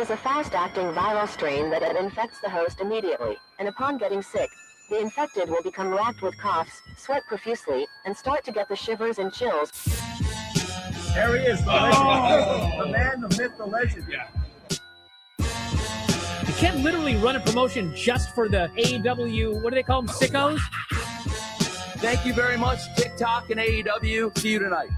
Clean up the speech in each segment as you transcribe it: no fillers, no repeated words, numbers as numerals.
is a fast-acting viral strain that infects the host immediately, and upon getting sick, the infected will become racked with coughs, sweat profusely, and start to get the shivers and chills. There he is, the legend, the man, the myth, the legend. Yeah. You can't literally run a promotion just for the AEW, what do they call them, sickos? Thank you very much, TikTok and AEW. See you tonight.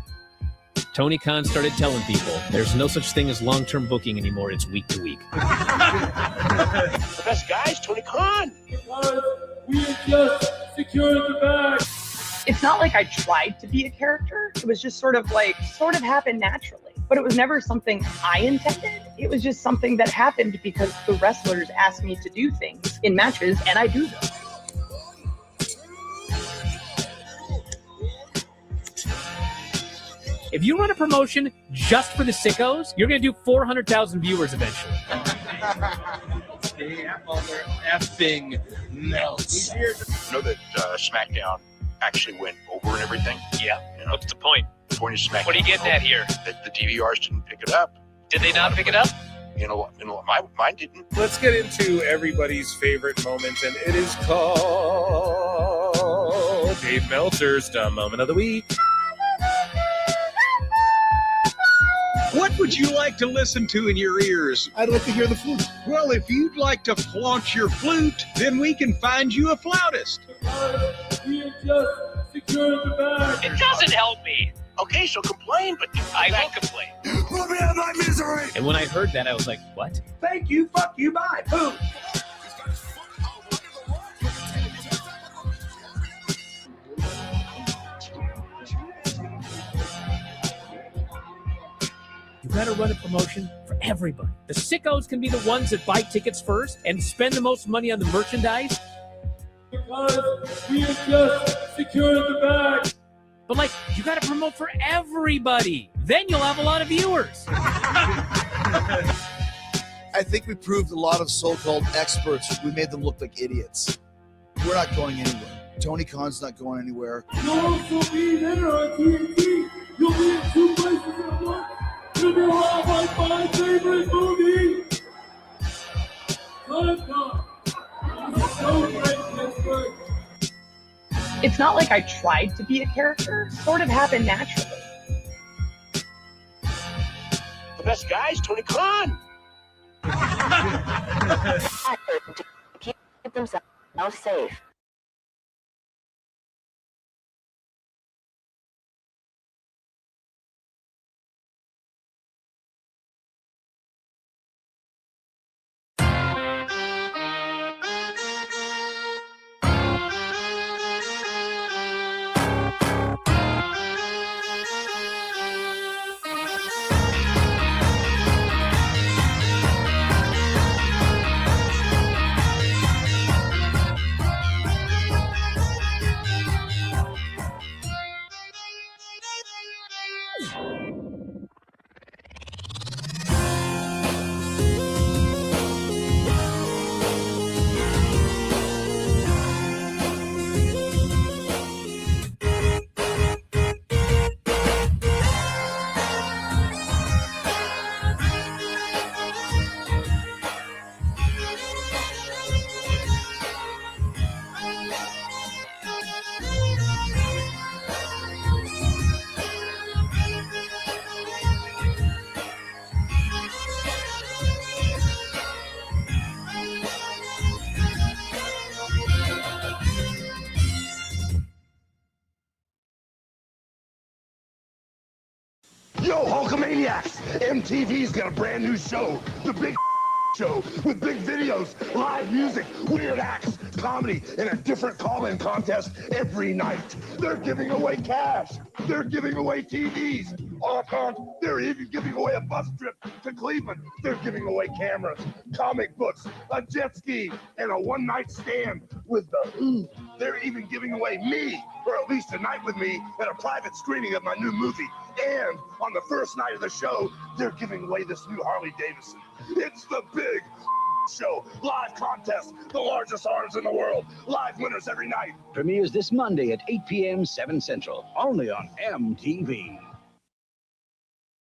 Tony Khan started telling people there's no such thing as long-term booking anymore. It's week to week. The best guy's Tony Khan. We just secured the bag. It's not like I tried to be a character. It was just sort of happened naturally. But it was never something I intended. It was just something that happened because the wrestlers asked me to do things in matches, and I do them. If you run a promotion just for the sickos, you're going to do 400,000 viewers eventually. Effing melts. You know that SmackDown actually went over and everything? Yeah. You know, What's the point? the point of SmackDown. What are you getting at here? That the DVRs didn't pick it up. Did they not pick it up? You know, mine didn't. Let's get into everybody's favorite moment, and it is called Dave Meltzer's Dumb Moment of the Week. What would you like to listen to in your ears? I'd like to hear the flute. Well, if you'd like to flaunt your flute, then we can find you a flautist. We have just secured the bag. It doesn't help me. Okay, so complain, but I will complain. Let me have my misery! And when I heard that, I was like, what? Thank you, fuck you, bye, boom. You gotta run a promotion for everybody. The sickos can be the ones that buy tickets first and spend the most money on the merchandise. Because we have just secured the bag. But like, you gotta promote for everybody. Then you'll have a lot of viewers. I think we proved a lot of so-called experts. We made them look like idiots. We're not going anywhere. Tony Khan's not going anywhere. You'll also be there on TNT. You'll be in 2 places at once. You'll be all my favorite movie. Time. So great, Pittsburgh. It's not like I tried to be a character. It sort of happened naturally. the best guy's Tony Khan. To keep themselves safe. Yo, Hulkamaniacs! MTV's got a brand new show, The Big Show, with big videos, live music, weird acts, comedy, and a different call-in contest every night. They're giving away cash. They're giving away TVs. They're even giving away a bus trip to Cleveland. They're giving away cameras, comic books, a jet ski, and a one-night stand with the Who. They're even giving away me, or at least a night with me, at a private screening of my new movie. And on the first night of the show, they're giving away this new Harley Davidson. It's The Big Show. Live contest, the largest arms in the world. Live winners every night. Premieres this Monday at 8 p.m. 7 Central, only on MTV.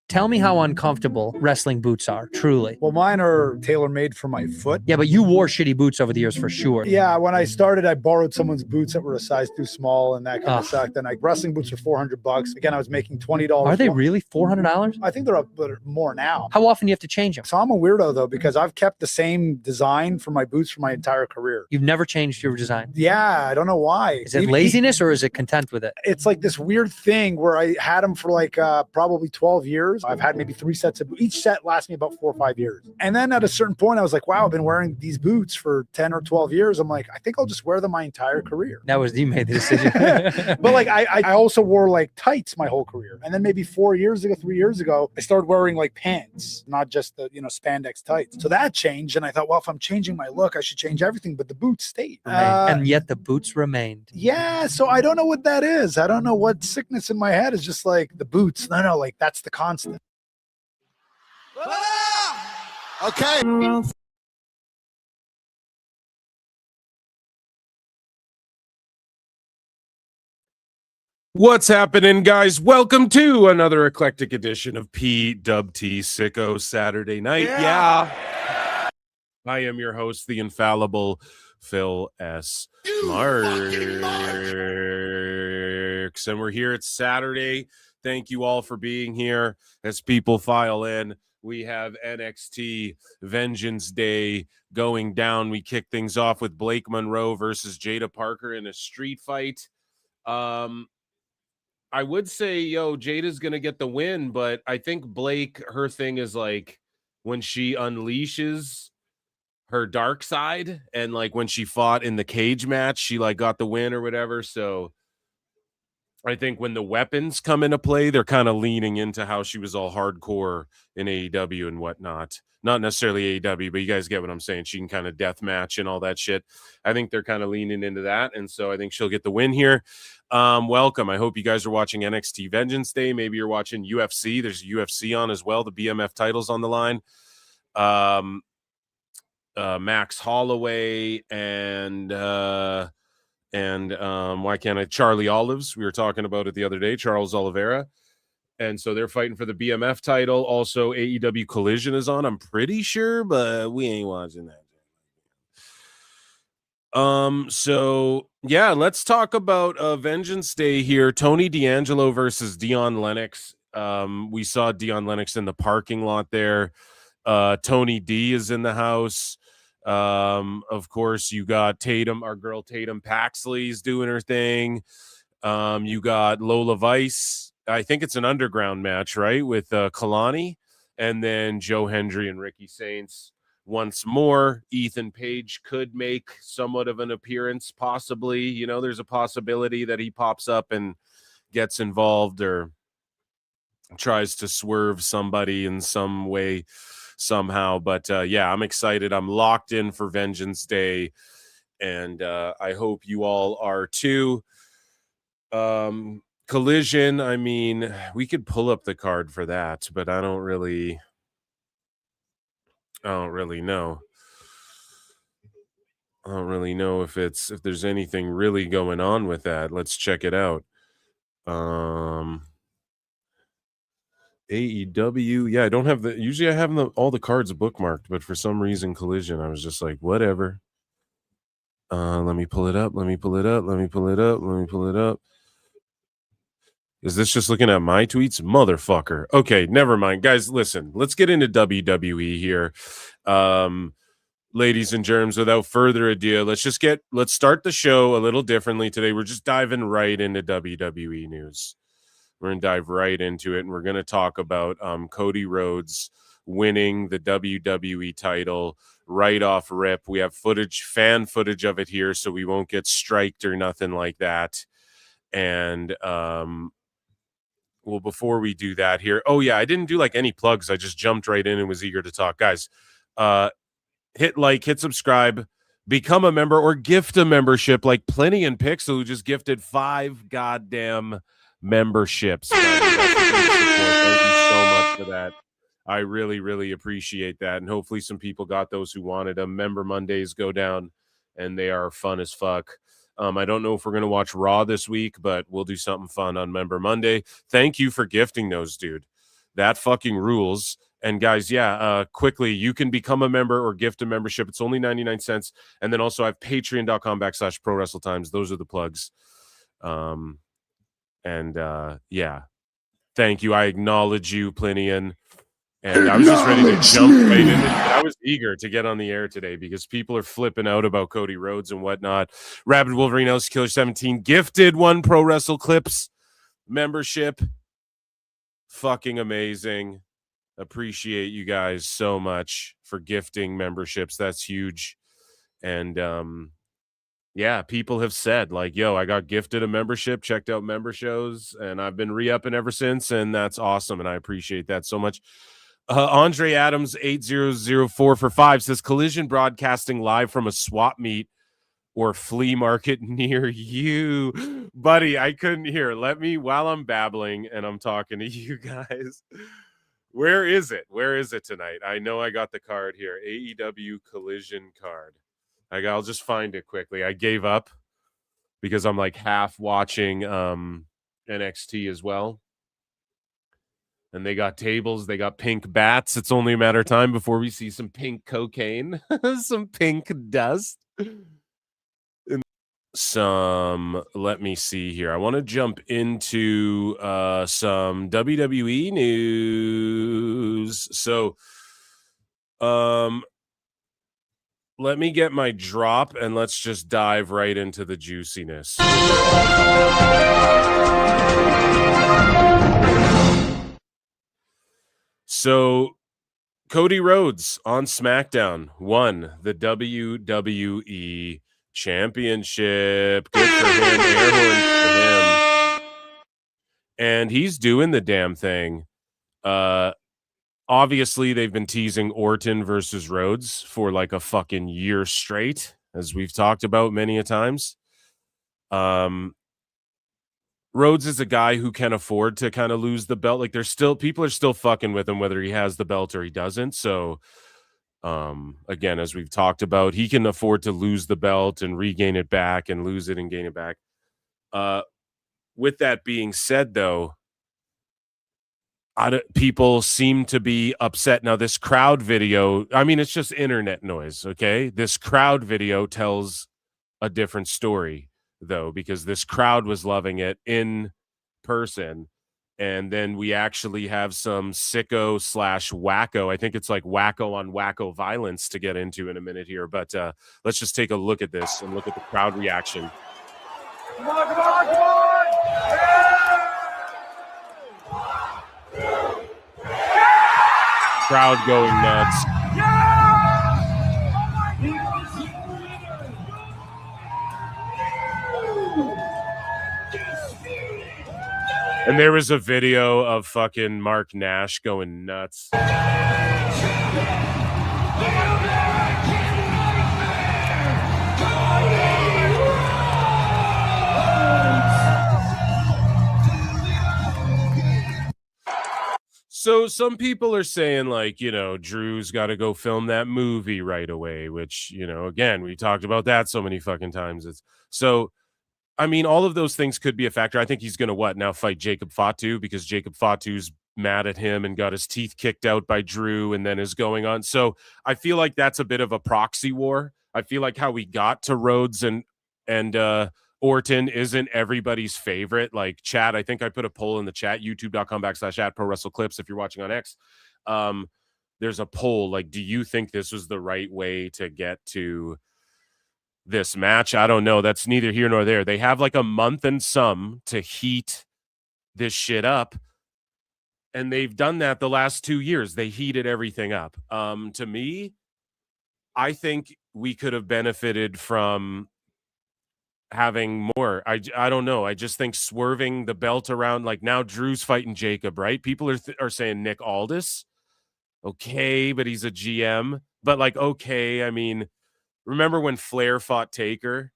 Tell me how uncomfortable wrestling boots are, truly. Well, mine are tailor-made for my foot. Yeah, but you wore shitty boots over the years for sure. Yeah, when I started, I borrowed someone's boots that were a size too small, and that kind of sucked. And wrestling boots are $400. Again, I was making $20. Are they really $400? I think they're up more now. How often do you have to change them? So I'm a weirdo, though, because I've kept the same design for my boots for my entire career. You've never changed your design? Yeah, I don't know why. Is it laziness or is it content with it? It's like this weird thing where I had them for like probably 12 years. I've had maybe 3 sets of boots. Each set lasts me about 4 or 5 years. And then at a certain point, I was like, wow, I've been wearing these boots for 10 or 12 years. I'm like, I think I'll just wear them my entire career. That was, you made the decision. But like, I also wore like tights my whole career. And then maybe 3 years ago, I started wearing like pants, not just the, spandex tights. So that changed. And I thought, well, if I'm changing my look, I should change everything. But the boots stayed. And yet the boots remained. Yeah. So I don't know what that is. I don't know what sickness in my head is just like the boots. No, like that's the constant. Okay. What's happening, guys? Welcome to another eclectic edition of PWT Sicko Saturday Night. Yeah. I am your host, the infallible Phil S. Marks. And we're here. It's Saturday. Thank you all for being here. As people file in, we have NXT Vengeance Day going down. We kick things off with Blake Monroe versus Jada Parker in a street fight. I would say, Jada's going to get the win, but I think Blake, her thing is like when she unleashes her dark side, and like when she fought in the cage match, she like got the win or whatever. So I think when the weapons come into play, they're kind of leaning into how she was all hardcore in AEW and whatnot. Not necessarily AEW, but you guys get what I'm saying. She can kind of death match and all that shit. I think they're kind of leaning into that, and so I think she'll get the win here. Welcome. I hope you guys are watching NXT Vengeance Day. Maybe you're watching UFC. There's UFC on as well. The BMF title's on the line. Max Holloway and why can't I? Charlie Olives. We were talking about it the other day. Charles Oliveira. And so they're fighting for the BMF title. Also, AEW Collision is on, I'm pretty sure, but we ain't watching that. So yeah, let's talk about Vengeance Day here. Tony D'Angelo versus Dion Lennox. We saw Dion Lennox in the parking lot there. Tony D is in the house. Of course, you got Tatum, our girl Tatum Paxley's doing her thing. You got Lola Vice. I think it's an underground match, right? With Kalani, and then Joe Hendry and Ricky Saints. Once more, Ethan Page could make somewhat of an appearance, possibly. There's a possibility that he pops up and gets involved or tries to swerve somebody in some way, somehow. But yeah, I'm excited. I'm locked in for Vengeance Day, and I hope you all are too. Collision, I mean, we could pull up the card for that, but I don't really know. I don't really know if there's anything really going on with that. Let's check it out. AEW, yeah, I don't have usually I have all the cards bookmarked, but for some reason Collision, I was just like, whatever. Let me pull it up. Is this just looking at my tweets? Motherfucker. Okay, never mind. Guys, listen. Let's get into WWE here. Ladies and germs, without further ado, let's start the show a little differently today. We're just diving right into WWE news. We're going to dive right into it, and we're going to talk about Cody Rhodes winning the WWE title right off rip. We have fan footage of it here, so we won't get striked or nothing like that. And well, before we do that here, oh yeah, I didn't do like any plugs. I just jumped right in and was eager to talk. Guys, hit like, hit subscribe, become a member, or gift a membership like Plenty and Pixel, who just gifted 5 goddamn memberships. Thank you so much for that. I really, really appreciate that. And hopefully some people got those who wanted them. Member Mondays go down, and they are fun as fuck. I don't know if we're going to watch Raw this week, but we'll do something fun on Member Monday. Thank you for gifting those, dude. That fucking rules. And guys, quickly, you can become a member or gift a membership. It's only 99 cents. And then also I have patreon.com/Pro Wrestle Times. Those are the plugs. Thank you. I acknowledge you, Plinian. And I was just ready to jump right into it. I was eager to get on the air today because people are flipping out about Cody Rhodes and whatnot. Rabid Wolverine House Killer 17 gifted 1 Pro Wrestle Clips membership. Fucking amazing. Appreciate you guys so much for gifting memberships. That's huge. And people have said like, yo, I got gifted a membership, checked out member shows, and I've been re-upping ever since, and that's awesome, and I appreciate that so much. Andre Adams 8004 for 5 says Collision broadcasting live from a swap meet or flea market near you. Buddy, I couldn't hear. Let me, while I'm babbling and I'm talking to you guys, where is it? Where is it tonight? I know I got the card here. AEW Collision card. I'll just find it quickly. I gave up because I'm like half watching NXT as well. And they got tables. They got pink bats. It's only a matter of time before we see some pink cocaine, some pink dust. Let me see here. I want to jump into some WWE news. So, let me get my drop and let's just dive right into the juiciness. So, Cody Rhodes on SmackDown won the WWE Championship. Good for him. Air horns for him. And he's doing the damn thing. Obviously, they've been teasing Orton versus Rhodes for like a fucking year straight, as we've talked about many a times. Rhodes is a guy who can afford to kind of lose the belt. Like people are still fucking with him whether he has the belt or he doesn't. So, again, as we've talked about, he can afford to lose the belt and regain it back and lose it and gain it back. With that being said, though, people seem to be upset. Now, this crowd video, I mean, it's just internet noise, okay? This crowd video tells a different story, though, because this crowd was loving it in person. And then we actually have some sicko/wacko. I think it's like wacko on wacko violence to get into in a minute here. But let's just take a look at this and look at the crowd reaction. Come on, come on, come on! Crowd going nuts. And there was a video of fucking Mark Nash going nuts. So some people are saying, like, Drew's got to go film that movie right away, which, again, we talked about that so many fucking times. I mean, all of those things could be a factor. I think he's going to now fight Jacob Fatu because Jacob Fatu's mad at him and got his teeth kicked out by Drew and then is going on. So I feel like that's a bit of a proxy war. I feel like how we got to Rhodes and Orton isn't everybody's favorite. Like, chat, I think I put a poll in the chat, youtube.com/@ProWrestleClips if you're watching on X. There's a poll, like, do you think this was the right way to get to this match? I don't know. That's neither here nor there. They have like a month and some to heat this shit up. And they've done that the last 2 years. They heated everything up. To me, I think we could have benefited from having more. I don't know. I just think swerving the belt around, like now Drew's fighting Jacob, right? People are saying Nick Aldis. Okay, but he's a GM. But like, okay, I mean, remember when Flair fought Taker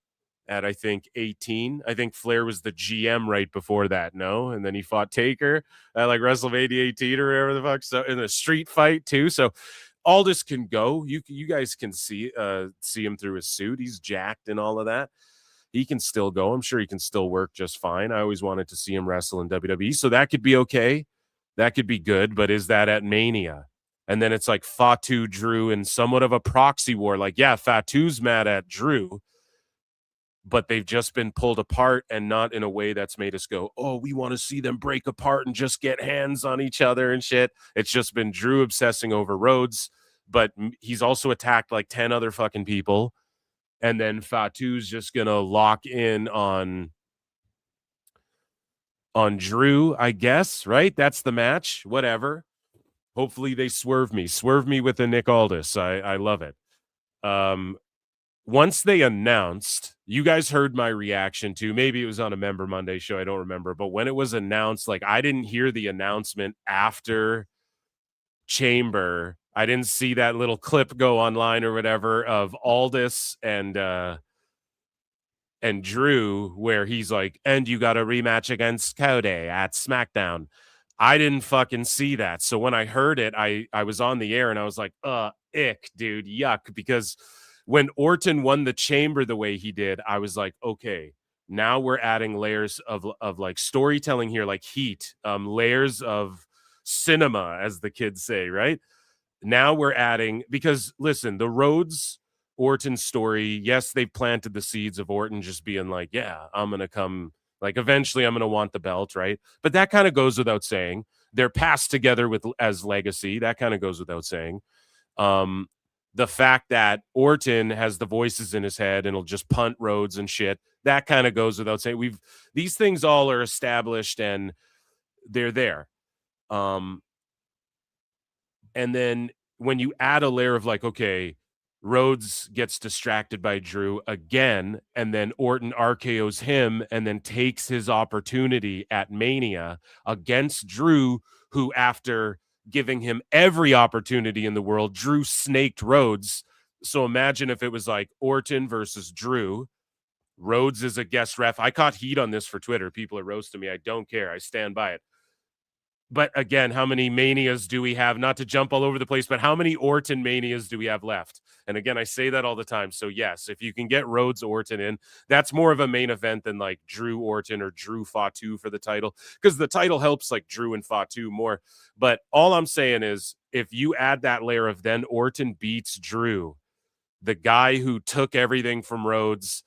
at, I think, 18? I think Flair was the GM right before that, no? And then he fought Taker at like WrestleMania 18 or whatever the fuck. So in a street fight too. So Aldis can go. You guys can see him through his suit. He's jacked and all of that. He can still go. I'm sure he can still work just fine. I always wanted to see him wrestle in WWE, so that could be okay. That could be good, but is that at Mania? And then it's like Fatu, Drew, and somewhat of a proxy war. Like, yeah, Fatu's mad at Drew, but they've just been pulled apart, and not in a way that's made us go, oh, we want to see them break apart and just get hands on each other and shit. It's just been Drew obsessing over Rhodes, but he's also attacked like 10 other fucking people. And then Fatu's just going to lock in on Drew, I guess, right? That's the match, whatever. Hopefully they swerve me with a Nick Aldis. I love it. Once they announced, you guys heard my reaction to, maybe it was on a Member Monday show, I don't remember, but when it was announced, like I didn't hear the announcement after Chamber. I didn't see that little clip go online or whatever of Aldis and Drew where he's like, and you got a rematch against Cody at SmackDown. I didn't fucking see that. So when I heard it, I was on the air and I was like, ick, dude, yuck, because when Orton won the Chamber the way he did, I was like, okay, now we're adding layers of like storytelling here, like heat, layers of cinema, as the kids say, right? Now we're adding, because listen, the Rhodes Orton story, yes, they've planted the seeds of Orton just being like, yeah, I'm going to come, like eventually I'm going to want the belt, right? But that kind of goes without saying. They're passed together as legacy. That kind of goes without saying. The fact that Orton has the voices in his head and he'll just punt Rhodes and shit, that kind of goes without saying. These things all are established and they're there. And then when you add a layer of like, okay, Rhodes gets distracted by Drew again, and then Orton RKOs him and then takes his opportunity at Mania against Drew, who after giving him every opportunity in the world, Drew snaked Rhodes. So imagine if it was like Orton versus Drew. Rhodes is a guest ref. I caught heat on this for Twitter. People are roasting me. I don't care. I stand by it. But again, how many manias do we have? Not to jump all over the place, but how many Orton manias do we have left? And again, I say that all the time. So yes, if you can get Rhodes Orton in, that's more of a main event than like Drew Orton or Drew Fatu for the title, because the title helps like Drew and Fatu more. But all I'm saying is, if you add that layer of then Orton beats Drew, the guy who took everything from Rhodes,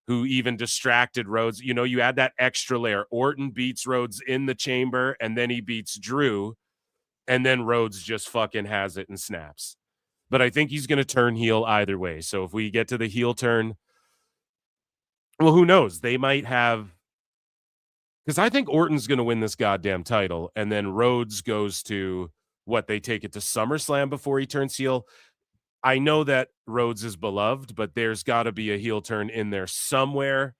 who even distracted Rhodes, you know, you add that extra layer. Orton beats Rhodes in the Chamber, and then he beats Drew, and then Rhodes just fucking has it and snaps. But I think he's going to turn heel either way. So if we get to the heel turn, well, who knows? They might have, because I think Orton's going to win this goddamn title, and then Rhodes goes to, they take it to SummerSlam before he turns heel. I know that Rhodes is beloved, but there's got to be a heel turn in there somewhere.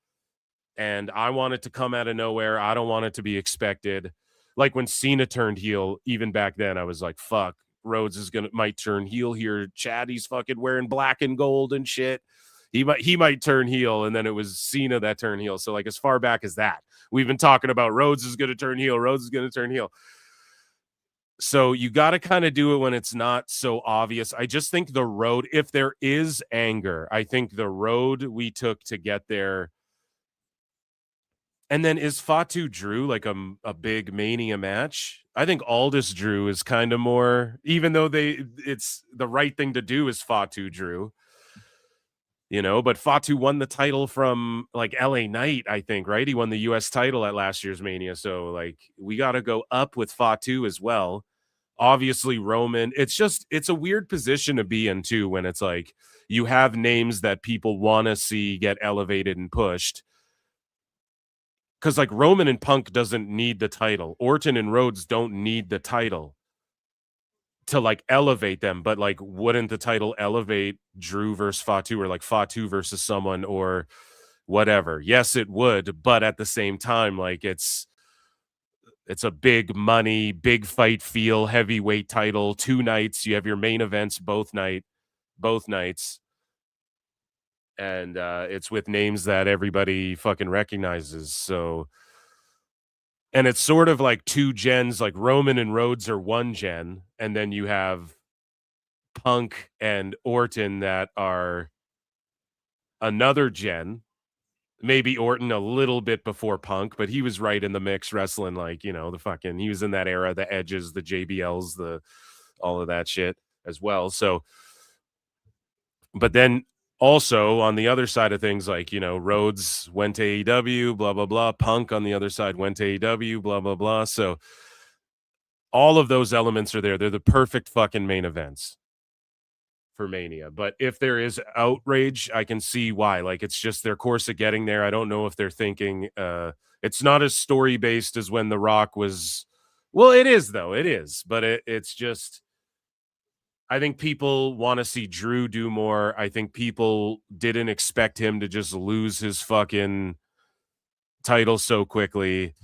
And I want it to come out of nowhere. I don't want it to be expected. Like when Cena turned heel, even back then, I was like, fuck, Rhodes might turn heel here. Chad, he's fucking wearing black and gold and shit. He might turn heel. And then it was Cena that turned heel. So like as far back as that, we've been talking about Rhodes is going to turn heel. Rhodes is going to turn heel. So you got to kind of do it when it's not so obvious. I just think the road, if there is anger, I think the road we took to get there. And then is Fatu Drew like a big Mania match? I think Aldis Drew is kind of more, even though it's the right thing to do is Fatu Drew, you know, but Fatu won the title from like LA Knight, I think, right? He won the US title at last year's Mania. So like we got to go up with Fatu as well. Obviously Roman, it's a weird position to be in too, when it's like you have names that people want to see get elevated and pushed. Because like Roman and Punk doesn't need the title. Orton and Rhodes don't need the title to like elevate them. But like, wouldn't the title elevate Drew versus Fatu, or like Fatu versus someone or whatever? Yes, it would. But at the same time, like it's a big money, big fight feel, heavyweight title, 2 nights. You have your main events both nights. And it's with names that everybody fucking recognizes. So, and it's sort of like 2 gens, like Roman and Rhodes are 1 gen. And then you have Punk and Orton that are another gen. Maybe Orton a little bit before Punk, but he was right in the mix wrestling, like, he was in that era, the Edges, the JBLs, all of that shit as well. So, but then also on the other side of things, like, Rhodes went to AEW, blah, blah, blah. Punk on the other side went to AEW, blah, blah, blah. So all of those elements are there. They're the perfect fucking main events for Mania. But if there is outrage, I can see why. Like, it's just their course of getting there. I don't know if they're thinking it's not as story based as when The Rock was. Well, it is though. It is, but it's just. I think people want to see Drew do more. I think people didn't expect him to just lose his fucking title so quickly.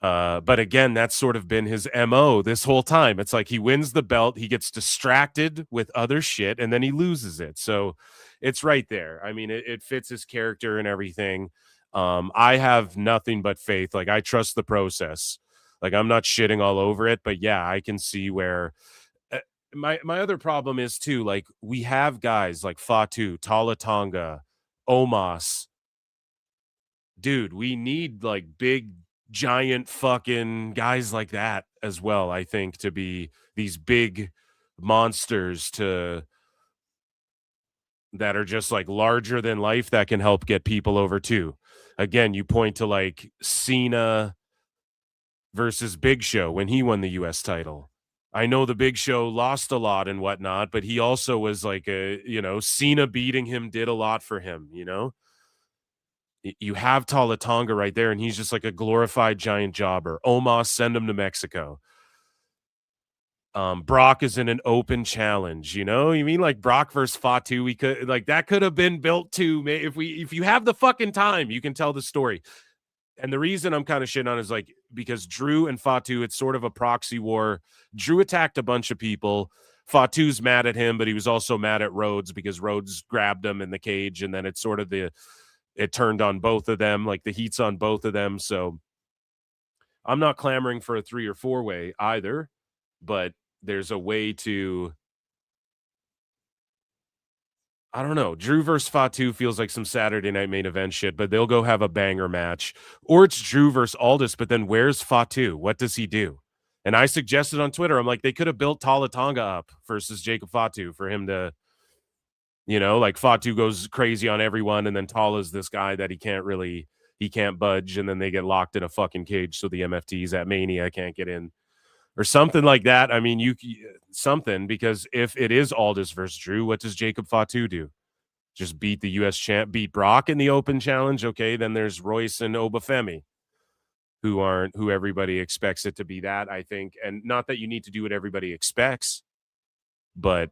But again, that's sort of been his MO this whole time. It's like he wins the belt, he gets distracted with other shit, and then he loses it. So it's right there. I mean, it fits his character and everything. I have nothing but faith. Like, I trust the process. Like, I'm not shitting all over it, but yeah, I can see where my other problem is too, like, we have guys like Fatu, Tala Tonga, Omos. Dude, we need like big giant fucking guys like that as well, I think, to be these big monsters that are just like larger than life that can help get people over too. Again, you point to like Cena versus Big Show when he won the US title. I know the Big Show lost a lot and whatnot, but he also was like Cena beating him did a lot for him, You have Tala Tonga right there, and he's just like a glorified giant jobber. Omos, send him to Mexico. Brock is in an open challenge, You mean like Brock versus Fatu? We could that could have been built too. If you have the fucking time, you can tell the story. And the reason I'm kind of shitting on is like because Drew and Fatu, it's sort of a proxy war. Drew attacked a bunch of people. Fatu's mad at him, but he was also mad at Rhodes because Rhodes grabbed him in the cage, and then it's sort of it turned on both of them, like the heat's on both of them. So I'm not clamoring for a 3 or 4 way either, but there's a way to, I don't know. Drew versus Fatu feels like some Saturday night main event shit, but they'll go have a banger match. Or it's Drew versus Aldis, but then where's Fatu? What does he do? And I suggested on Twitter, I'm like, they could have built Tala Tonga up versus Jacob Fatu for him to, like Fatu goes crazy on everyone, and then Tala's this guy that he can't budge, and then they get locked in a fucking cage, so the MFTs at Mania can't get in. Or something like that. I mean, something, because if it is Aldis versus Drew, what does Jacob Fatu do? Just beat the U.S. champ, beat Brock in the open challenge? Okay, then there's Royce and Obafemi, who everybody expects it to be that, I think. And not that you need to do what everybody expects, but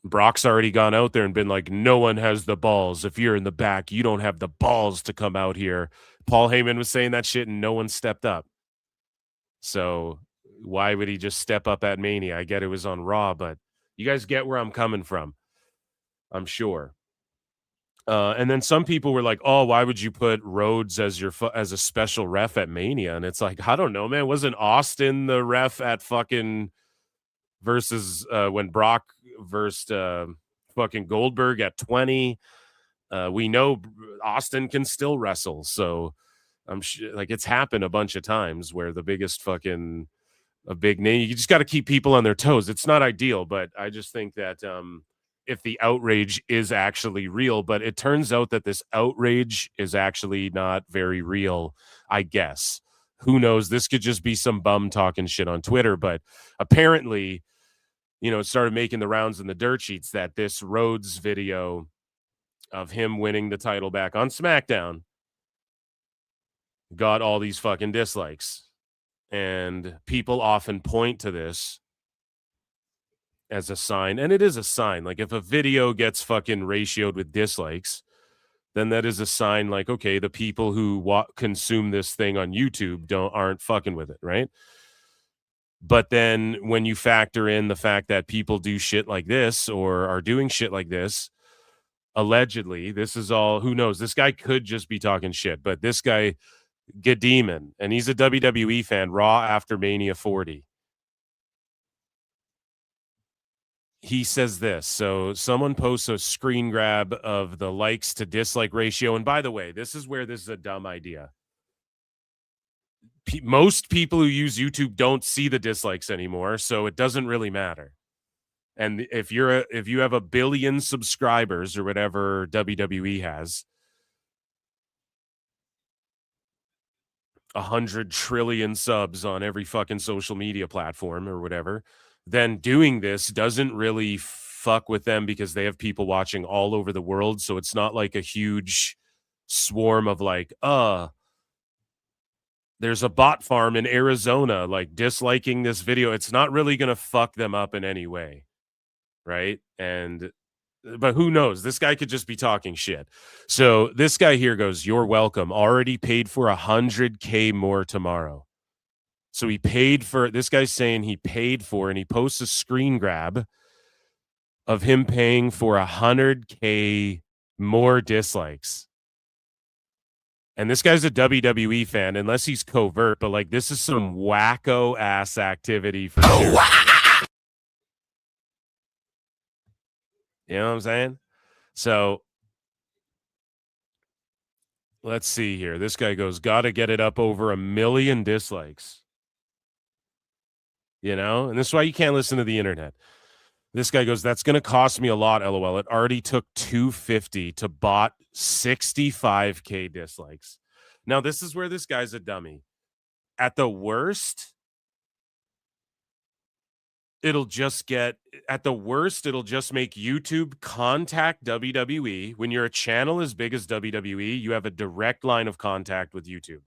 Brock's already gone out there and been like, no one has the balls. If you're in the back, you don't have the balls to come out here. Paul Heyman was saying that shit and no one stepped up. So why would he just step up at Mania? I get it was on Raw, but you guys get where I'm coming from, I'm sure. And then some people were like, oh, why would you put Rhodes as a special ref at Mania? And it's like, I don't know, man. Wasn't Austin the ref at fucking versus when Brock versus fucking Goldberg at 20? We know Austin can still wrestle, so I'm sure like it's happened a bunch of times where the biggest fucking a big name, you just got to keep people on their toes. It's not ideal, but I just think that if the outrage is actually real, but it turns out that this outrage is actually not very real, I guess. Who knows? This could just be some bum talking shit on Twitter, but apparently, it started making the rounds in the dirt sheets that this Rhodes video of him winning the title back on SmackDown got all these fucking dislikes. And people often point to this as a sign, and it is a sign. Like, if a video gets fucking ratioed with dislikes, then that is a sign like, okay, the people who consume this thing on YouTube aren't fucking with it, right? But then when you factor in the fact that people do shit like this or are doing shit like this, allegedly, this is all, who knows? This guy could just be talking shit, but this guy, Demon, and he's a WWE fan, Raw after Mania 40. he says this. So someone posts a screen grab of the likes to dislike ratio. And by the way, this is where this is a dumb idea. Most people who use YouTube don't see the dislikes anymore, so it doesn't really matter. And if you have 1 billion subscribers or whatever WWE has, 100 trillion subs on every fucking social media platform or whatever, then doing this doesn't really fuck with them because they have people watching all over the world. So it's not like a huge swarm of like, there's a bot farm in Arizona, like disliking this video. It's not really going to fuck them up in any way. Right. But who knows? This guy could just be talking shit. So this guy here goes, "You're welcome. Already paid for 100K more tomorrow." So he paid for, this guy's saying he paid for, and he posts a screen grab of him paying for 100K more dislikes. And this guy's a WWE fan, unless he's covert, but like this is some wacko ass activity for sure. You know what I'm saying? So let's see here. This guy goes, "Gotta get it up over 1 million dislikes." You know, and this is why you can't listen to the internet. This guy goes, "That's going to cost me a lot, LOL. It already took $250 to bot 65K dislikes." Now, this is where this guy's a dummy. At the worst, it'll just make YouTube contact WWE. When you're a channel as big as WWE, you have a direct line of contact with YouTube.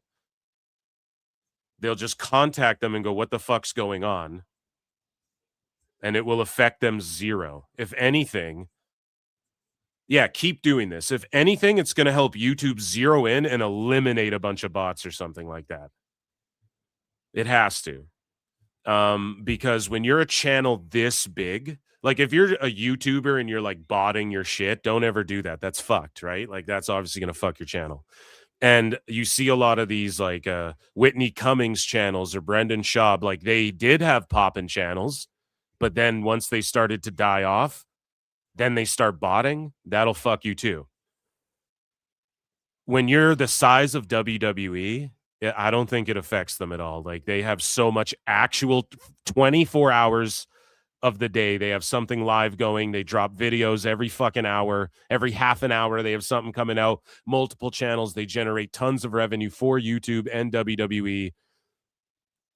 They'll just contact them and go, "What the fuck's going on?" And it will affect them zero. If anything, yeah, keep doing this. If anything, it's going to help YouTube zero in and eliminate a bunch of bots or something like that. It has to. Because when you're a channel this big, like if you're a YouTuber and you're like botting your shit, don't ever do that. That's fucked, right? Like that's obviously going to fuck your channel. And you see a lot of these like Whitney Cummings channels or Brendan Schaub, like they did have poppin' channels, but then once they started to die off, then they start botting. That'll fuck you too. When you're the size of WWE, I don't think it affects them at all. Like they have so much actual 24 hours of the day. They have something live going. They drop videos every fucking hour, every half an hour. They have something coming out, multiple channels. They generate tons of revenue for YouTube and WWE.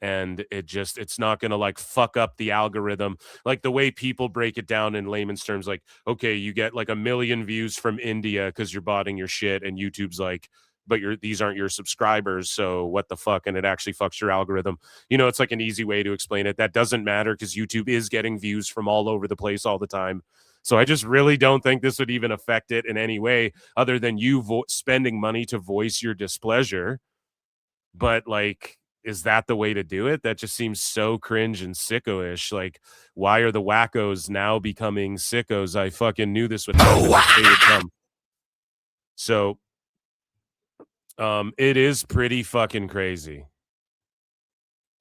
And it's not going to like fuck up the algorithm. Like the way people break it down in layman's terms, like, okay, you get like 1 million views from India because you're botting your shit. And YouTube's like, but these aren't your subscribers. So what the fuck? And it actually fucks your algorithm. You know, it's like an easy way to explain it. That doesn't matter because YouTube is getting views from all over the place all the time. So I just really don't think this would even affect it in any way other than you spending money to voice your displeasure. But like, is that the way to do it? That just seems so cringe and sicko-ish. Like, why are the wackos now becoming sickos? I fucking knew this would happen. So it is pretty fucking crazy.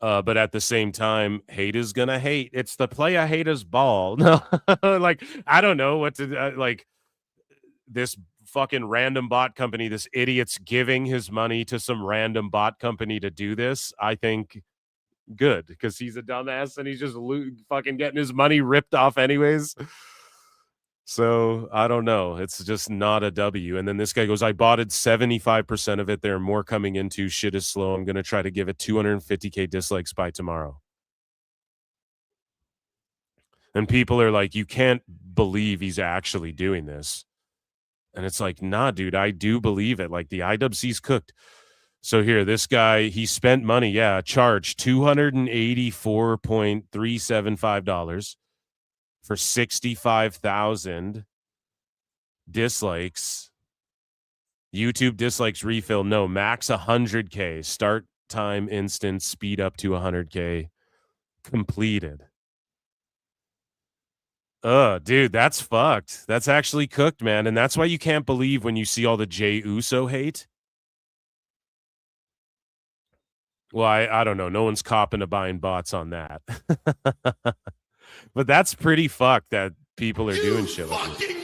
But at the same time, hate is gonna hate. It's the play a hater's ball. No, like, I don't know what to like this fucking random bot company, this idiot's giving his money to some random bot company to do this. I think good because he's a dumbass and he's just fucking getting his money ripped off anyways. So I don't know. It's just not a W. And then this guy goes, "I botted 75% of it. There are more coming into. Shit is slow. I'm going to try to give it 250K dislikes by tomorrow." And people are like, "You can't believe he's actually doing this." And it's like, nah, dude, I do believe it. Like the IWC's cooked. So here, this guy, he spent money. Yeah, charged $284.375 for 65,000 dislikes. YouTube dislikes refill. No, max 100K. Start time instant, speed up to 100K. Completed. Dude, that's fucked. That's actually cooked, man. And that's why you can't believe when you see all the Jey Uso hate. Well, I don't know. No one's copping to buying bots on that. But that's pretty fucked that people are doing shit like this.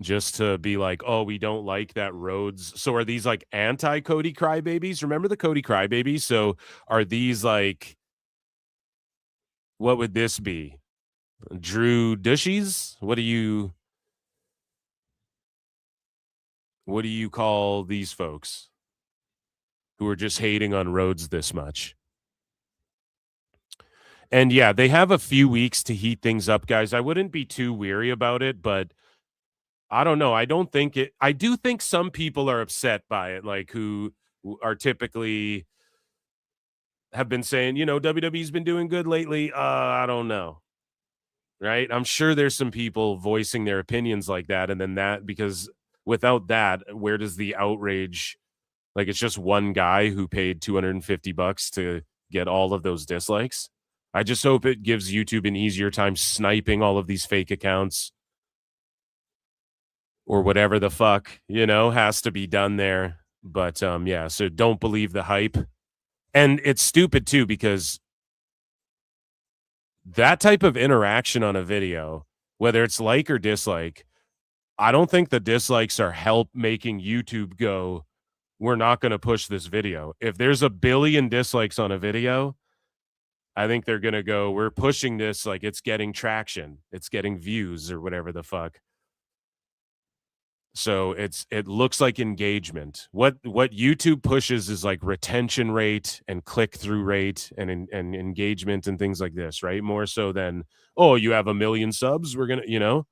Just to be like, oh, we don't like that Rhodes. So are these like anti-Cody crybabies? Remember the Cody crybabies? So are these like, what would this be? Drew Dushies? What do you call these folks who are just hating on Rhodes this much? And yeah, they have a few weeks to heat things up, guys. I wouldn't be too weary about it, but I don't know. I don't think it. I do think some people are upset by it, like who are typically have been saying, WWE's been doing good lately. I don't know. Right? I'm sure there's some people voicing their opinions like that. And then that, because without that, where does the outrage, like it's just one guy who paid $250 to get all of those dislikes. I just hope it gives YouTube an easier time sniping all of these fake accounts or whatever the fuck, has to be done there. But yeah, so don't believe the hype. And it's stupid too, because that type of interaction on a video, whether it's like or dislike, I don't think the dislikes are help making YouTube go, we're not going to push this video. If there's 1 billion dislikes on a video, I think they're going to go, we're pushing this like it's getting traction. It's getting views or whatever the fuck. So it looks like engagement. What YouTube pushes is like retention rate and click-through rate and engagement and things like this, right? More so than, oh, you have 1 million subs, we're going to,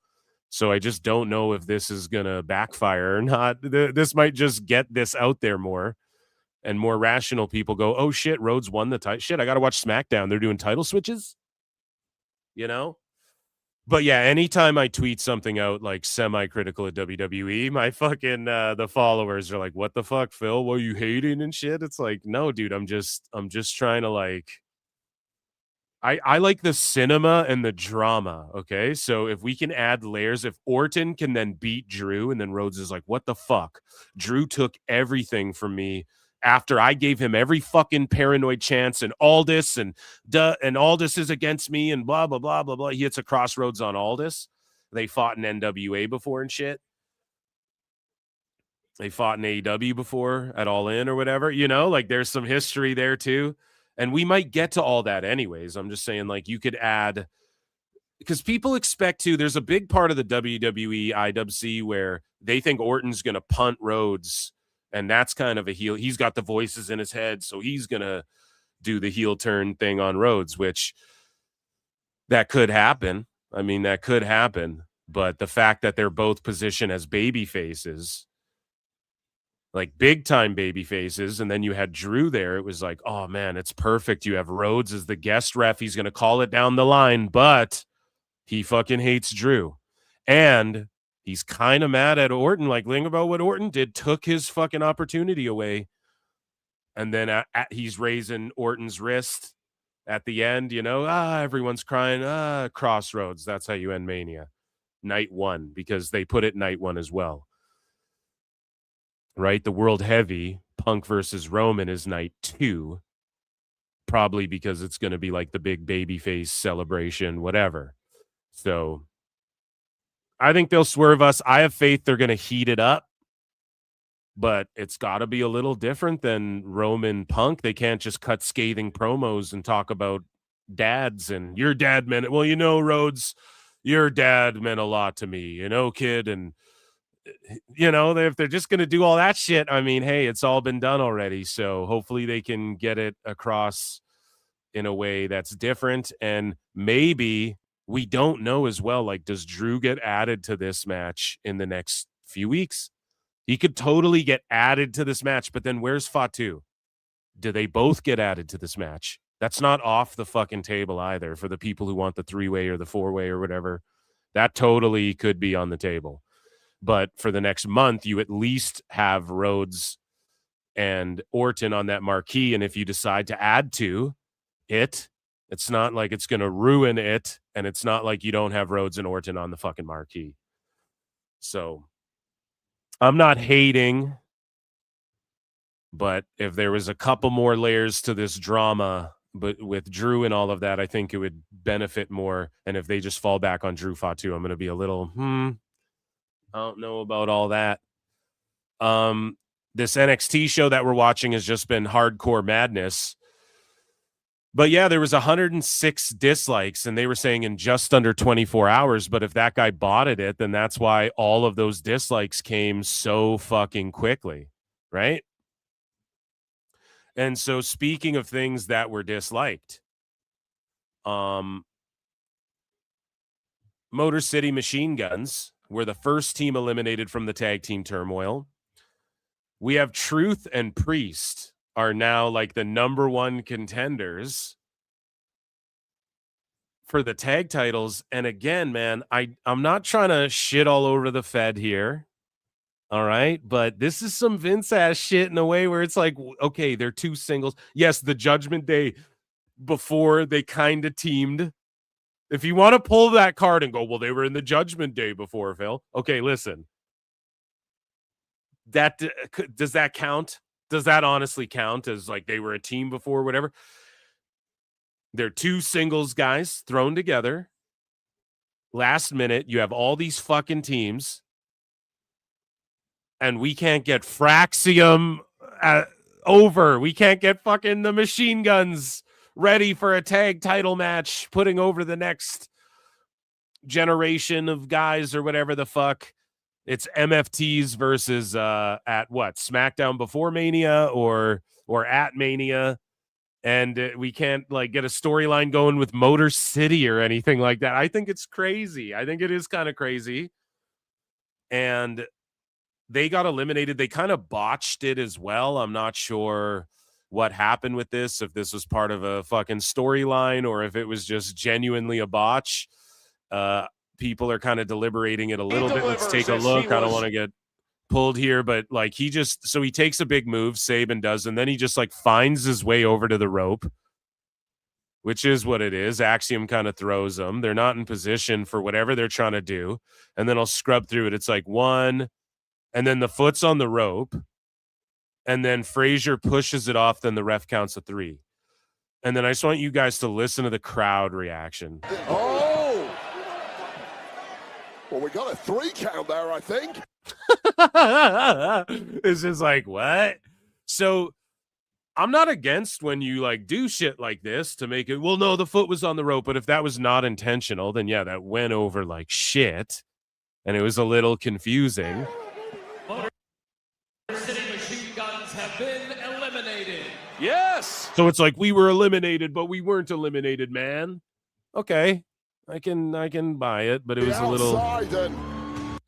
So I just don't know if this is going to backfire or not. This might just get this out there more, and more rational people go, oh shit, Rhodes won the title. Shit, I got to watch SmackDown. They're doing title switches, But yeah, anytime I tweet something out like semi-critical at WWE, my fucking the followers are like, "What the fuck, Phil? What are you hating and shit?" It's like, no, dude, I'm just trying to like. I like the cinema and the drama. Okay, so if we can add layers, if Orton can then beat Drew, and then Rhodes is like, "What the fuck? Drew took everything from me." After I gave him every fucking paranoid chance and Aldis and Aldis is against me and blah, blah, blah, blah, blah. He hits a crossroads on Aldis. They fought in NWA before and shit. They fought in AEW before at All In or whatever, like there's some history there too. And we might get to all that anyways. I'm just saying, like, you could add, because people expect to, there's a big part of the WWE IWC where they think Orton's going to punt Rhodes. And that's kind of a heel. He's got the voices in his head, so he's going to do the heel turn thing on Rhodes, which that could happen. I mean, that could happen. But the fact that they're both positioned as baby faces, like big time baby faces, and then you had Drew there, it was like, oh man, it's perfect. You have Rhodes as the guest ref. He's going to call it down the line, but he fucking hates Drew. And he's kind of mad at Orton, like, think about what Orton did, took his fucking opportunity away. And then he's raising Orton's wrist at the end, everyone's crying, crossroads. That's how you end Mania. Night 1, because they put it night 1 as well. Right? The World Heavy, Punk versus Roman, is night 2. Probably because it's going to be like the big babyface celebration, whatever. So I think they'll swerve us. I have faith they're going to heat it up, but it's got to be a little different than Roman Punk. They can't just cut scathing promos and talk about dads and your dad meant it. Well, Rhodes, your dad meant a lot to me, kid. And, if they're just going to do all that shit, I mean, hey, it's all been done already. So hopefully they can get it across in a way that's different. And maybe we don't know as well. Like, does Drew get added to this match in the next few weeks? He could totally get added to this match, but then where's Fatu? Do they both get added to this match? That's not off the fucking table either for the people who want the 3-way or the 4-way or whatever. That totally could be on the table. But for the next month, you at least have Rhodes and Orton on that marquee. And if you decide to add to it, it's not like it's going to ruin it. And it's not like you don't have Rhodes and Orton on the fucking marquee. So I'm not hating. But if there was a couple more layers to this drama, but with Drew and all of that, I think it would benefit more. And if they just fall back on Drew Fatu, I'm going to be a little, I don't know about all that. This NXT show that we're watching has just been hardcore madness. But yeah, there was 106 dislikes, and they were saying in just under 24 hours. But if that guy botted it, then that's why all of those dislikes came so fucking quickly, right? And so speaking of things that were disliked, Motor City Machine Guns were the first team eliminated from the tag team turmoil. We have Truth and Priest are now like the number one contenders for the tag titles. And again, man, I'm not trying to shit all over the Fed here. All right. But this is some Vince ass shit in a way where it's like, okay, they're two singles. Yes, the Judgment Day before they kind of teamed. If you want to pull that card and go, well, they were in the Judgment Day before, Phil. Okay, listen. Does that count? Does that honestly count as like they were a team before, whatever? They're two singles guys thrown together. Last minute, you have all these fucking teams. And we can't get Fraxium over. We can't get fucking the Machine Guns ready for a tag title match, putting over the next generation of guys or whatever the fuck. It's MFTs versus at what? SmackDown before Mania or at Mania. And we can't like get a storyline going with Motor City or anything like that. I think it's crazy. I think it is kind of crazy. And they got eliminated. They kind of botched it as well. I'm not sure what happened with this, if this was part of a fucking storyline or if it was just genuinely a botch. People are kind of deliberating it a little bit. Let's take a look. I don't want to get pulled here, but like he takes a big move, Saban does, and then he just like finds his way over to the rope, which is what it is. Axiom kind of throws them. They're not in position for whatever they're trying to do. And then I'll scrub through it. It's like one, and then the foot's on the rope. And then Frazier pushes it off. Then the ref counts a 3. And then I just want you guys to listen to the crowd reaction. Oh! Well, we got a 3 count there, I think. It's just like, what? So I'm not against when you like do shit like this to make it, well, no, the foot was on the rope. But if that was not intentional, then yeah, that went over like shit. And it was a little confusing. Have been eliminated. Yes. So it's like we were eliminated, but we weren't eliminated, man. Okay. I can buy it, but it was a little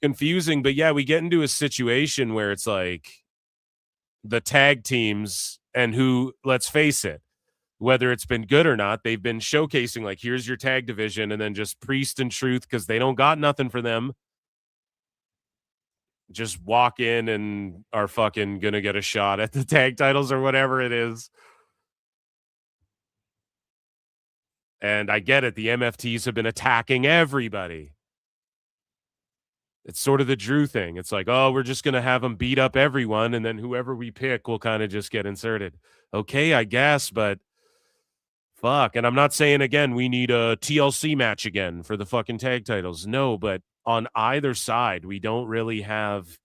confusing. But yeah, we get into a situation where it's like the tag teams and who, let's face it, whether it's been good or not, they've been showcasing like, here's your tag division, and then just Priest and Truth, because they don't got nothing for them, just walk in and are fucking gonna get a shot at the tag titles or whatever it is. And I get it. The MFTs have been attacking everybody. It's sort of the Drew thing. It's like, oh, we're just going to have them beat up everyone. And then whoever we pick will kind of just get inserted. Okay, I guess, but fuck. And I'm not saying, again, we need a TLC match again for the fucking tag titles. No, but on either side, we don't really have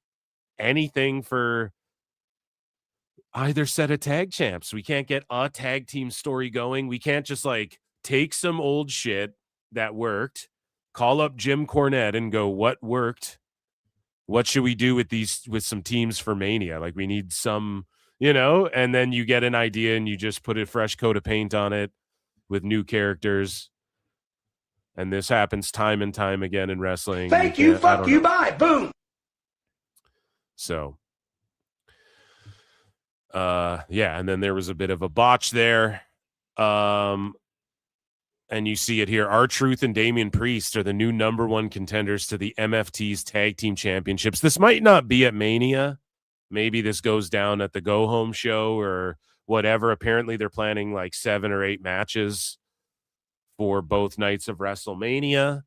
anything for either set of tag champs. We can't get a tag team story going. We can't just like take some old shit that worked, call up Jim Cornette and go, what worked? What should we do with some teams for Mania? Like we need some, and then you get an idea and you just put a fresh coat of paint on it with new characters. And this happens time and time again in wrestling. Thank you, fuck you, bye, boom. So, yeah, and then there was a bit of a botch there. And you see it here. R-Truth and Damian Priest are the new number 1 contenders to the MFT's Tag Team Championships. This might not be at Mania. Maybe this goes down at the Go Home show or whatever. Apparently, they're planning like 7 or 8 matches for both nights of WrestleMania,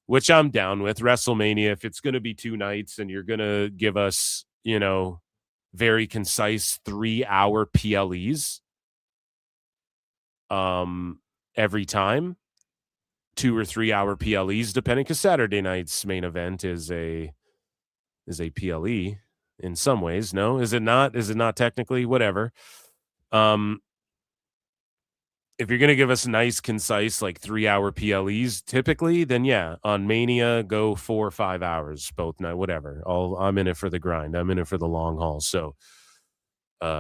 which I'm down with. WrestleMania, if it's going to be 2 nights and you're going to give us, very concise 3-hour PLEs every time. 2 or 3 hour PLEs, depending, because Saturday night's main event is a PLE in some ways. No, is it not? Is it not technically? Whatever. If you're gonna give us nice, concise, like 3-hour PLEs, typically, then yeah, on Mania, go 4 or 5 hours both night. Whatever. I'm in it for the grind. I'm in it for the long haul. So,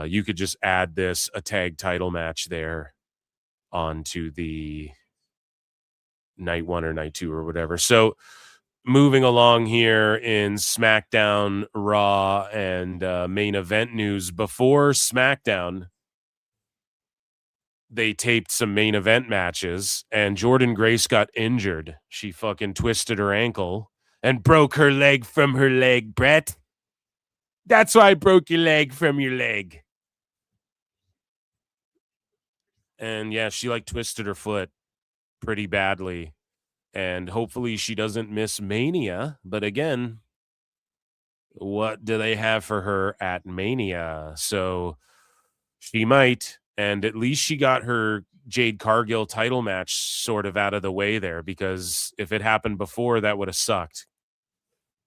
you could just add a tag title match there onto the night 1 or night 2 or whatever. So moving along here in SmackDown, Raw, and main event news. Before SmackDown, they taped some main event matches, and Jordynne Grace got injured. She fucking twisted her ankle and broke her leg from her leg, Brett. That's why I broke your leg from your leg. And yeah, she like twisted her foot pretty badly, and hopefully she doesn't miss Mania. But again, what do they have for her at Mania? So she might, and at least she got her Jade Cargill title match sort of out of the way there, because if it happened before, that would have sucked.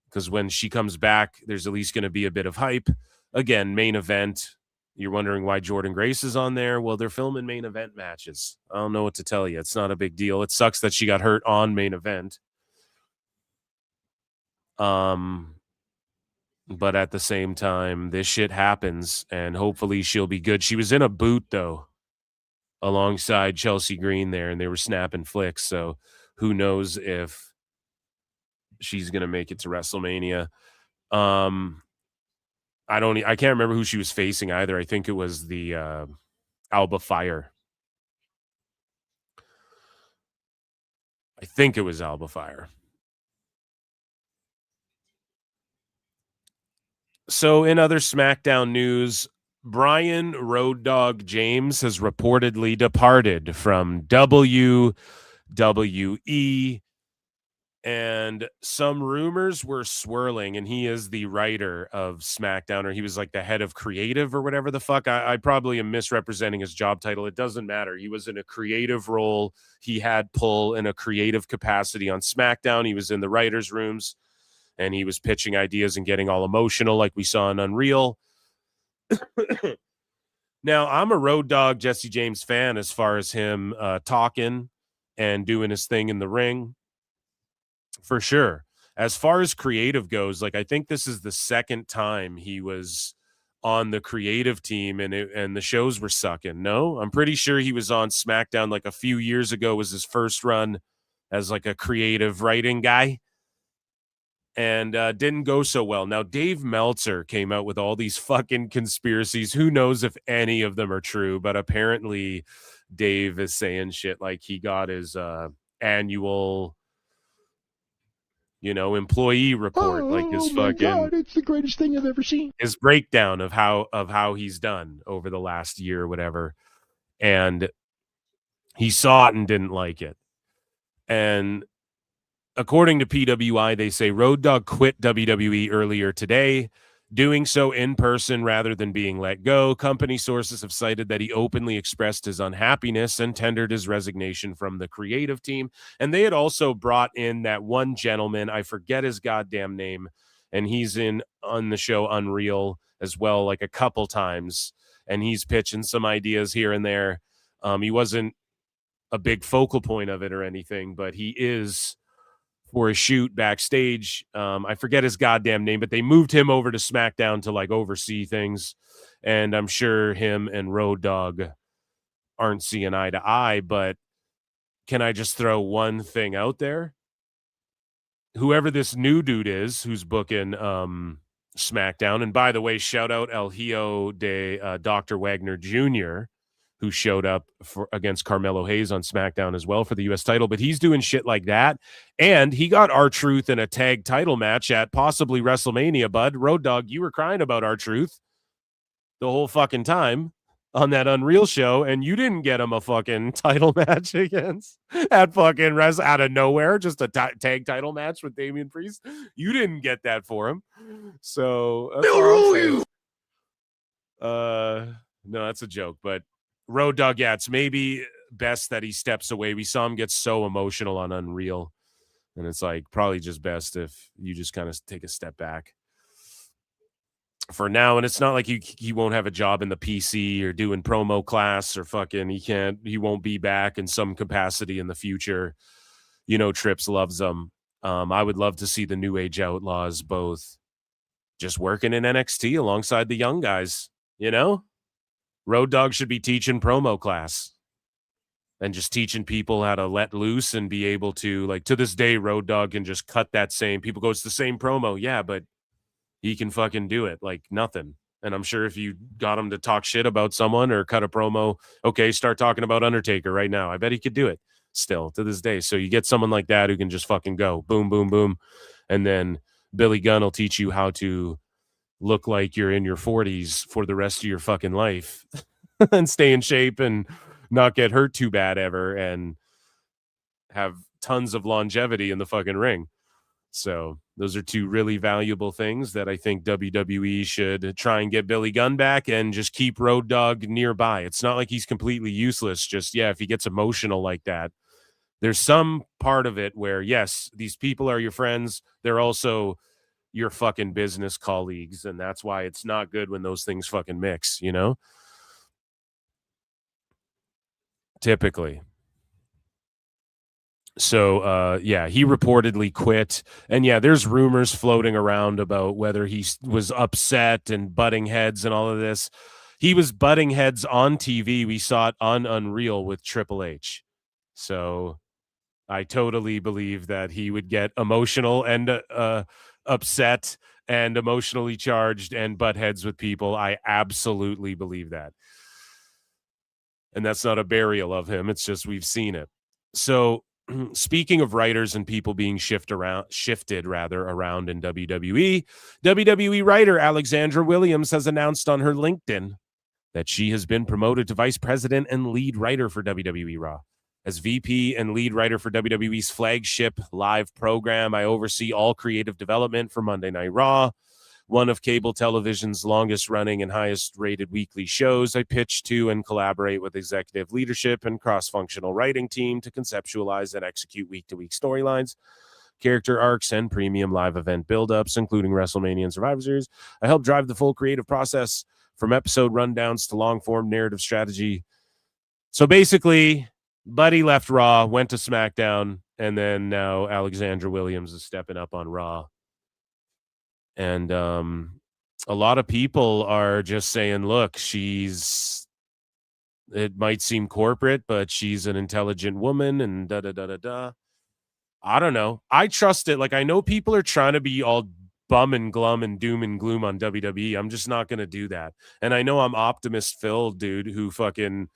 Because when she comes back, there's at least going to be a bit of hype. Again, main event. You're wondering why Jordynne Grace is on there? Well, they're filming main event matches. I don't know what to tell you. It's not a big deal. It sucks that she got hurt on main event. But at the same time, this shit happens, and hopefully she'll be good. She was in a boot, though, alongside Chelsea Green there, and they were snapping flicks. So who knows if she's going to make it to WrestleMania. I can't remember who she was facing either. I think it was the Alba Fire. I think it was Alba Fire. So in other SmackDown news, Brian Road Dogg James has reportedly departed from WWE, and some rumors were swirling, and he is the writer of SmackDown, or he was like the head of creative or whatever the fuck. I probably am misrepresenting his job title. It doesn't matter. He was in a creative role. He had pull in a creative capacity on SmackDown. He was in the writers' rooms, and he was pitching ideas and getting all emotional like we saw in Unreal. Now, I'm a Road Dogg Jesse James fan as far as him talking and doing his thing in the ring. For sure. As far as creative goes, like, I think this is the second time he was on the creative team, and the shows were sucking. No, I'm pretty sure he was on SmackDown like a few years ago, was his first run as like a creative writing guy, and didn't go so well. Now, Dave Meltzer came out with all these fucking conspiracies. Who knows if any of them are true, but apparently Dave is saying shit like he got his annual employee report, like his fucking God, it's the greatest thing I've ever seen. His breakdown of how he's done over the last year or whatever. And he saw it and didn't like it. And according to PWI, they say Road Dogg quit WWE earlier today, doing so in person rather than being let go. Company sources have cited that he openly expressed his unhappiness and tendered his resignation from the creative team. And they had also brought in that one gentleman, I forget his goddamn name, and he's on the show Unreal as well, like a couple times, and he's pitching some ideas here and there. He wasn't a big focal point of it or anything, but he is for a shoot backstage. I forget his goddamn name, but they moved him over to SmackDown to like oversee things. And I'm sure him and Road Dogg aren't seeing eye to eye, but can I just throw one thing out there? Whoever this new dude is who's booking SmackDown, and by the way, shout out El Hijo de Dr. Wagner Jr., who showed up against Carmelo Hayes on SmackDown as well for the U.S. title, but he's doing shit like that. And he got R-Truth in a tag title match at possibly WrestleMania, bud. Road Dogg, you were crying about R-Truth the whole fucking time on that Unreal show, and you didn't get him a fucking title match against at fucking out of nowhere, just a tag title match with Damian Priest. You didn't get that for him. So No, that's a joke. But Road Dogg, yeah, it's maybe best that he steps away. We saw him get so emotional on Unreal, and it's like probably just best if you just kind of take a step back for now. And it's not like he won't have a job in the PC or doing promo class or fucking he won't be back in some capacity in the future. You know, Trips loves them. I would love to see the New Age Outlaws both just working in NXT alongside the young guys. You know, Road Dogg should be teaching promo class and just teaching people how to let loose and be able to, like, to this day, Road Dogg can just cut that same. People go, it's the same promo. Yeah, but he can fucking do it like nothing. And I'm sure if you got him to talk shit about someone or cut a promo, okay, start talking about Undertaker right now, I bet he could do it still to this day. So you get someone like that who can just fucking go boom, boom, boom. And then Billy Gunn will teach you how to look like you're in your 40s for the rest of your fucking life and stay in shape and not get hurt too bad ever and have tons of longevity in the fucking ring. So those are two really valuable things that I think WWE should try and get Billy Gunn back and just keep Road Dogg nearby. It's not like he's completely useless. Just, yeah, if he gets emotional like that, there's some part of it where, yes, these people are your friends. They're also your fucking business colleagues. And that's why it's not good when those things fucking mix, you know? Typically. So, yeah, he reportedly quit. And yeah, there's rumors floating around about whether he was upset and butting heads and all of this. He was butting heads on TV. We saw it on Unreal with Triple H. So I totally believe that he would get emotional and upset and emotionally charged and butt heads with people. I absolutely believe that. And that's not a burial of him. It's just we've seen it. So speaking of writers and people being shifted around in WWE writer Alexandra Williams has announced on her LinkedIn that she has been promoted to vice president and lead writer for WWE Raw. As VP and lead writer for WWE's flagship live program, I oversee all creative development for Monday Night Raw, one of cable television's longest running and highest rated weekly shows. I pitch to and collaborate with executive leadership and cross-functional writing team to conceptualize and execute week-to-week storylines, character arcs, and premium live event build-ups, including WrestleMania and Survivor Series. I help drive the full creative process from episode rundowns to long-form narrative strategy. So basically, Buddy left Raw, went to SmackDown, and then now Alexandra Williams is stepping up on Raw. And a lot of people are just saying, look, it might seem corporate, but she's an intelligent woman and da-da-da-da-da. I don't know. I trust it. Like, I know people are trying to be all bum and glum and doom and gloom on WWE. I'm just not going to do that. And I know I'm optimist filled, dude, who fucking...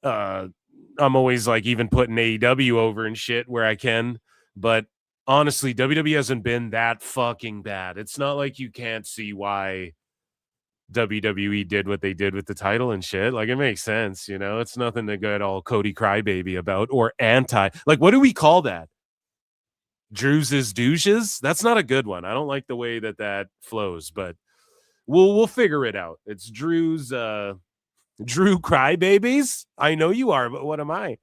I'm always like even putting AEW over and shit where I can, but honestly, WWE hasn't been that fucking bad. It's not like you can't see why WWE did what they did with the title and shit. Like, it makes sense, you know? It's nothing to get all Cody crybaby about or like, what do we call that? Drew's is douches? That's not a good one. I don't like the way that flows, but we'll figure it out. It's Drew's Drew crybabies. I know you are, but what am I?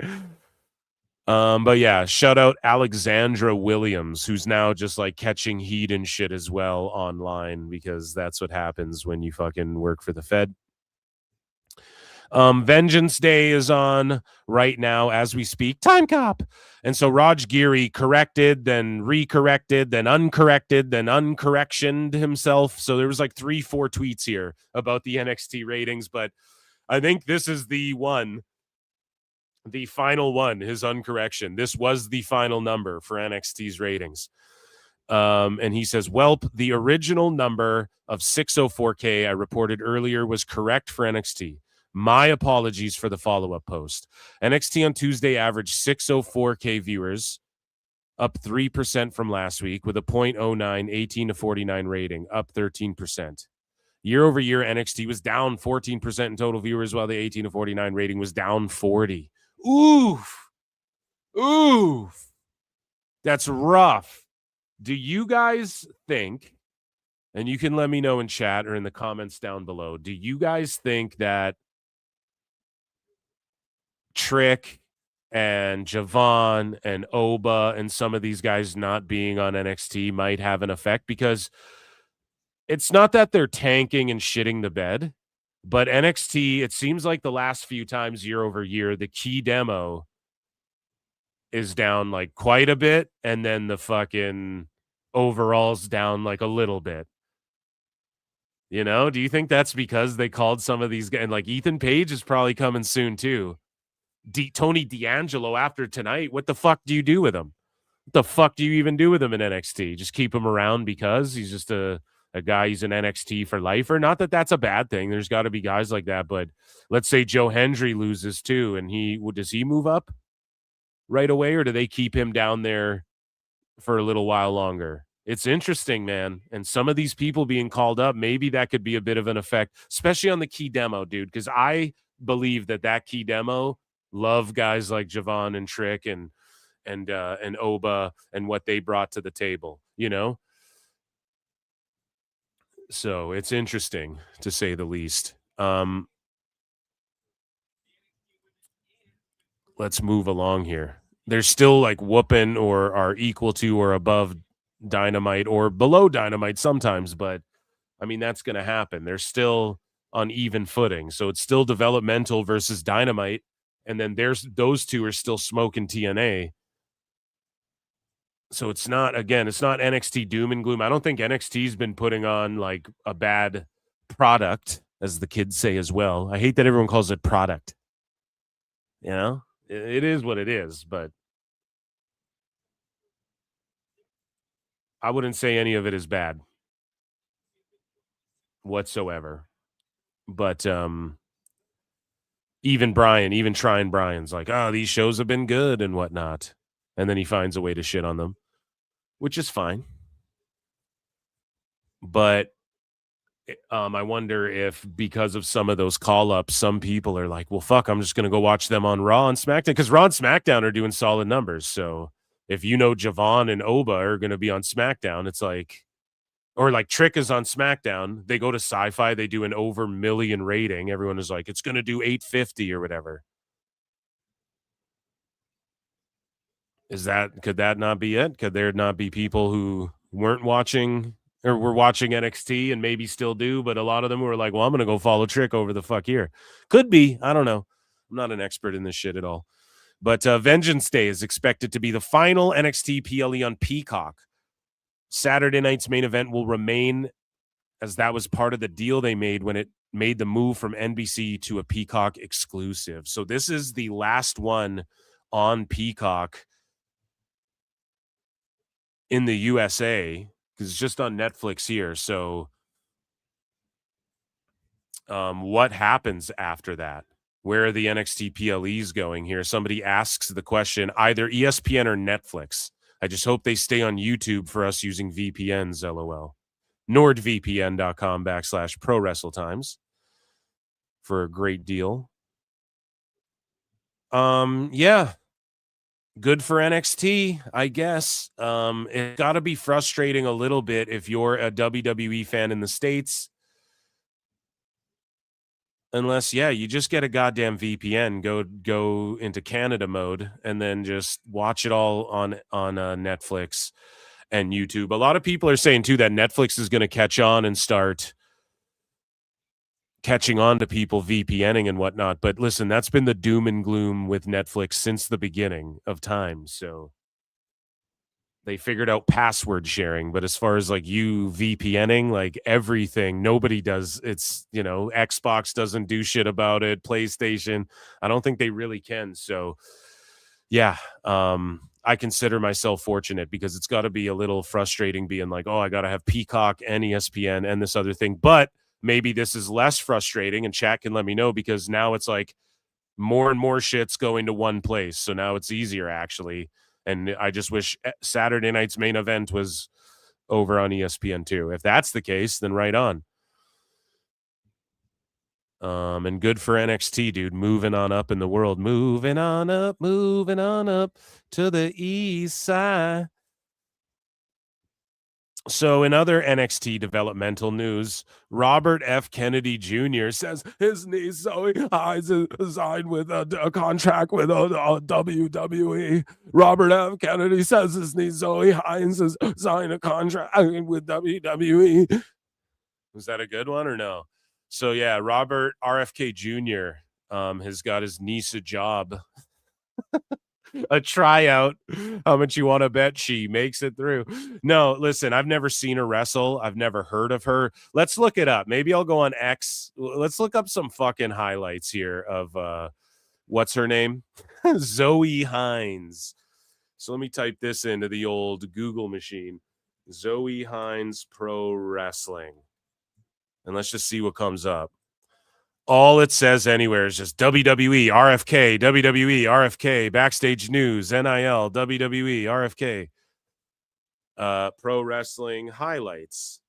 But yeah, shout out Alexandra Williams, who's now just like catching heat and shit as well online, because that's what happens when you fucking work for the Fed. Vengeance Day is on right now as we speak. Time Cop. And so Raj Giri corrected, then recorrected, then uncorrected, then uncorrectioned himself. So there was like 3-4 tweets here about the NXT ratings, but I think this is the final one, his uncorrection. This was the final number for NXT's ratings. And he says, welp, the original number of 604K I reported earlier was correct for NXT. My apologies for the follow-up post. NXT on Tuesday averaged 604K viewers, up 3% from last week, with a 0.09 18-49 rating, up 13%. Year over year, NXT was down 14% in total viewers, while the 18-49 rating was down 40. Oof. That's rough. Do you guys think And you can let me know in chat or in the comments down below. Do you guys think that Trick and Javon and Oba and some of these guys not being on NXT might have an effect? Because it's not that they're tanking and shitting the bed, but NXT, it seems like the last few times year over year, the key demo is down like quite a bit, and then the fucking overall's down like a little bit. You know, do you think that's because they called some of these guys? And like Ethan Page is probably coming soon too. Tony D'Angelo after tonight, what the fuck do you do with him? What the fuck do you even do with him in NXT? Just keep him around because he's just a guy who's in NXT for life? Or not that that's a bad thing. There's got to be guys like that. But let's say Joe Hendry loses too, and does he move up right away, or do they keep him down there for a little while longer? It's interesting, man. And some of these people being called up, maybe that could be a bit of an effect, especially on the key demo, dude, because I believe that key demo, love guys like Javon and Trick and Oba and what they brought to the table, you know? So it's interesting, to say the least. Let's move along here. They're still like whooping or are equal to or above Dynamite or below Dynamite sometimes, but I mean, that's going to happen. They're still on even footing. So it's still developmental versus Dynamite. And then those two are still smoking TNA. So it's not NXT doom and gloom. I don't think NXT's been putting on like a bad product, as the kids say as well. I hate that everyone calls it product. You know, it is what it is, but I wouldn't say any of it is bad whatsoever. But even Brian's like, oh, these shows have been good and whatnot. And then he finds a way to shit on them, which is fine. But I wonder if because of some of those call-ups, some people are like, well, fuck, I'm just going to go watch them on Raw and SmackDown, because Raw and SmackDown are doing solid numbers. So if you know Javon and Oba are going to be on SmackDown, it's like, or like Trick is on SmackDown, they go to Sci-Fi, they do an over million rating. Everyone is like, it's going to do 850 or whatever. Could that not be it? Could there not be people who weren't watching or were watching NXT and maybe still do, but a lot of them were like, well, I'm going to go follow Trick over the fuck here. Could be. I don't know. I'm not an expert in this shit at all. But Vengeance Day is expected to be the final NXT PLE on Peacock. Saturday night's main event will remain, as that was part of the deal they made when it made the move from NBC to a Peacock exclusive. So this is the last one on Peacock in the USA, because it's just on Netflix here. So what happens after that? Where are the NXT PLEs going here? Somebody asks the question, either ESPN or Netflix. I just hope they stay on YouTube for us using VPNs, LOL. NordVPN.com/ProWrestleTimes for a great deal. Yeah. Good for NXT, I guess. It's got to be frustrating a little bit if you're a WWE fan in the States. Unless, yeah, you just get a goddamn VPN, go into Canada mode, and then just watch it all on Netflix and YouTube. A lot of people are saying, too, that Netflix is going to catch on and start catching on to people VPNing and whatnot. But listen, that's been the doom and gloom with Netflix since the beginning of time. So they figured out password sharing, but as far as like you VPNing, like everything, nobody does. It's, you know, Xbox doesn't do shit about it. PlayStation, I don't think they really can. So yeah, I consider myself fortunate, because it's got to be a little frustrating being like, oh, I got to have Peacock and ESPN and this other thing. But maybe this is less frustrating, and chat can let me know, because now it's like more and more shit's going to one place. So now it's easier, actually. And I just wish Saturday night's main event was over on ESPN too. If that's the case, then right on. And good for NXT, dude. Moving on up in the world. Moving on up to the east side. So in other NXT developmental news, Robert F. Kennedy Jr. says his niece Zoe Hines is signed with a contract with WWE. Robert F. Kennedy says his niece Zoe Hines has signed a contract with WWE. Was that a good one or no? So yeah, Robert RFK Jr. Has got his niece a job. A tryout. How much you want to bet she makes it through? No, listen, I've never seen her wrestle. I've never heard of her. Let's look it up. Maybe I'll go on X. Let's look up some fucking highlights here of what's her name? Zoe Hines. So let me type this into the old Google machine. Zoe Hines Pro Wrestling. And let's just see what comes up. All it says anywhere is just WWE, RFK, WWE, RFK, backstage news, NIL, WWE, RFK, pro wrestling highlights.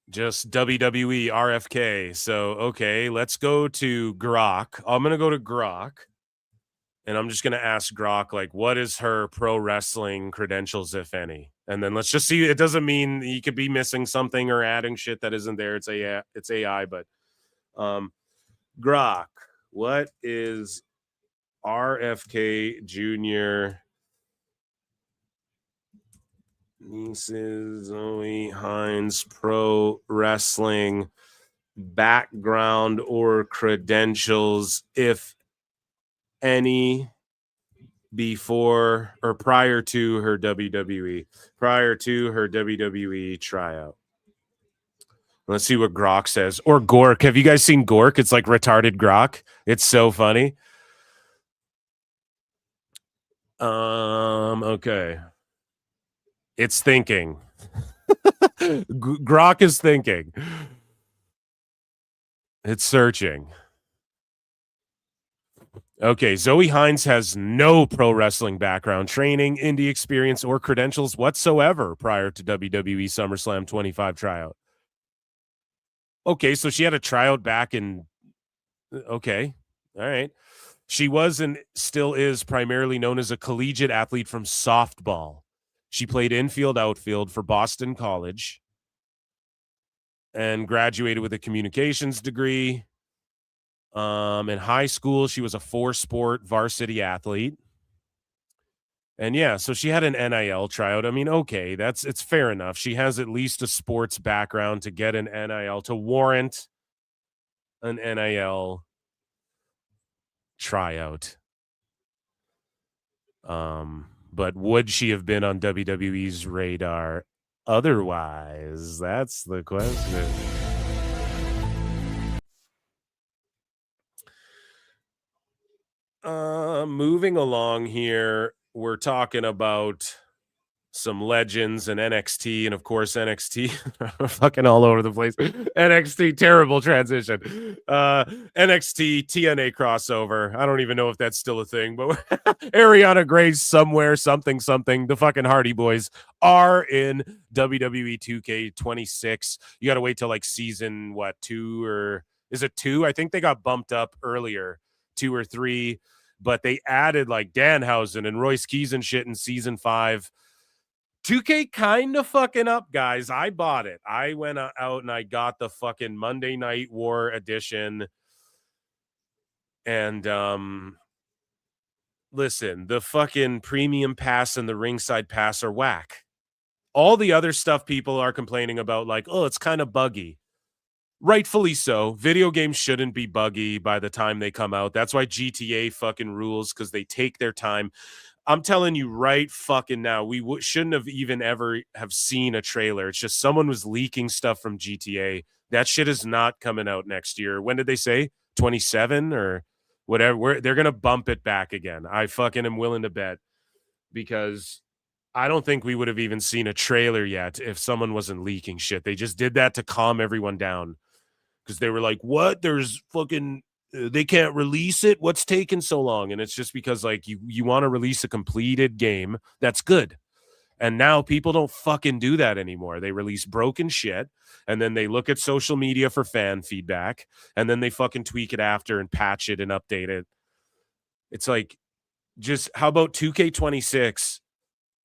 Just WWE, RFK. So, okay, let's go to Grok. I'm going to go to Grok. And I'm just going to ask Grok, like, what is her pro wrestling credentials, if any? And then let's just see. It doesn't mean you could be missing something or adding shit that isn't there. It's AI, but Grok, what is RFK Jr. nieces Zoe Hines pro wrestling background or credentials, if any, before or prior to her WWE tryout? Let's see what Grok says. Or Gork. Have you guys seen Gork? It's like retarded Grok. It's so funny. Okay. It's thinking. Grok is thinking. It's searching. Okay, Zoe Hines has no pro wrestling background, training, indie experience, or credentials whatsoever prior to WWE SummerSlam 25 tryout. Okay, so she had a tryout back in... Okay, all right. She was and still is primarily known as a collegiate athlete from softball. She played infield, outfield for Boston College and graduated with a communications degree. In high school, she was a 4-sport varsity athlete. And yeah, so she had an NIL tryout. I mean, okay, it's fair enough. She has at least a sports background to get an NIL, to warrant an NIL tryout. But would she have been on WWE's radar otherwise? That's the question. Moving along here, we're talking about some legends and NXT, and of course NXT fucking all over the place. NXT, terrible transition. NXT TNA crossover. I don't even know if that's still a thing, but Ariana Gray's somewhere, something. The fucking Hardy Boys are in WWE 2K26. You got to wait till like season 2, or is it 2? I think they got bumped up earlier, 2 or 3, but they added like Danhausen and Royce Keys and shit in season 5. 2K kind of fucking up, guys. I bought it. I went out and I got the fucking Monday Night War edition. And listen, the fucking premium pass and the ringside pass are whack. All the other stuff people are complaining about, like, oh, it's kind of buggy. Rightfully so. Video games shouldn't be buggy by the time they come out. That's why GTA fucking rules, because they take their time. I'm telling you right fucking now, we shouldn't have even ever have seen a trailer. It's just someone was leaking stuff from GTA. That shit is not coming out next year. When did they say? 27 or whatever? They're going to bump it back again. I fucking am willing to bet, because I don't think we would have even seen a trailer yet if someone wasn't leaking shit. They just did that to calm everyone down, because they were like, what? There's fucking... they can't release it. What's taking so long? And it's just because, like, you want to release a completed game that's good. And now people don't fucking do that anymore. They release broken shit, and then they look at social media for fan feedback, and then they fucking tweak it after and patch it and update it. It's like, just how about 2K26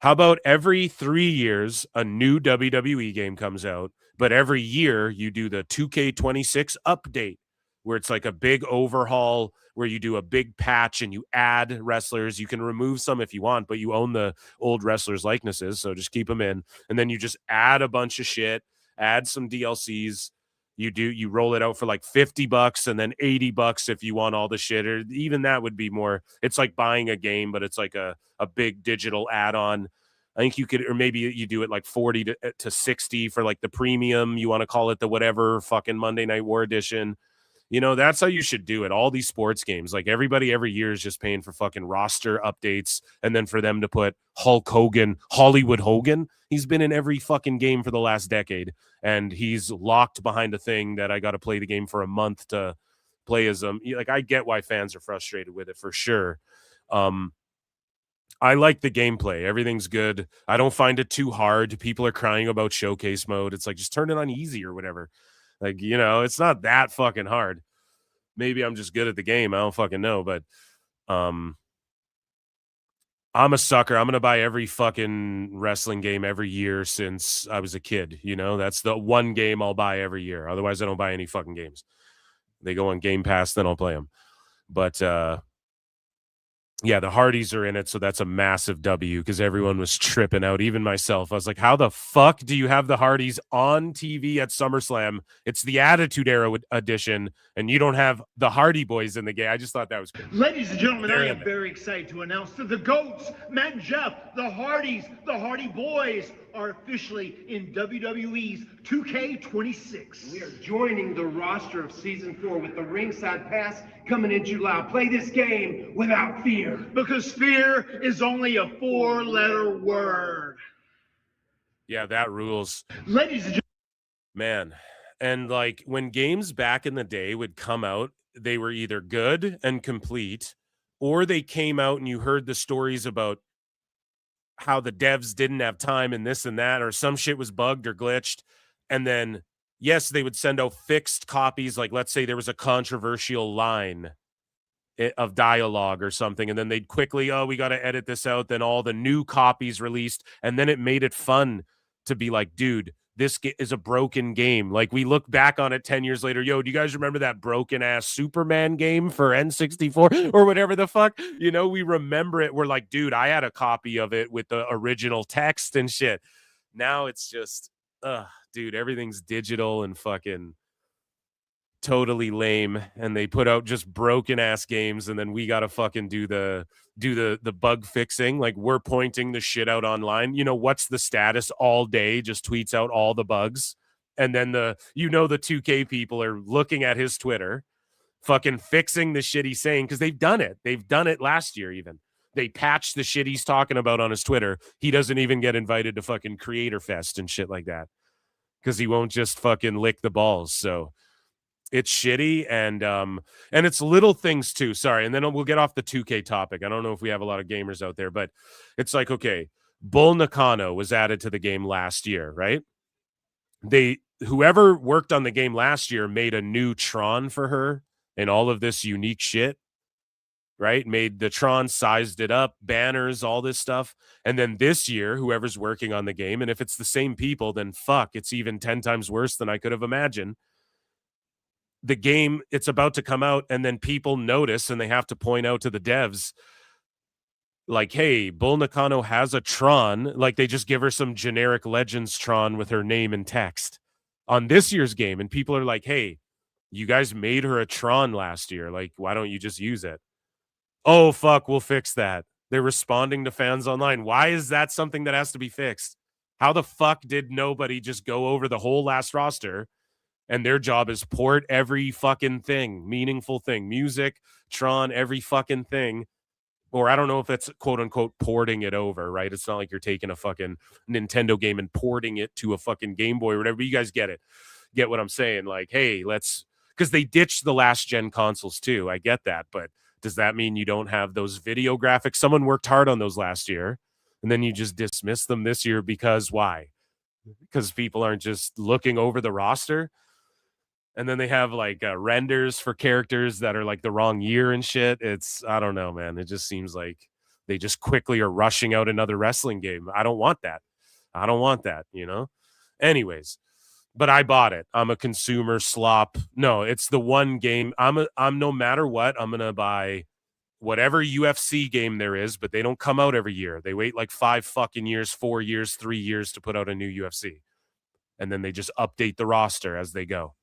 How about every 3 years, a new WWE game comes out, but every year you do the 2K26 update, where it's like a big overhaul, where you do a big patch and you add wrestlers. You can remove some if you want, but you own the old wrestlers' likenesses, so just keep them in. And then you just add a bunch of shit, add some DLCs. You roll it out for like $50 and then $80 if you want all the shit, or even that would be more. It's like buying a game, but it's like a big digital add-on. I think you could, or maybe you do it like 40 to 60 for like the premium. You want to call it the whatever fucking Monday Night War edition. You know, that's how you should do it. All these sports games, like everybody every year is just paying for fucking roster updates. And then for them to put Hulk Hogan, Hollywood Hogan, he's been in every fucking game for the last decade. And he's locked behind a thing that I got to play the game for a month to play as him. Like, I get why fans are frustrated with it for sure. I like the gameplay. Everything's good. I don't find it too hard. People are crying about showcase mode. It's like, just turn it on easy or whatever. Like, you know, it's not that fucking hard. Maybe I'm just good at the game. I don't fucking know. But I'm a sucker. I'm going to buy every fucking wrestling game every year since I was a kid. You know, that's the one game I'll buy every year. Otherwise, I don't buy any fucking games. They go on Game Pass, then I'll play them. But yeah, the Hardys are in it, so that's a massive W because everyone was tripping out, even myself. I was like, how the fuck do you have the Hardys on TV at SummerSlam? It's the Attitude Era edition, and you don't have the Hardy Boys in the game. I just thought that was cool. Ladies and gentlemen, I am very excited to announce that the GOATs, Matt and Jeff, the Hardys, the Hardy Boys, are officially in WWE's 2K26. We are joining the roster of Season 4 with the ringside pass coming in July. Play this game without fear. Because fear is only a 4-letter word. Yeah, that rules. Ladies and gentlemen. Man, and like when games back in the day would come out, they were either good and complete, or they came out and you heard the stories about how the devs didn't have time and this and that, or some shit was bugged or glitched. And then, yes, they would send out fixed copies. Like, let's say there was a controversial line of dialogue or something, and then they'd quickly, we got to edit this out. Then all the new copies released, and then it made it fun to be like, dude, this is a broken game. Like, we look back on it 10 years later. Yo, do you guys remember that broken ass Superman game for N64 or whatever the fuck? You know, we remember it. We're like, dude, I had a copy of it with the original text and shit. Now it's just, dude, everything's digital and fucking totally lame. And they put out just broken ass games, and then we got to fucking do the bug fixing. Like, we're pointing the shit out online. You know, what's the status all day? Just tweets out all the bugs. And then the 2K people are looking at his Twitter, fucking fixing the shit he's saying, because they've done it. They've done it last year even. They patched the shit he's talking about on his Twitter. He doesn't even get invited to fucking Creator Fest and shit like that because he won't just fucking lick the balls. So it's shitty, and it's little things too. Sorry, and then we'll get off the 2K topic. I don't know if we have a lot of gamers out there, but it's like, okay, Bull Nakano was added to the game last year, right? Whoever worked on the game last year made a new Tron for her and all of this unique shit, right? Made the Tron, sized it up, banners, all this stuff. And then this year, whoever's working on the game, and if it's the same people, then fuck, it's even 10 times worse than I could have imagined. The game, it's about to come out, and then people notice and they have to point out to the devs, like, hey, Bull Nakano has a Tron. Like, they just give her some generic Legends Tron with her name and text on this year's game. And people are like, hey, you guys made her a Tron last year. Like, why don't you just use it? Oh, fuck, we'll fix that. They're responding to fans online. Why is that something that has to be fixed? How the fuck did nobody just go over the whole last roster? And their job is port every fucking thing, meaningful thing, music, Tron, every fucking thing. Or I don't know if it's quote unquote porting it over, right? It's not like you're taking a fucking Nintendo game and porting it to a fucking Game Boy or whatever. But you guys get it. Get what I'm saying? Like, hey, because they ditched the last gen consoles too. I get that. But does that mean you don't have those video graphics? Someone worked hard on those last year, and then you just dismiss them this year because why? Because people aren't just looking over the roster. And then they have like renders for characters that are like the wrong year and shit. I don't know, man. It just seems like They just quickly are rushing out another wrestling game. I don't want that. Anyways, but I bought it. I'm a consumer slop. No, it's the one game. I'm no matter what, I'm going to buy whatever UFC game there is, but they don't come out every year. They wait like 5 fucking years, 4 years, 3 years to put out a new UFC. And then they just update the roster as they go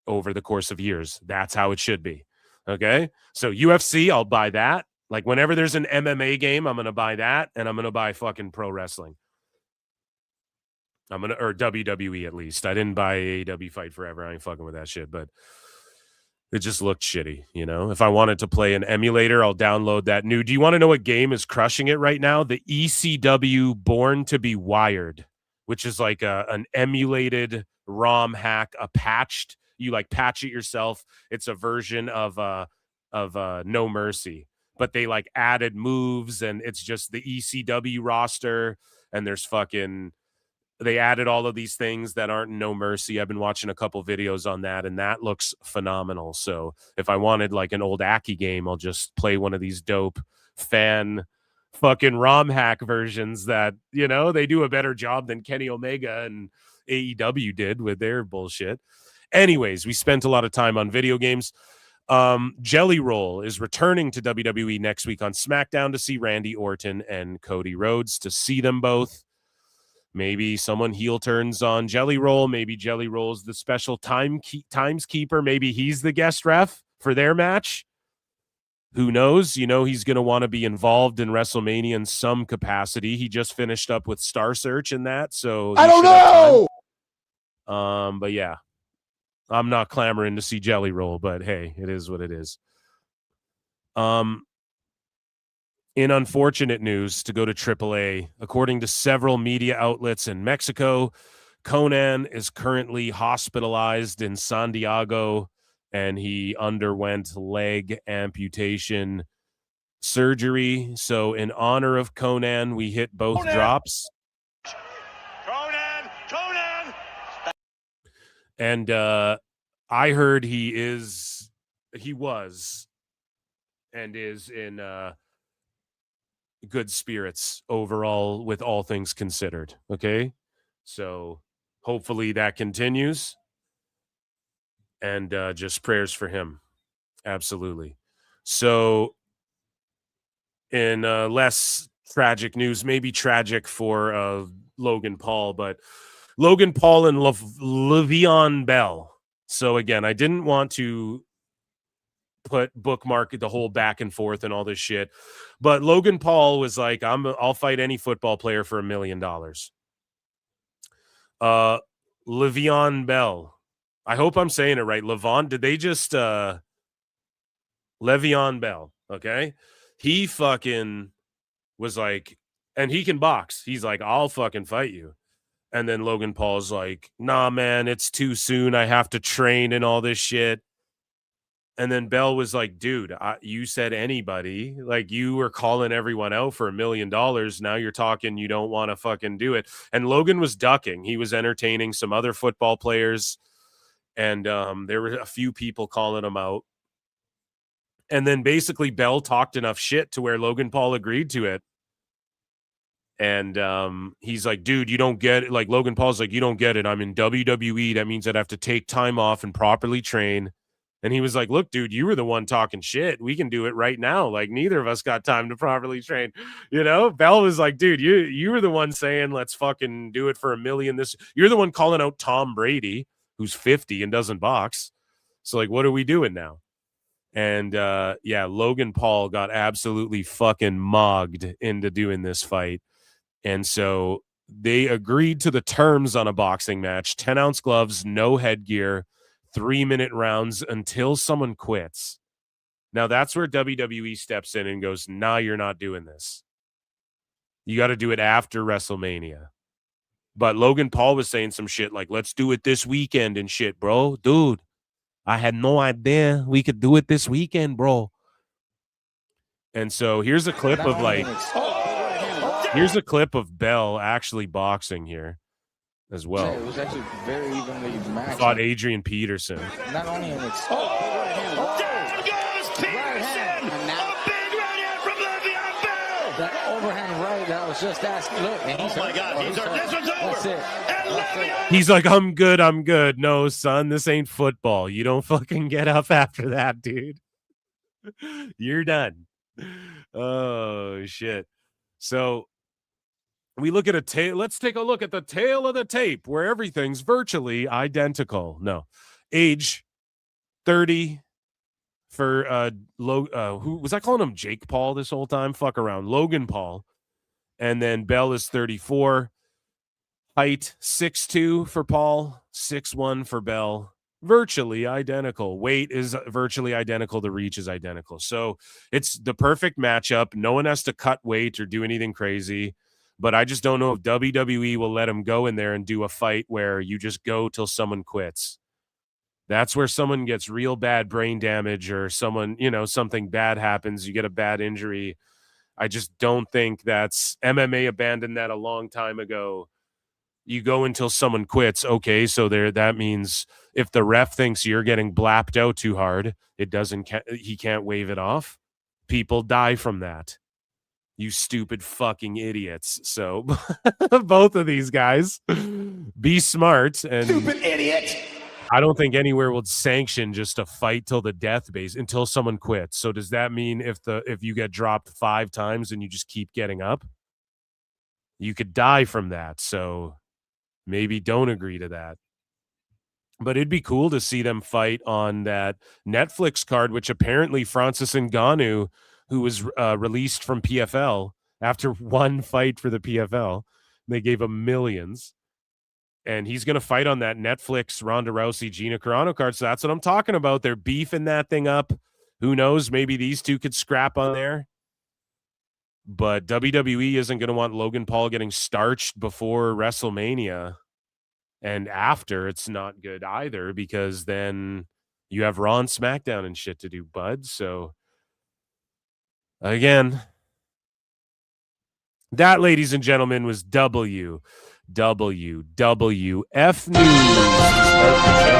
over the course of years. That's how it should be. Okay? So UFC, I'll buy that. Like whenever there's an MMA game, I'm going to buy that, and I'm going to buy fucking pro wrestling. Or WWE at least. I didn't buy AEW Fight Forever. I ain't fucking with that shit, but it just looked shitty, you know? If I wanted to play an emulator, I'll download that new. Do you want to know what game is crushing it right now? The ECW Born to be Wired, which is like an emulated ROM hack, a patched. You like patch it yourself. It's a version of No Mercy, but they like added moves, and it's just the ECW roster, and there's fucking. They added all of these things that aren't No Mercy. I've been watching a couple videos on that, and that looks phenomenal. So if I wanted like an old Aki game, I'll just play one of these dope fan fucking ROM hack versions that, you know, they do a better job than Kenny Omega and AEW did with their bullshit. Anyways, we spent a lot of time on video games. Jelly Roll is returning to WWE next week on SmackDown to see Randy Orton and Cody Rhodes, to see them both. Maybe someone heel turns on Jelly Roll. Maybe Jelly Roll's the special times keeper. Maybe he's the guest ref for their match. Who knows? You know, he's going to want to be involved in WrestleMania in some capacity. He just finished up with Star Search and that. So I don't know. But yeah, I'm not clamoring to see Jelly Roll, but hey, it is what it is. In unfortunate news, to go to AAA, according to several media outlets in Mexico, Conan is currently hospitalized in San Diego, and he underwent leg amputation surgery. So in honor of Conan, we hit both drops. Conan! And I heard he was and is in good spirits overall with all things considered. Okay. So hopefully that continues, and just prayers for him. Absolutely. So in less tragic news, maybe tragic for Logan Paul, but Logan Paul and Le'Veon Bell. So again, I didn't want to bookmark the whole back and forth and all this shit, but Logan Paul was like, I'll fight any football player for $1 million. Le'Veon Bell, I hope I'm saying it right. Did they just Le'Veon Bell? Okay, he fucking was like, and he can box. He's like, I'll fucking fight you. And then Logan Paul's like, nah, man, it's too soon. I have to train and all this shit. And then Bell was like, dude, you said anybody. Like, you were calling everyone out for $1 million. Now you're talking you don't want to fucking do it. And Logan was ducking. He was entertaining some other football players. And there were a few people calling him out. And then basically Bell talked enough shit to where Logan Paul agreed to it. And he's like, dude, you don't get it. Like, Logan Paul's like, you don't get it. I'm in WWE. That means I'd have to take time off and properly train. And he was like, look, dude, you were the one talking shit. We can do it right now. Like, neither of us got time to properly train. You know, Bell was like, dude, you were the one saying, let's fucking do it for $1 million. You're the one calling out Tom Brady, who's 50 and doesn't box. So, like, what are we doing now? And, yeah, Logan Paul got absolutely fucking mogged into doing this fight. And so they agreed to the terms on a boxing match: 10-ounce gloves, no headgear, 3-minute rounds until someone quits. Now that's where WWE steps in and goes, nah, you're not doing this. You got to do it after WrestleMania. But Logan Paul was saying some shit like, let's do it this weekend and shit, bro. Dude, I had no idea we could do it this weekend, bro. And so here's a clip of here's a clip of Bell actually boxing here as well. Yeah, it was actually very evenly matched. Fought Adrian Peterson. Not only in its down goes Peterson! A big right hand from Le'Veon Bell! That overhand right that I was just asking. Look, and he's hurt. God, he's hurt. This one's over. That's it. That's it. He's like, I'm good. No, son, this ain't football. You don't fucking get up after that, dude. You're done. Oh, shit. So we look at a tape. Let's take a look at the tail of the tape where everything's virtually identical. No. Age 30 for who was I calling him Jake Paul this whole time? Fuck around. Logan Paul. And then Bell is 34. Height 6'2 for Paul, 6'1 for Bell. Virtually identical. Weight is virtually identical. The reach is identical. So it's the perfect matchup. No one has to cut weight or do anything crazy. But I just don't know if WWE will let him go in there and do a fight where you just go till someone quits. That's where someone gets real bad brain damage or someone, something bad happens. You get a bad injury. I just don't think that's MMA abandoned that a long time ago. You go until someone quits. Okay, so that means if the ref thinks you're getting blapped out too hard, he can't wave it off. People die from that. You stupid fucking idiots. So both of these guys, be smart. And Stupid idiot. I don't think anywhere would sanction just a fight till the death base until someone quits. So does that mean if you get dropped 5 times and you just keep getting up, you could die from that? So maybe don't agree to that. But it'd be cool to see them fight on that Netflix card, which apparently Francis Ngannou, who was released from PFL after one fight for the PFL, they gave him millions. And he's going to fight on that Netflix Ronda Rousey Gina Carano card. So that's what I'm talking about. They're beefing that thing up. Who knows? Maybe these two could scrap on there. But WWE isn't going to want Logan Paul getting starched before WrestleMania. And after, it's not good either, because then you have Raw and SmackDown and shit to do, bud. So, again, that, ladies and gentlemen, was WWF News to start the show.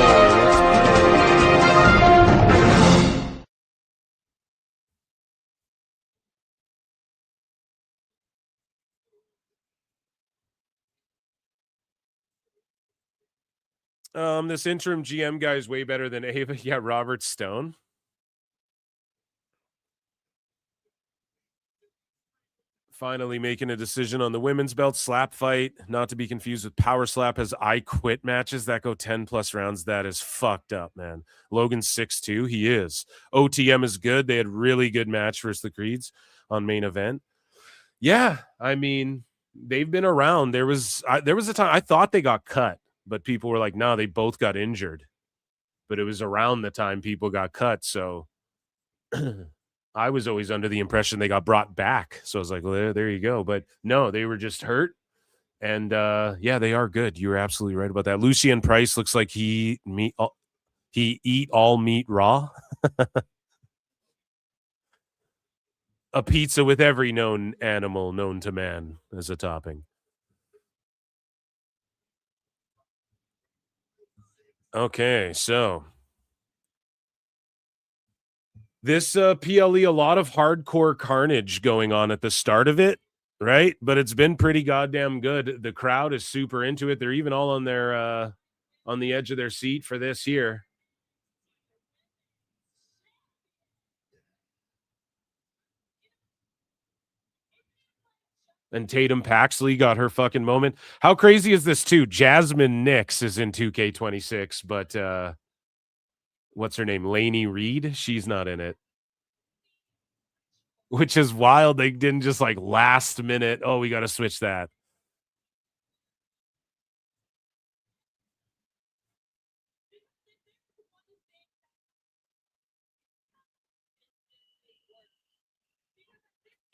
This interim GM guy is way better than Ava. Yeah, Robert Stone. Finally making a decision on the women's belt slap fight, not to be confused with power slap, has I quit matches that go 10 plus rounds. That is fucked up, man. Logan's 6'2". He is. OTM is good. They had really good match versus the Creeds on main event. Yeah, I mean, they've been around. There was a time I thought they got cut, but people were like, no, they both got injured. But it was around the time people got cut. So I was always under the impression they got brought back. So I was like, well, there you go. But no, they were just hurt. And yeah, they are good. You're absolutely right about that. Lucien Price looks like he eat all meat raw. A pizza with every known animal known to man as a topping. Okay, so this PLE, a lot of hardcore carnage going on at the start of it, right? But it's been pretty goddamn good. The crowd is super into it. They're even all on their on the edge of their seat for this here. And Tatum Paxley got her fucking moment. How crazy is this too? Jasmine Nix is in 2K26, but what's her name? Lainey Reed? She's not in it. Which is wild. They didn't just like last minute, oh, we got to switch that.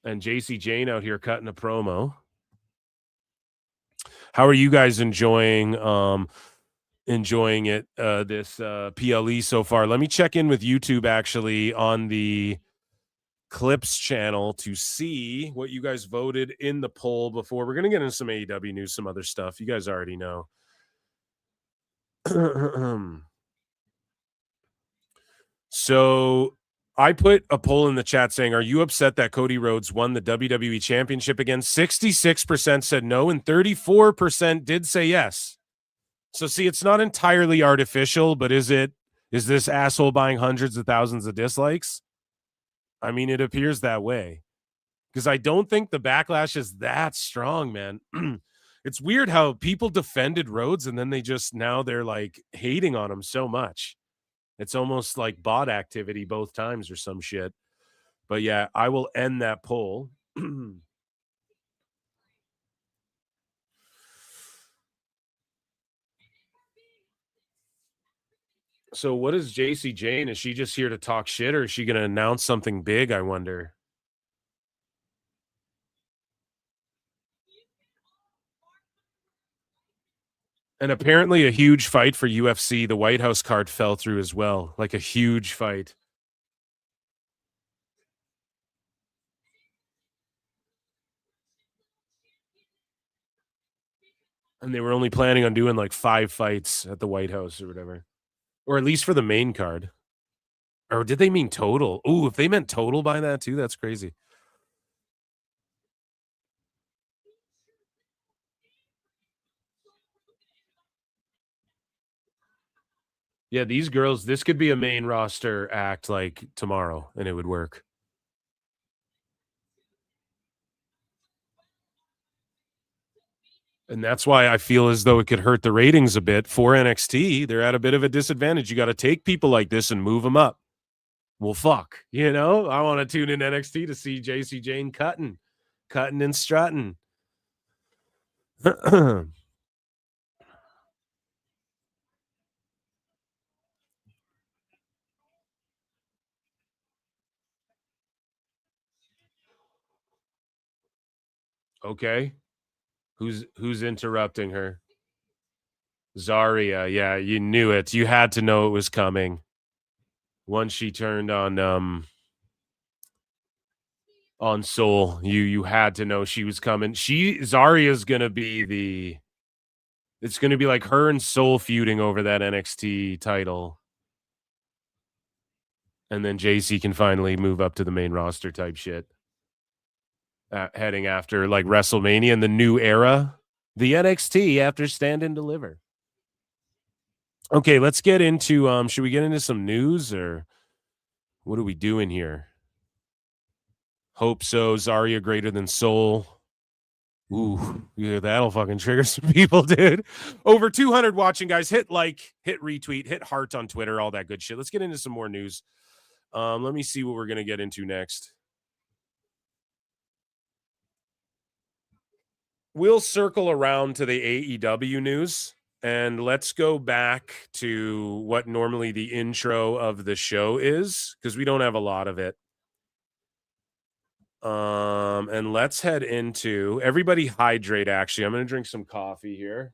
And JC Jane out here cutting a promo. How are you guys enjoying it, this PLE so far? Let me check in with YouTube actually on the Clips channel to see what you guys voted in the poll before. We're going to get into some AEW news, some other stuff. You guys already know. So I put a poll in the chat saying, are you upset that Cody Rhodes won the WWE Championship again? 66% said no, and 34% did say yes. So see, it's not entirely artificial, but is this asshole buying hundreds of thousands of dislikes? I mean, it appears that way. Because I don't think the backlash is that strong, man. It's weird how people defended Rhodes and then they're like hating on him so much. It's almost like bot activity both times or some shit. But yeah, I will end that poll. So what is JC Jane? Is she just here to talk shit, or is she going to announce something big, I wonder? And apparently a huge fight for UFC. The White House card fell through as well. Like a huge fight. And they were only planning on doing like 5 fights at the White House or whatever. Or at least for the main card. Or did they mean total? Ooh, if they meant total by that too, that's crazy. Yeah, these girls, this could be a main roster act like tomorrow, and it would work. And that's why I feel as though it could hurt the ratings a bit for NXT. They're at a bit of a disadvantage. You got to take people like this and move them up. Well, fuck, I want to tune in NXT to see JC Jane cutting and strutting. Okay. Who's interrupting her? Zarya. Yeah, you knew it. You had to know it was coming. Once she turned on Soul, you had to know she was coming. Zarya's gonna be it's gonna be like her and Soul feuding over that NXT title. And then JC can finally move up to the main roster type shit. Heading after like WrestleMania and the new era, the NXT after Stand and Deliver. Okay, let's get into should we get into some news, or what are we doing here? Hope so. Zarya greater than Soul. Ooh, yeah, that'll fucking trigger some people, dude. Over 200 watching, guys. Hit like, hit retweet, hit heart on Twitter, all that good shit. Let's get into some more news. Let me see what we're gonna get into next. We'll circle around to the AEW news, and let's go back to what normally the intro of the show is, because we don't have a lot of it. And let's head into, everybody hydrate. Actually, I'm going to drink some coffee here.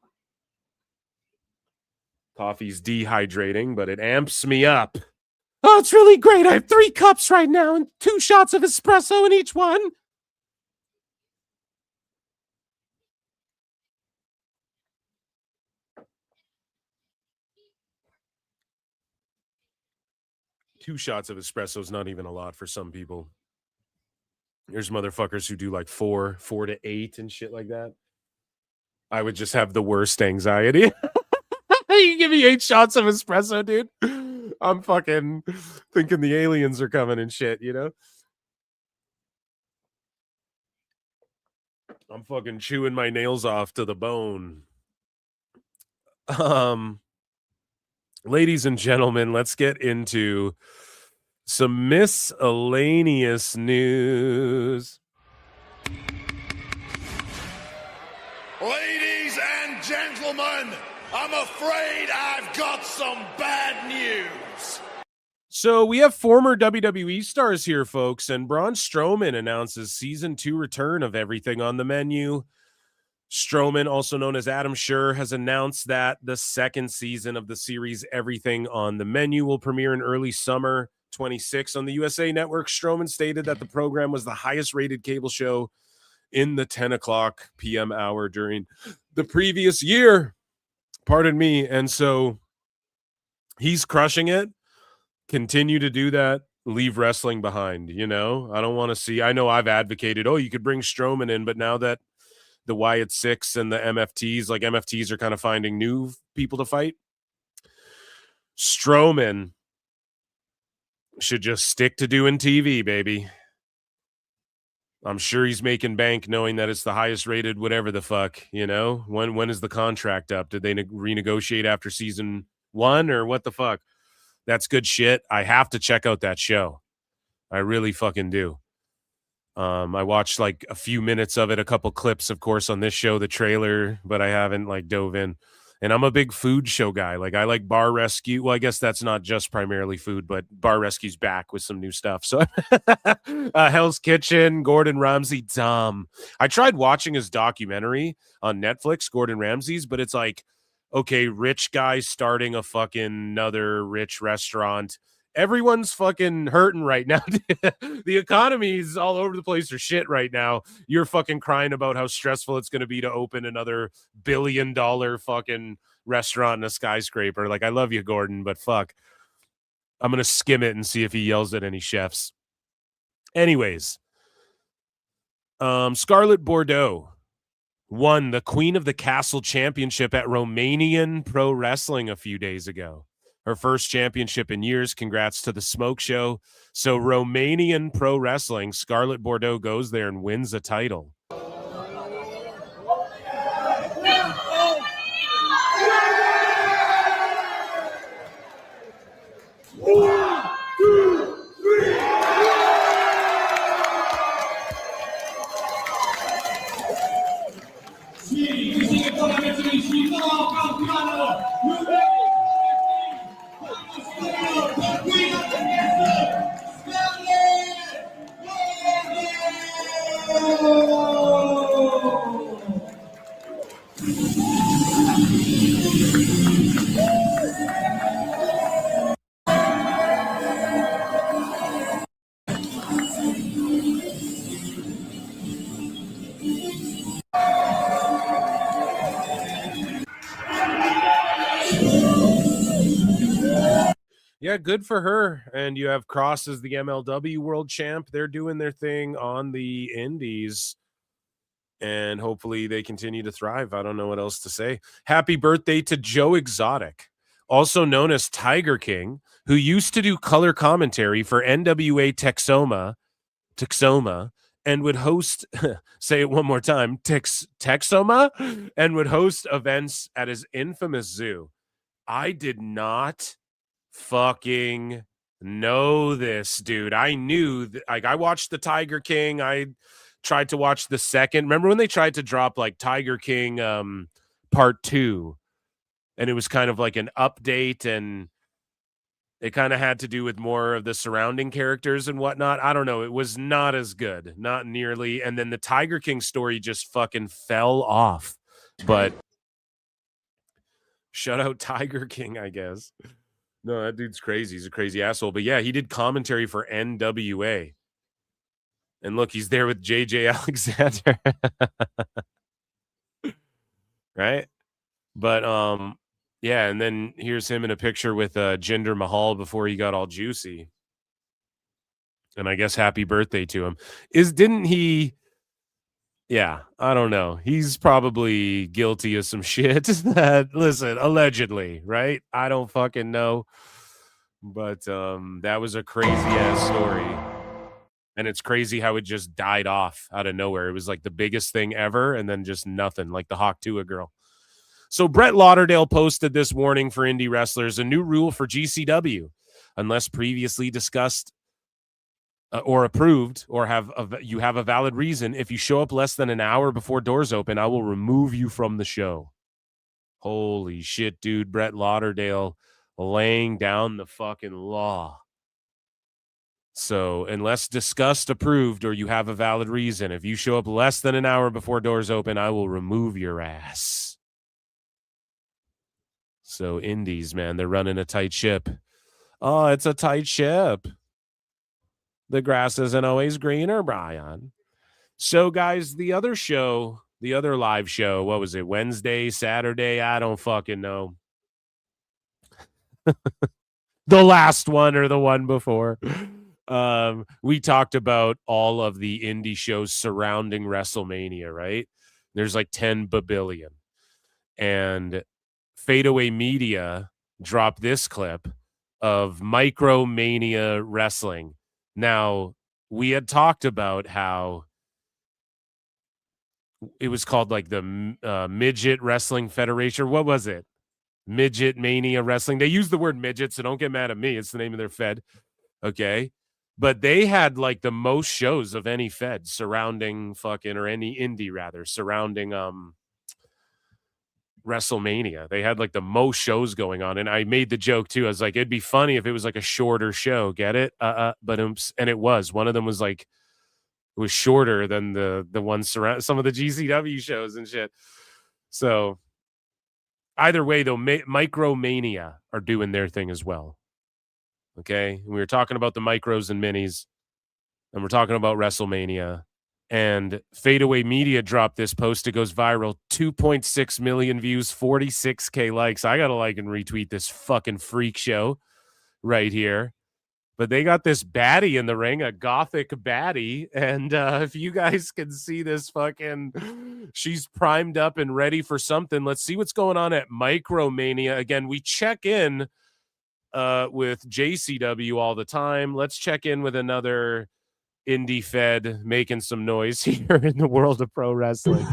Coffee's dehydrating, but it amps me up. Oh, it's really great. I have 3 cups right now and 2 shots of espresso in each one. Two shots of espresso is not even a lot for some people. There's motherfuckers who do like 4 to 8 and shit like that. I would just have the worst anxiety. You give me 8 shots of espresso, dude. I'm fucking thinking the aliens are coming and shit, I'm fucking chewing my nails off to the bone. Ladies and gentlemen, let's get into some miscellaneous news. Ladies and gentlemen, I'm afraid I've got some bad news. So we have former WWE stars here, folks, and Braun Strowman announces season 2 return of Everything on the Menu. Strowman, also known as Adam Scherr, has announced that the 2nd season of the series Everything on the Menu will premiere in early summer 26 on the USA Network. Strowman stated that the program was the highest rated cable show in the 10 o'clock p.m. hour during the previous year. Pardon me. And so he's crushing it. Continue to do that. leave wrestling behind, you know? I don't want to see, I know I've advocated, oh, you could bring Strowman in, but now that the Wyatt Six and the MFTs, like MFTs are kind of finding new people to fight, Strowman should just stick to doing TV, baby. I'm sure he's making bank knowing that it's the highest rated whatever the fuck, you know? When is the contract up? Did they renegotiate after season 1 or what the fuck? That's good shit. I have to check out that show. I really fucking do. I watched like a few minutes of it, a couple clips, of course, on this show, the trailer, but I haven't like dove in. And I'm a big food show guy. Like I like Bar Rescue. Well, I guess that's not just primarily food, but Bar Rescue's back with some new stuff. So Hell's Kitchen, Gordon Ramsay, dumb. I tried watching his documentary on Netflix, Gordon Ramsay's, but it's like, okay, rich guy starting a fucking another rich restaurant. Everyone's fucking hurting right now. The economy is all over the place for shit right now. You're fucking crying about how stressful it's going to be to open another $1 billion fucking restaurant in a skyscraper. Like, I love you, Gordon, but fuck. I'm going to skim it and see if he yells at any chefs. Anyways, Scarlett Bordeaux won the Queen of the Castle Championship at Romanian Pro Wrestling a few days ago. Her first championship in years. Congrats to the Smoke Show. So Romanian Pro Wrestling, Scarlett Bordeaux goes there and wins a title. Yeah, good for her. And you have Cross as the MLW world champ. They're doing their thing on the indies. And hopefully they continue to thrive. I don't know what else to say. Happy birthday to Joe Exotic, also known as Tiger King, who used to do color commentary for NWA Texoma, and would host, say it one more time, Texoma, and would host events at his infamous zoo. I did not fucking know this, dude. I knew that, like, I watched the Tiger King. I tried to watch the second. Remember when they tried to drop like Tiger King part 2, and it was kind of like an update, and it kind of had to do with more of the surrounding characters and whatnot. I don't know. It was not as good, not nearly. And then the Tiger King story just fucking fell off. But shout out Tiger King, I guess. No, that dude's crazy. He's a crazy asshole. But yeah, he did commentary for NWA. And look, he's there with JJ Alexander. Right? But yeah, and then here's him in a picture with Jinder Mahal before he got all juicy. And I guess happy birthday to him. Didn't he? Yeah, I don't know. He's probably guilty of some shit that, listen, allegedly, right? I don't fucking know. But that was a crazy ass story. And it's crazy how it just died off out of nowhere. It was like the biggest thing ever, and then just nothing, like the Hawk Tuah girl. So Brett Lauderdale posted this warning for indie wrestlers, a new rule for GCW. Unless previously discussed or approved, or you have a valid reason, if you show up less than an hour before doors open, I will remove you from the show. Holy shit, dude. Brett Lauderdale laying down the fucking law. So unless discussed, approved, or you have a valid reason, if you show up less than an hour before doors open, I will remove your ass. So indies, man, they're running a tight ship. Oh, it's a tight ship. The grass isn't always greener, Brian. So, guys, the other live show, what was it, Wednesday, Saturday? I don't fucking know. The last one or the one before. We talked about all of the indie shows surrounding WrestleMania, right? There's like 10 babillion. And Fadeaway Media dropped this clip of Micromania Wrestling. Now, we had talked about how it was called like the Midget Wrestling Federation. What was it? Midget Mania Wrestling. They use the word midget, so don't get mad at me. It's the name of their fed. Okay. But they had like the most shows of any fed surrounding or any indie rather surrounding WrestleMania. They had like the most shows going on. And I made the joke too. I was like, it'd be funny if it was like a shorter show. Get it? But and it was. One of them was like, it was shorter than the ones surround some of the GCW shows and shit. So either way, though, Micromania are doing their thing as well. Okay. We were talking about the micros and minis, and we're talking about WrestleMania. And Fadeaway Media dropped this post. It goes viral. 2.6 million views, 46K likes. I got to like and retweet this fucking freak show right here. But they got this baddie in the ring, a gothic baddie. And if you guys can see this fucking, she's primed up and ready for something. Let's see what's going on at Micromania. Again, we check in with JCW all the time. Let's check in with another indie fed making some noise here in the world of pro wrestling.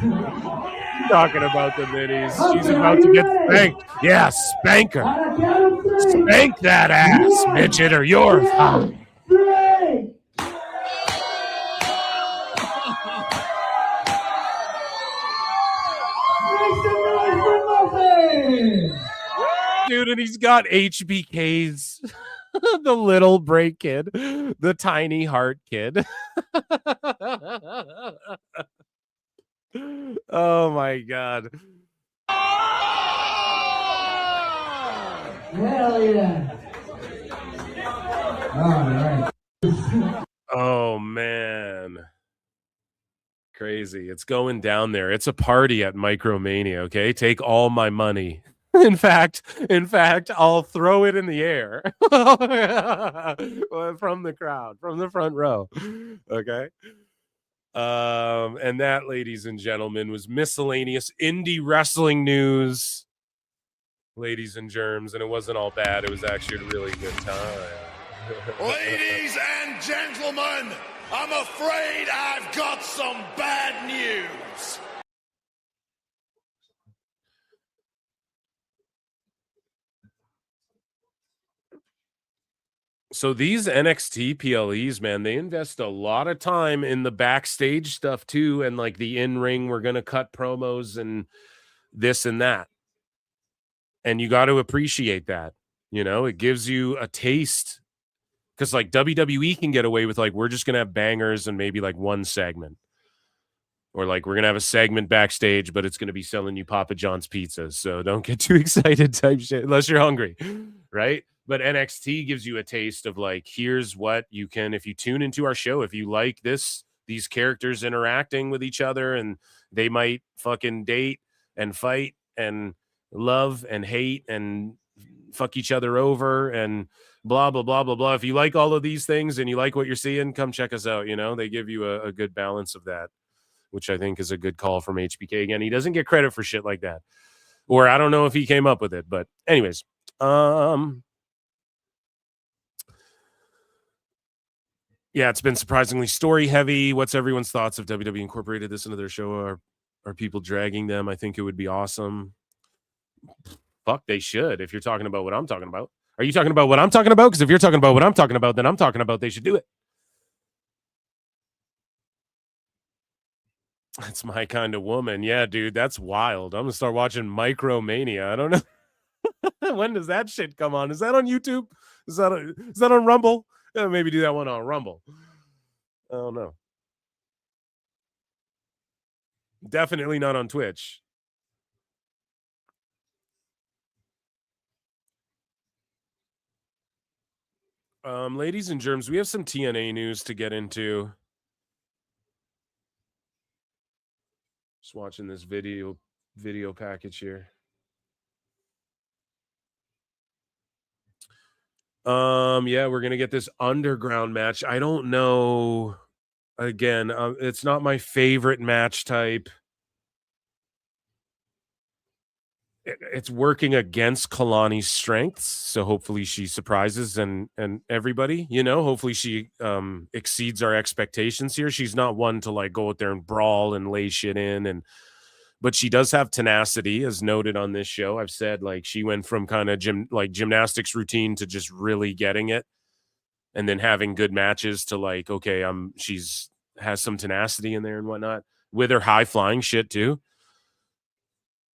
Talking about the minis. She's about to get spanked. Yeah, spank her. Spank that ass, midget, or you're fine. Dude, and he's got HBKs. The little break kid, the tiny heart kid. Oh my god. Hell yeah. All right. Oh man. Crazy. It's going down there. It's a party at Micromania, okay? Take all my money. In fact, I'll throw it in the air from the crowd, from the front row. Okay. And that, ladies and gentlemen, was miscellaneous indie wrestling news, ladies and germs, and it wasn't all bad. It was actually a really good time. Ladies and gentlemen, I'm afraid I've got some bad news. So these NXT PLEs, man, they invest a lot of time in the backstage stuff too, and like the in-ring, we're gonna cut promos and this and that. And you got to appreciate that. You know, it gives you a taste. Because like WWE can get away with like, we're just gonna have bangers and maybe like one segment. Or like we're gonna have a segment backstage, but it's gonna be selling you Papa John's pizzas. So don't get too excited type shit unless you're hungry, right? But NXT gives you a taste of like, here's what you can, if you tune into our show, if you like these characters interacting with each other and they might fucking date and fight and love and hate and fuck each other over and blah, blah, blah, blah, blah. If you like all of these things and you like what you're seeing, come check us out. You know, they give you a good balance of that, which I think is a good call from HBK. Again, he doesn't get credit for shit like that. Or I don't know if he came up with it, but anyways, yeah, it's been surprisingly story heavy. What's everyone's thoughts if WWE incorporated this into their show? Are people dragging them? I think it would be awesome. Fuck, they should. If you're talking about what I'm talking about. Are you talking about what I'm talking about? Because if you're talking about what I'm talking about, then I'm talking about they should do it. That's my kind of woman. Yeah, dude, that's wild. I'm going to start watching Micromania. I don't know. When does that shit come on? Is that on YouTube? Is that on Rumble? Yeah, maybe do that one on Rumble. I don't know. Definitely not on Twitch. Ladies and germs, we have some TNA news to get into. Just watching this video package here. Yeah, we're gonna get this underground match. I don't know. Again, it's not my favorite match type. It's working against Kalani's strengths, so hopefully she surprises and everybody, hopefully she exceeds our expectations here. She's not one to like go out there and brawl and lay shit in, but she does have tenacity, as noted on this show. I've said like she went from kind of gymnastics routine to just really getting it, and then having good matches to like, okay, she's has some tenacity in there and whatnot with her high flying shit too.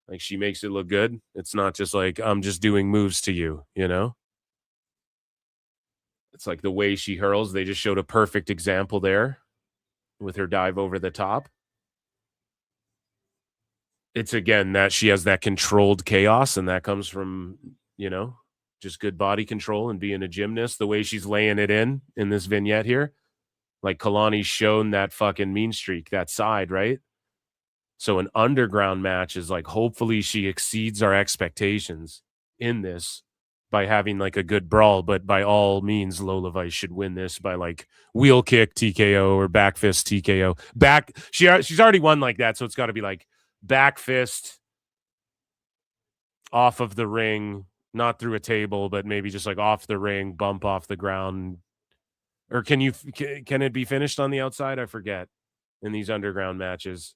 Like she makes it look good. It's not just like I'm just doing moves to you, It's like the way she hurls. They just showed a perfect example there with her dive over the top. It's again that she has that controlled chaos, and that comes from, just good body control and being a gymnast. The way she's laying it in this vignette here, like Kalani's shown that fucking mean streak, that side, right? So an underground match is like, hopefully she exceeds our expectations in this by having like a good brawl, but by all means, Lola Vice should win this by like wheel kick TKO or back fist TKO. She's already won like that, so it's got to be like back fist off of the ring, not through a table, but maybe just like off the ring, bump off the ground. Or can it be finished on the outside? I forget in these underground matches.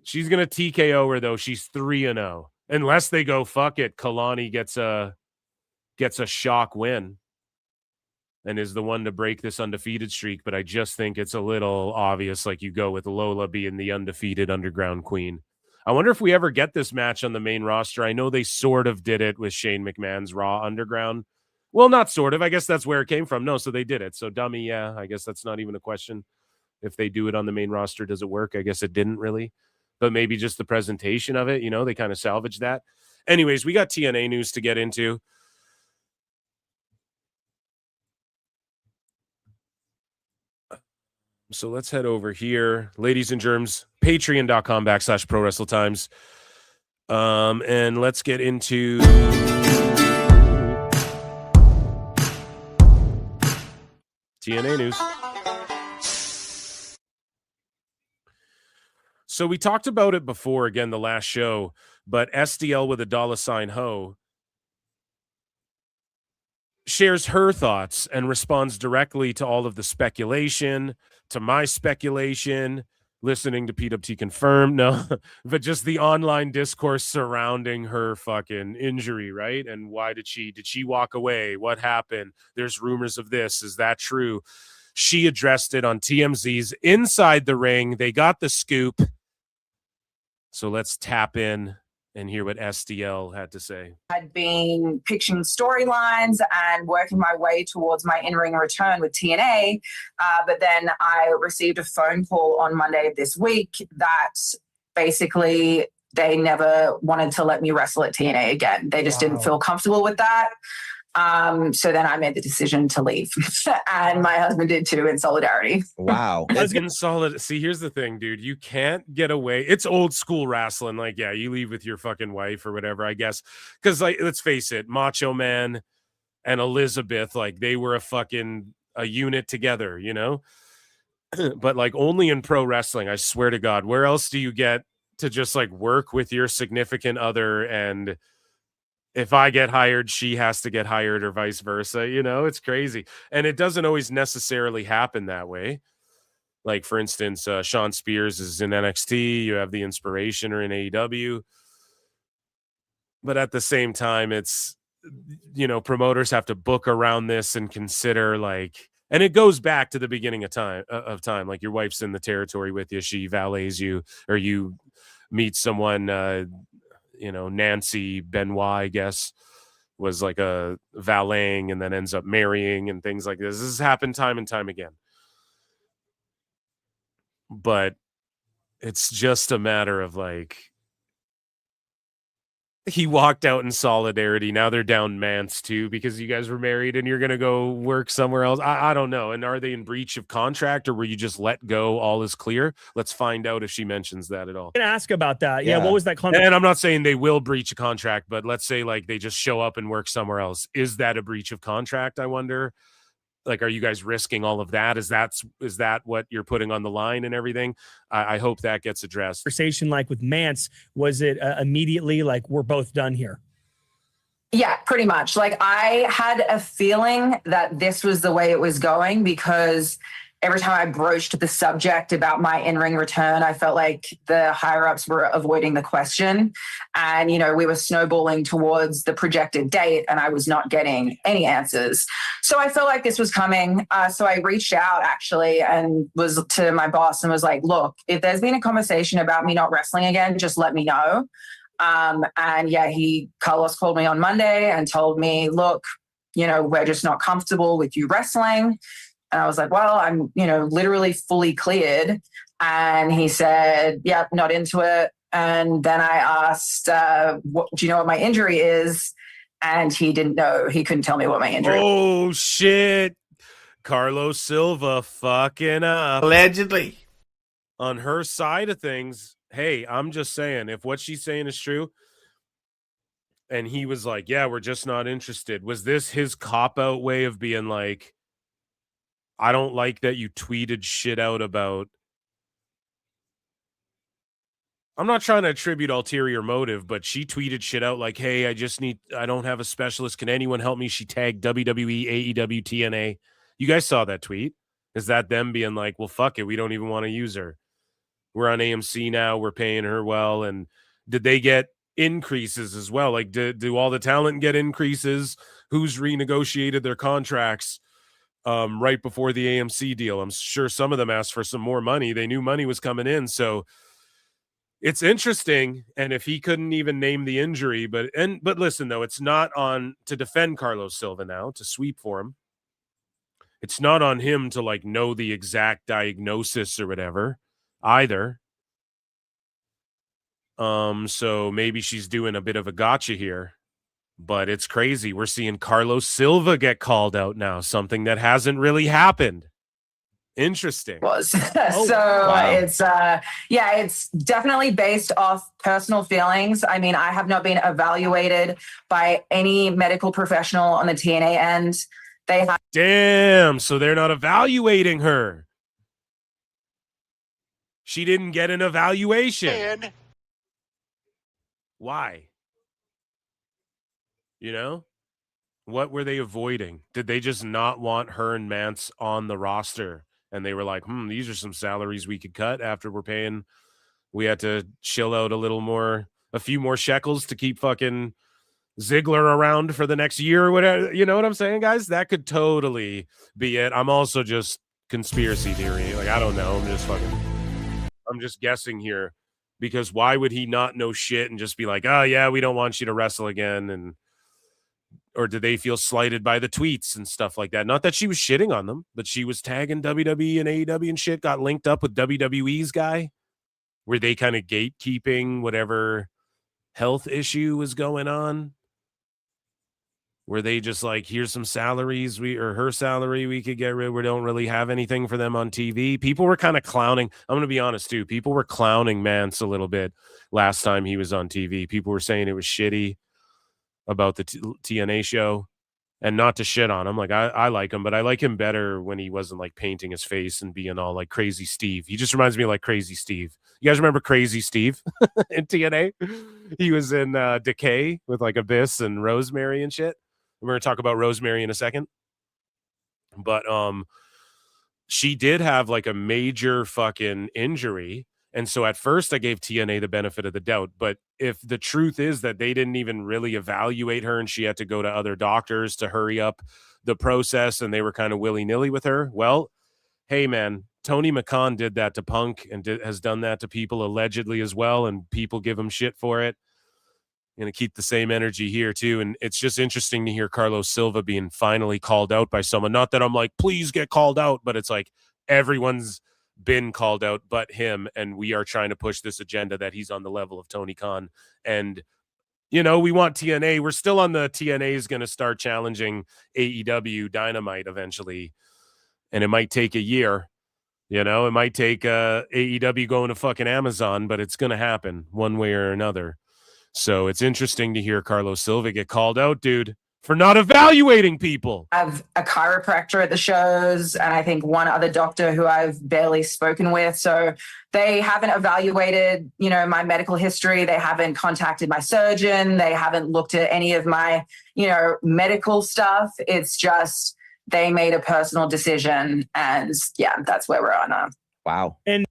She's going to TKO her, though. She's 3-0. Unless they go, fuck it, Kalani gets a shock win and is the one to break this undefeated streak. But I just think it's a little obvious, like you go with Lola being the undefeated underground queen. I wonder if we ever get this match on the main roster. I know they sort of did it with Shane McMahon's Raw Underground. Well, not sort of. I guess that's where it came from. No, so they did it. So dummy, yeah, I guess that's not even a question. If they do it on the main roster, does it work? I guess it didn't really. But maybe just the presentation of it, they kind of salvaged that. Anyways, we got TNA news to get into. So let's head over here. Ladies and germs, patreon.com/Pro Wrestle Times. And let's get into TNA news. So we talked about it before, again, the last show, but SDL with a $ho shares her thoughts and responds directly to all of the speculation, to my speculation, listening to PWT confirm, no, but just the online discourse surrounding her fucking injury, right? And why did she walk away? What happened? There's rumors of this. Is that true? She addressed it on TMZ's Inside the Ring. They got the scoop. So let's tap in and hear what SDL had to say. I'd been pitching storylines and working my way towards my in-ring return with TNA, but then I received a phone call on Monday of this week that basically they never wanted to let me wrestle at TNA again. They just didn't feel comfortable with that. So then I made the decision to leave, and my husband did too, in solidarity. Wow. In solid. See, here's the thing, dude. You can't get away. It's old school wrestling. Like, yeah, you leave with your fucking wife or whatever, I guess. Because, like, let's face it, Macho Man and Elizabeth, like, they were a unit together, But like, only in pro wrestling, I swear to God. Where else do you get to just like work with your significant other, and if I get hired, she has to get hired, or vice versa? It's crazy. And it doesn't always necessarily happen that way. Like, for instance, Sean Spears is in NXT. You have the Inspiration or in AEW. But at the same time, it's, promoters have to book around this and consider, like, and it goes back to the beginning of time. Like, your wife's in the territory with you. She valets you, or you meet someone, Nancy Benoit, I guess, was like a valeting and then ends up marrying and things like this. This has happened time and time again. But it's just a matter of like, he walked out in solidarity. Now they're down Mance too because you guys were married and you're gonna go work somewhere else. I don't know. And are they in breach of contract or were you just let go? All is clear. Let's find out if she mentions that at all. I'm gonna ask about that. Yeah, what was that contract? And I'm not saying they will breach a contract, but let's say like they just show up and work somewhere else. Is that a breach of contract? I wonder. Like, are you guys risking all of that? Is that what you're putting on the line and everything? I hope that gets addressed. Conversation like with Mance, was it immediately like we're both done here? Yeah, pretty much. Like I had a feeling that this was the way it was going because every time I broached the subject about my in-ring return, I felt like the higher-ups were avoiding the question. And, you know, we were snowballing towards the projected date and I was not getting any answers. So I felt like this was coming. So I reached out actually and was to my boss and was like, look, if there's been a conversation about me not wrestling again, just let me know. And yeah, Carlos called me on Monday and told me, look, you know, we're just not comfortable with you wrestling. And I was like, well, I'm, you know, literally fully cleared. And he said, yep, not into it. And then I asked, do you know what my injury is? And he didn't know. He couldn't tell me what my injury was. Oh, shit. Carlos Silva fucking up. Allegedly. On her side of things, hey, I'm just saying, if what she's saying is true, and he was like, yeah, we're just not interested. Was this his cop-out way of being like, I don't like that you tweeted shit out about. I'm not trying to attribute ulterior motive, but she tweeted shit out like, hey, I don't have a specialist. Can anyone help me? She tagged WWE, AEW, TNA. You guys saw that tweet. Is that them being like, well, fuck it. We don't even want to use her. We're on AMC now. We're paying her well. And did they get increases as well? Like, do all the talent get increases? Who's renegotiated their contracts? Right before the AMC deal. I'm sure some of them asked for some more money. They knew money was coming in. So it's interesting. And if he couldn't even name the injury, but listen though, it's not on to defend Carlos Silva now, to sweep for him. It's not on him to like know the exact diagnosis or whatever either. So maybe she's doing a bit of a gotcha here. But it's crazy. We're seeing Carlos Silva get called out now, something that hasn't really happened. Interesting. It's definitely based off personal feelings. I mean, I have not been evaluated by any medical professional on the TNA end. Damn, so they're not evaluating her. She didn't get an evaluation. Why? You know, what were they avoiding? Did they just not want her and Mance on the roster? And they were like, these are some salaries we could cut after we had to chill out a few more shekels to keep fucking Ziggler around for the next year or whatever. You know what I'm saying, guys? That could totally be it. I'm also just conspiracy theory. Like, I don't know. I'm just guessing here because why would he not know shit and just be like, oh yeah, we don't want you to wrestle again? Or did they feel slighted by the tweets and stuff like that? Not that she was shitting on them, but she was tagging WWE and AEW and shit, got linked up with WWE's guy. Were they kind of gatekeeping whatever health issue was going on? Were they just like, here's some salaries, her salary we could get rid of. We don't really have anything for them on TV. People were kind of clowning. I'm going to be honest too. People were clowning Mance a little bit last time he was on TV. People were saying it was shitty about the TNA show, and not to shit on him. Like I like him, but I like him better when he wasn't like painting his face and being all like Crazy Steve. He just reminds me of like Crazy Steve. You guys remember Crazy Steve in TNA? He was in Decay with like Abyss and Rosemary and shit. We're going to talk about Rosemary in a second. But she did have like a major fucking injury. And so at first I gave TNA the benefit of the doubt. But if the truth is that they didn't even really evaluate her and she had to go to other doctors to hurry up the process and they were kind of willy-nilly with her, well, hey, man, Tony McCann did that to Punk and has done that to people allegedly as well, and people give him shit for it. Going to keep the same energy here too. And it's just interesting to hear Carlos Silva being finally called out by someone. Not that I'm like, please get called out, but it's like everyone's been called out but him, and we are trying to push this agenda that he's on the level of Tony Khan. And You know, we want TNA. We're still on the TNA is going to start challenging AEW Dynamite eventually. And it might take a year. You know, it might take AEW going to fucking Amazon, but it's going to happen one way or another. So it's interesting to hear Carlos Silva get called out, dude, for not evaluating people. I have a chiropractor at the shows, and I think one other doctor who I've barely spoken with. So they haven't evaluated, you know, my medical history. They haven't contacted my surgeon. They haven't looked at any of my, you know, medical stuff. It's just they made a personal decision, and yeah, that's where we're at now. Wow. And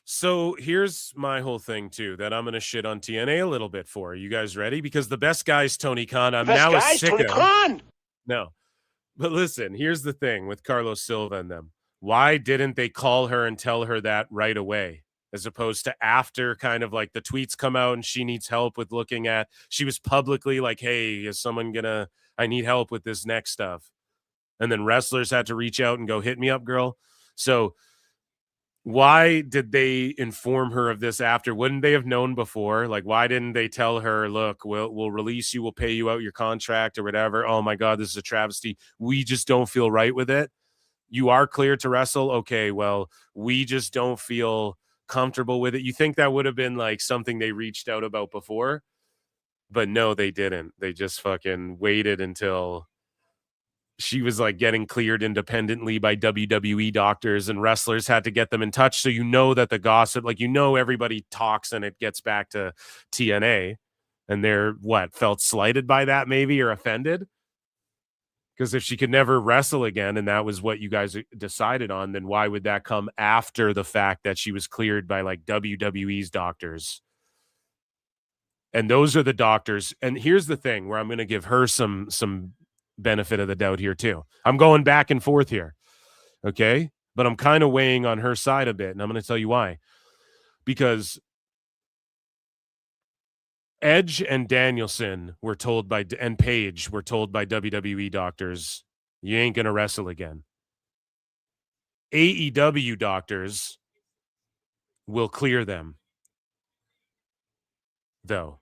so here's my whole thing too, that I'm going to shit on TNA a little bit for. Are you guys ready? Because the best guy's Tony Khan. I'm now a sicko. No, but listen, here's the thing with Carlos Silva and them. Why didn't they call her and tell her that right away? As opposed to after kind of like the tweets come out and she needs help with looking at, she was publicly like, hey, is someone I need help with this neck stuff. And then wrestlers had to reach out and go, hit me up, girl. So why did they inform her of this after? Wouldn't they have known before? Like, why didn't they tell her, look, we'll release you, we'll pay you out your contract or whatever. Oh my God, this is a travesty. We just don't feel right with it. You are cleared to wrestle. Okay, well, we just don't feel comfortable with it. You think that would have been like something they reached out about before? But no, they didn't. They just fucking waited until she was like getting cleared independently by WWE doctors, and wrestlers had to get them in touch. So you know that the gossip, like, you know, everybody talks and it gets back to TNA, and they're felt slighted by that maybe, or offended. Because if she could never wrestle again, and that was what you guys decided on, then why would that come after the fact that she was cleared by like WWE's doctors? And those are the doctors. And here's the thing where I'm going to give her some benefit of the doubt here too. I'm going back and forth here. Okay. But I'm kind of weighing on her side a bit. And I'm going to tell you why. Because Edge and Danielson were told and Paige were told by WWE doctors, you ain't going to wrestle again. AEW doctors will clear them. Though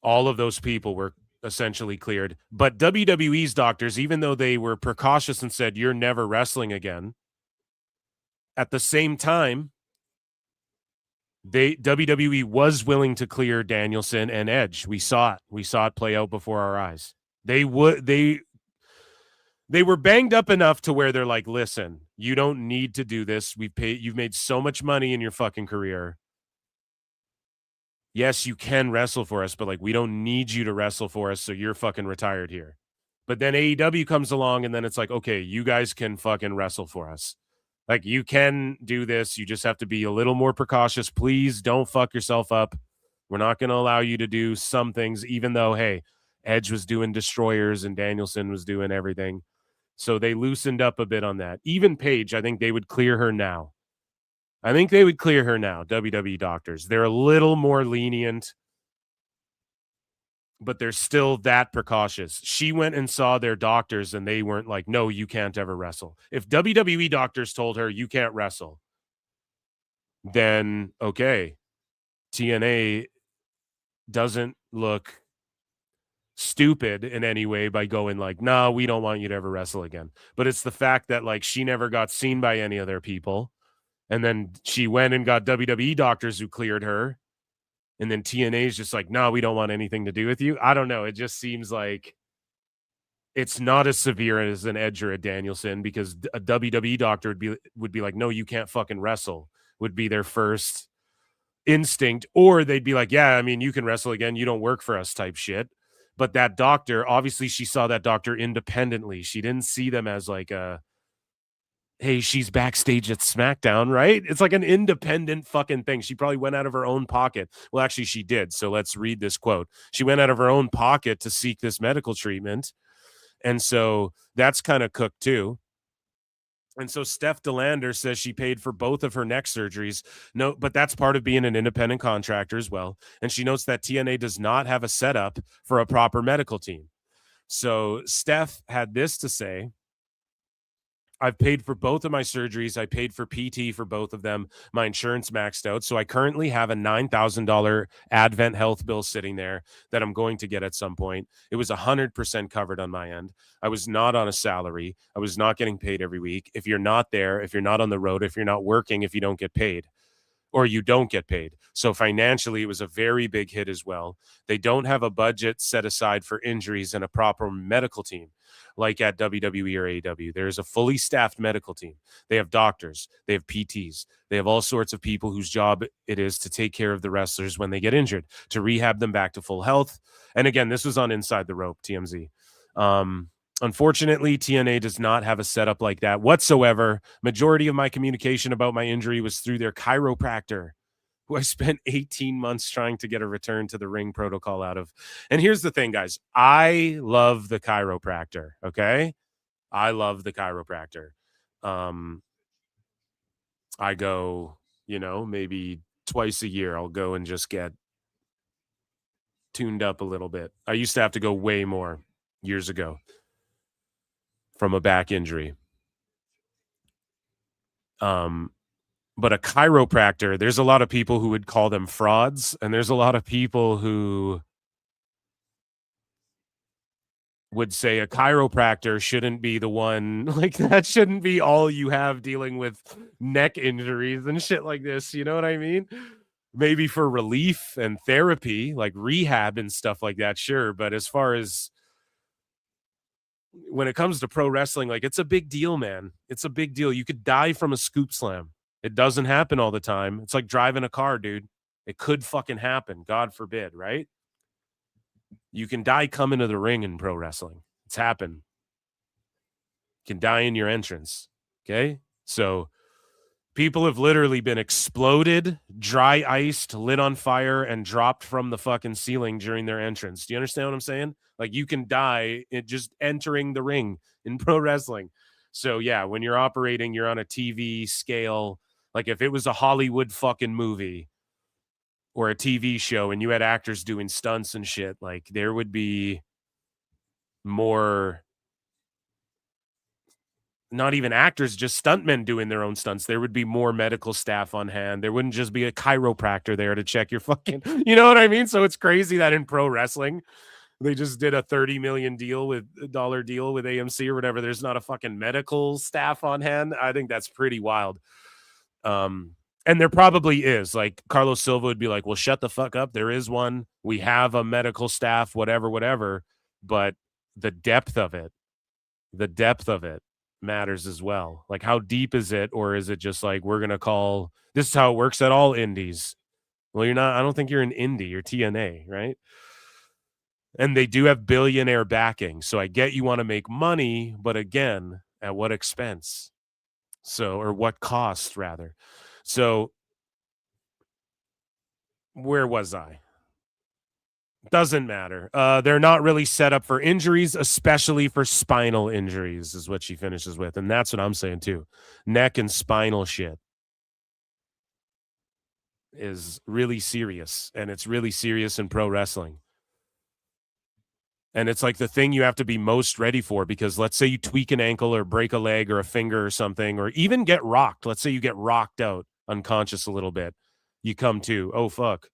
all of those people were essentially cleared, but WWE's doctors, even though they were precautious and said you're never wrestling again, at the same time WWE was willing to clear Danielson and Edge. We saw it play out before our eyes. They were banged up enough to where they're like, listen, you don't need to do this. You've made so much money in your fucking career. Yes, you can wrestle for us, but like, we don't need you to wrestle for us, so you're fucking retired here. But then AEW comes along, and then it's like, okay, you guys can fucking wrestle for us. Like, you can do this. You just have to be a little more precautious. Please don't fuck yourself up. We're not going to allow you to do some things, even though, hey, Edge was doing destroyers and Danielson was doing everything. So they loosened up a bit on that. Even Paige, I think they would clear her now. WWE doctors. They're a little more lenient, but they're still that precautious. She went and saw their doctors, and they weren't like, no, you can't ever wrestle. If WWE doctors told her you can't wrestle, then okay, TNA doesn't look stupid in any way by going like, no, we don't want you to ever wrestle again. But it's the fact that like she never got seen by any other people. And then she went and got WWE doctors who cleared her. And then TNA is just like, no, we don't want anything to do with you. I don't know. It just seems like it's not as severe as an Edge or a Danielson, because a WWE doctor would be like, no, you can't fucking wrestle, would be their first instinct. Or they'd be like, yeah, I mean, you can wrestle again. You don't work for us type shit. But that doctor, obviously she saw that doctor independently. She didn't see them as like a, hey, she's backstage at SmackDown, right? It's like an independent fucking thing. She probably went out of her own pocket. Well, actually, she did. So let's read this quote. She went out of her own pocket to seek this medical treatment. And so that's kind of cooked too. And so Steph DeLander says she paid for both of her neck surgeries. No, but that's part of being an independent contractor as well. And she notes that TNA does not have a setup for a proper medical team. So Steph had this to say. I've paid for both of my surgeries. I paid for PT for both of them. My insurance maxed out. So I currently have a $9,000 Advent health bill sitting there that I'm going to get at some point. It was 100% covered on my end. I was not on a salary. I was not getting paid every week. If you're not there, if you're not on the road, if you're not working, if you don't get paid, or you don't get paid. So financially, it was a very big hit as well. They don't have a budget set aside for injuries and a proper medical team like at WWE or AEW. There's a fully staffed medical team. They have doctors, they have PTs, they have all sorts of people whose job it is to take care of the wrestlers when they get injured, to rehab them back to full health. And again, this was on Inside the Rope, TMZ. Unfortunately, TNA does not have a setup like that whatsoever. Majority of my communication about my injury was through their chiropractor, who I spent 18 months trying to get a return to the ring protocol out of. And here's the thing, guys. I love the chiropractor, okay? I love the chiropractor. I go, maybe twice a year, I'll go and just get tuned up a little bit. I used to have to go way more years ago from a back injury. But a chiropractor, there's a lot of people who would call them frauds, and there's a lot of people who would say a chiropractor shouldn't be the one, like that shouldn't be all you have dealing with neck injuries and shit like this. You know what I mean? Maybe for relief and therapy, like rehab and stuff like that, sure. But as far as when it comes to pro wrestling, like it's a big deal, man. It's a big deal. You could die from a scoop slam. It doesn't happen all the time. It's like driving a car, dude. It could fucking happen. God forbid, right? You can die coming to the ring in pro wrestling. It's happened. You can die in your entrance. Okay? So people have literally been exploded, dry iced, lit on fire, and dropped from the fucking ceiling during their entrance. Do you understand what I'm saying? Like you can die just entering the ring in pro wrestling. So yeah, when you're operating, you're on a TV scale. Like if it was a Hollywood fucking movie or a TV show and you had actors doing stunts and shit, like there would be more, not even actors, just stuntmen doing their own stunts. There would be more medical staff on hand. There wouldn't just be a chiropractor there to check your fucking, you know what I mean? So it's crazy that in pro wrestling, they just did a $30 million deal with AMC or whatever. There's not a fucking medical staff on hand. I think that's pretty wild. And there probably is. Like Carlos Silva would be like, well, shut the fuck up. There is one. We have a medical staff, whatever. But the depth of it matters as well. Like how deep is it? Or is it just like, we're going to call, this is how it works at all indies. Well, you're not, I don't think you're an indie, you're TNA, right? And they do have billionaire backing. So I get you want to make money, but again, at what expense? So, or what cost rather. So where was I? Doesn't matter. They're not really set up for injuries, especially for spinal injuries, is what she finishes with. And that's what I'm saying too. Neck and spinal shit is really serious. And it's really serious in pro wrestling. And it's like the thing you have to be most ready for, because let's say you tweak an ankle or break a leg or a finger or something, or even get rocked. Let's say you get rocked out unconscious a little bit. You come to, oh, fuck.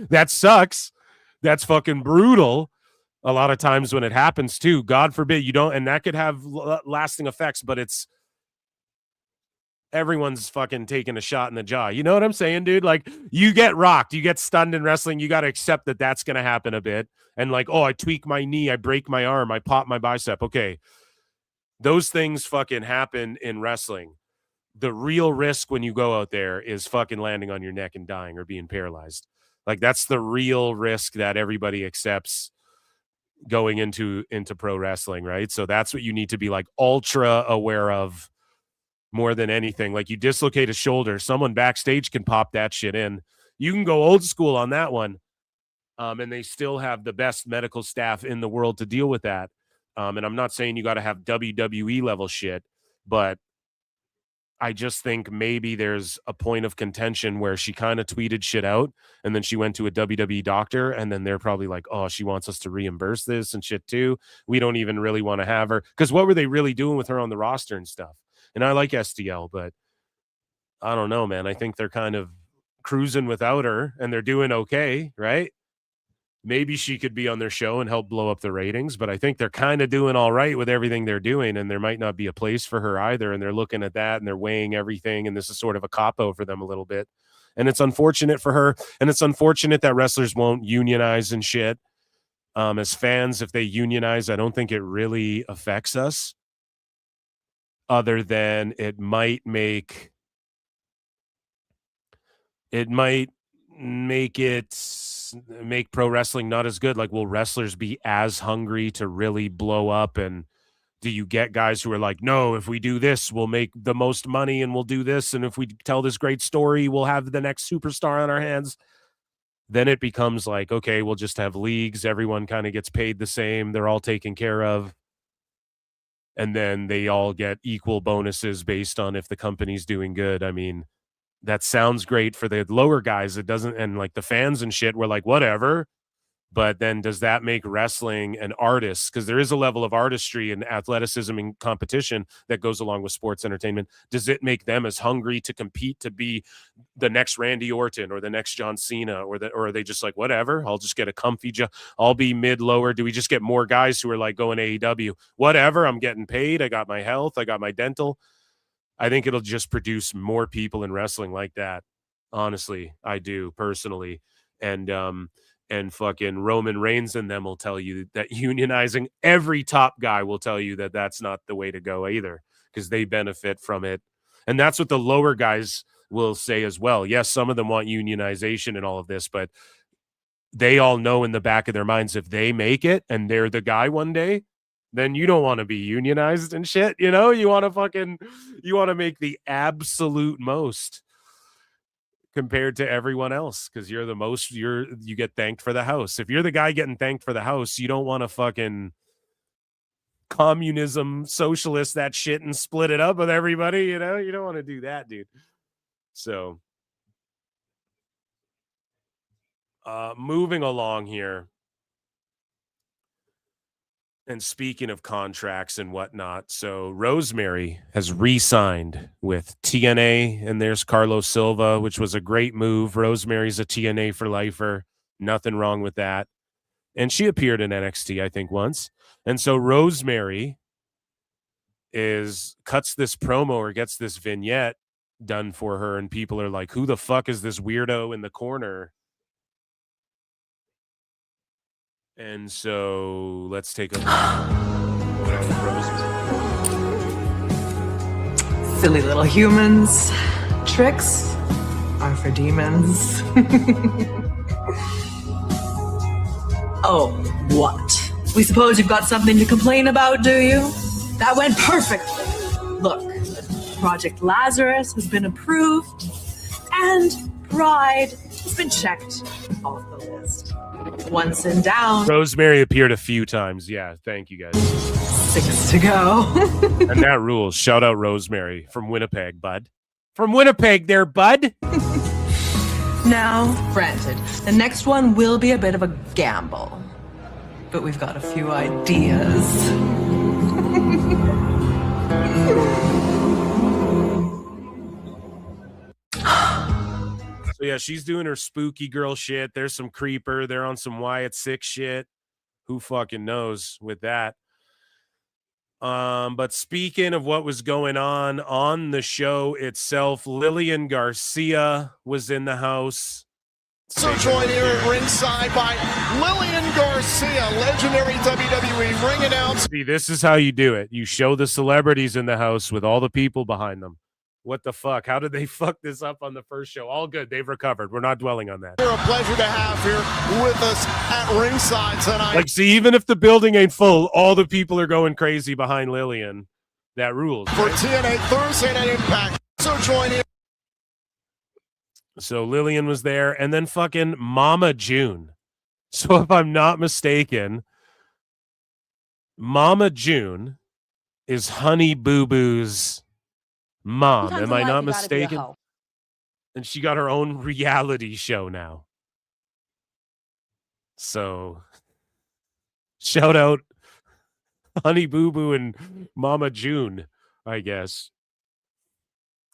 That sucks. That's fucking brutal. A lot of times when it happens too, God forbid you don't, and that could have lasting effects, but it's everyone's fucking taking a shot in the jaw. You know what I'm saying, dude? Like you get rocked, you get stunned in wrestling. You got to accept that that's going to happen a bit. And like, oh, I tweak my knee, I break my arm, I pop my bicep. Okay. Those things fucking happen in wrestling. The real risk when you go out there is fucking landing on your neck and dying or being paralyzed. Like that's the real risk that everybody accepts going into pro wrestling, right? So that's what you need to be like ultra aware of more than anything. Like you dislocate a shoulder, someone backstage can pop that shit in. You can go old school on that one. And they still have the best medical staff in the world to deal with that. And I'm not saying you got to have WWE level shit, but I just think maybe there's a point of contention where she kind of tweeted shit out and then she went to a WWE doctor and then they're probably like, oh, she wants us to reimburse this and shit too. We don't even really want to have her. Because what were they really doing with her on the roster and stuff? And I like STL, but I don't know, man. I think they're kind of cruising without her and they're doing okay, right? Maybe she could be on their show and help blow up the ratings, but I think they're kind of doing all right with everything they're doing, and there might not be a place for her either, and they're looking at that, and they're weighing everything, and this is sort of a cop-out for them a little bit. And it's unfortunate for her, and it's unfortunate that wrestlers won't unionize and shit. As fans, if they unionize, I don't think it really affects us, other than it might make pro wrestling not as good. Like, will wrestlers be as hungry to really blow up? And do you get guys who are like, no, if we do this, we'll make the most money and we'll do this. And if we tell this great story, we'll have the next superstar on our hands. Then it becomes like, okay, we'll just have leagues. Everyone kind of gets paid the same. They're all taken care of. And then they all get equal bonuses based on if the company's doing good. I mean, that sounds great for the lower guys. It doesn't, and like the fans and shit were like, whatever. But then does that make wrestling an artist? Because there is a level of artistry and athleticism and competition that goes along with sports entertainment. Does it make them as hungry to compete to be the next Randy Orton or the next John Cena, or are they just like, whatever, I'll just get a comfy job. I'll be mid-lower. Do we just get more guys who are like going AEW? Whatever, I'm getting paid. I got my health. I got my dental. I think it'll just produce more people in wrestling like that. Honestly, I do personally. And fucking Roman Reigns and them will tell you that unionizing, every top guy will tell you that that's not the way to go either, because they benefit from it. And that's what the lower guys will say as well. Yes, some of them want unionization and all of this, but they all know in the back of their minds, if they make it and they're the guy one day, then you don't want to be unionized and shit. You know, you want to make the absolute most compared to everyone else, because you're the most, you get thanked for the house. If you're the guy getting thanked for the house, you don't want to fucking communism, socialist that shit and split it up with everybody. You know, you don't want to do that, dude. So moving along here. And speaking of contracts and whatnot, so Rosemary has re-signed with TNA, and there's Carlos Silva, which was a great move. Rosemary's a TNA for lifer. Nothing wrong with that. And she appeared in NXT, I think, once. And so Rosemary cuts this promo or gets this vignette done for her, and people are like, who the fuck is this weirdo in the corner? And so let's take a look. Silly little humans. Tricks are for demons. Oh, what? We suppose you've got something to complain about, do you? That went perfectly. Look, Project Lazarus has been approved, and Pride has been checked off the list. Once and down. Rosemary appeared a few times. Yeah, thank you guys. 6 to go. And that rules. Shout out Rosemary from Winnipeg, bud. From Winnipeg there, bud. Now, granted, the next one will be a bit of a gamble. But we've got a few ideas. So yeah, she's doing her spooky girl shit. There's some creeper. They're on some Wyatt Six shit. Who fucking knows with that? But speaking of what was going on the show itself, Lillian Garcia was in the house. So joined here at ringside by Lillian Garcia, legendary WWE ring announcer. See, this is how you do it. You show the celebrities in the house with all the people behind them. What the fuck? How did they fuck this up on the first show? All good. They've recovered. We're not dwelling on that. You're a pleasure to have here with us at ringside tonight. Like, see, even if the building ain't full, all the people are going crazy behind Lillian. That rules. For TNA Thursday Night Impact. So join in. So Lillian was there, and then fucking Mama June. So if I'm not mistaken, Mama June is Honey Boo Boo's Mom, Sometimes am in I life not you gotta be a mistaken? hoe. And she got her own reality show now. So shout out Honey Boo Boo and Mama June, I guess.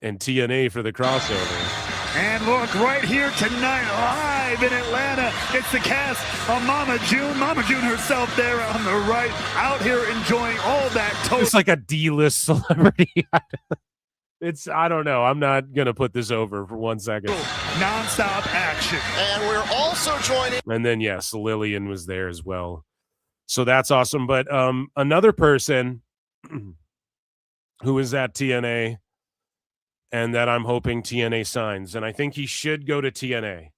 And TNA for the crossover. And look, right here tonight, live in Atlanta, it's the cast of Mama June herself there on the right, out here enjoying all that toast. It's like a D-list celebrity. I don't know. I'm not going to put this over for 1 second. Non-stop action. And we're also joining. And then, yes, Lillian was there as well. So that's awesome. But another person who is at TNA and that I'm hoping TNA signs, and I think he should go to TNA.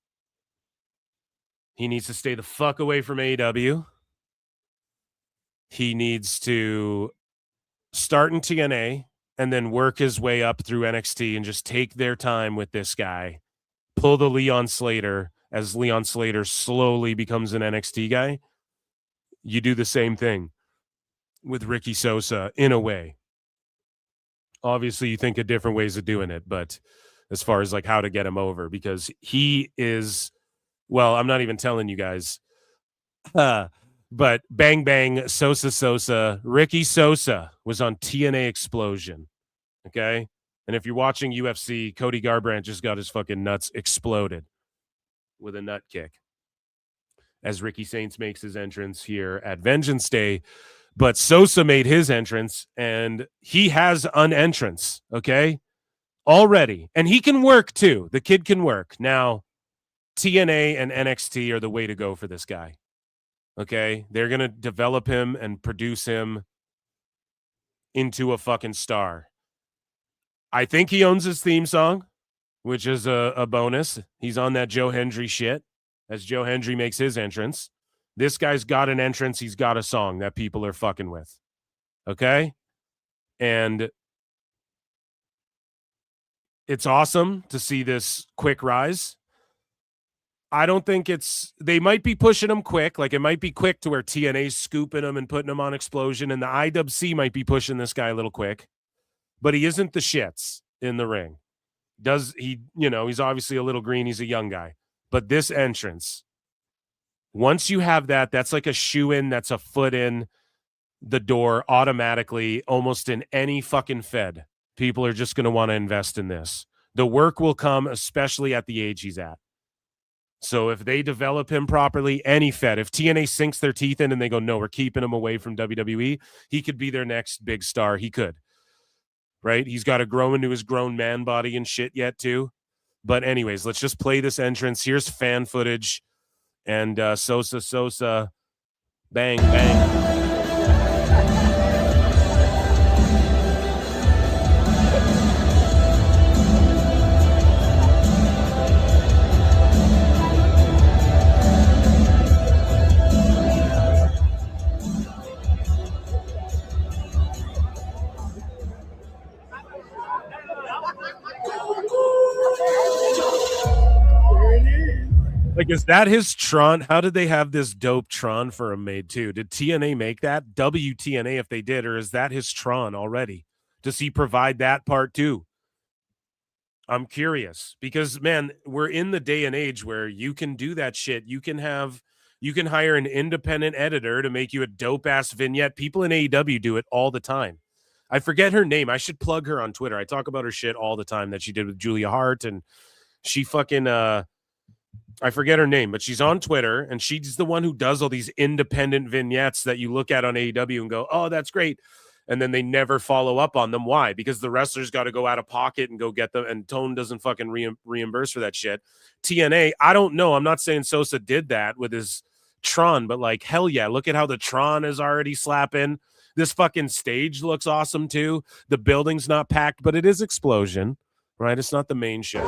He needs to stay the fuck away from AEW. He needs to start in TNA and then work his way up through NXT and just take their time with this guy. Pull the Leon Slater as Leon Slater slowly becomes an NXT guy. You do the same thing with Ricky Sosa in a way. Obviously, you think of different ways of doing it, but as far as like how to get him over, because he is, well, I'm not even telling you guys, but Bang Bang, Sosa, Ricky Sosa was on TNA Explosion, okay? And if you're watching UFC, Cody Garbrandt just got his fucking nuts exploded with a nut kick as Ricky Saints makes his entrance here at Vengeance Day. But Sosa made his entrance, and he has an entrance, okay, already. And he can work, too. The kid can work. Now, TNA and NXT are the way to go for this guy, okay? They're going to develop him and produce him into a fucking star. I think he owns his theme song, which is a bonus. He's on that Joe Hendry shit as Joe Hendry makes his entrance. This guy's got an entrance. He's got a song that people are fucking with. Okay? And it's awesome to see this quick rise. I don't think they might be pushing him quick. Like it might be quick to where TNA's scooping him and putting him on Explosion, and the IWC might be pushing this guy a little quick. But he isn't the shits in the ring. He's obviously a little green. He's a young guy. But this entrance, once you have that, that's like a shoe in, that's a foot in the door automatically, almost in any fucking fed. People are just going to want to invest in this. The work will come, especially at the age he's at. So if they develop him properly, any fed, if TNA sinks their teeth in and they go, no, we're keeping him away from WWE, he could be their next big star. He could, right? He's got to grow into his grown man body and shit yet too. But anyways, let's just play this entrance. Here's fan footage. And Sosa, bang, bang. Like, is that his Tron? How did they have this dope Tron for him made too? Did TNA make that? WTNA if they did, or is that his Tron already? Does he provide that part too? I'm curious because, man, we're in the day and age where you can do that shit. You can hire an independent editor to make you a dope ass vignette. People in AEW do it all the time. I forget her name. I should plug her on Twitter. I talk about her shit all the time that she did with Julia Hart, and she fucking I forget her name, but she's on Twitter, and she's the one who does all these independent vignettes that you look at on AEW and go, oh, that's great. And then they never follow up on them. Why? Because the wrestlers got to go out of pocket and go get them, and Tone doesn't fucking reimburse for that shit. TNA, I don't know. I'm not saying Sosa did that with his Tron, but like, hell yeah, look at how the Tron is already slapping. This fucking stage looks awesome too. The building's not packed, but it is Explosion, right? It's not the main show.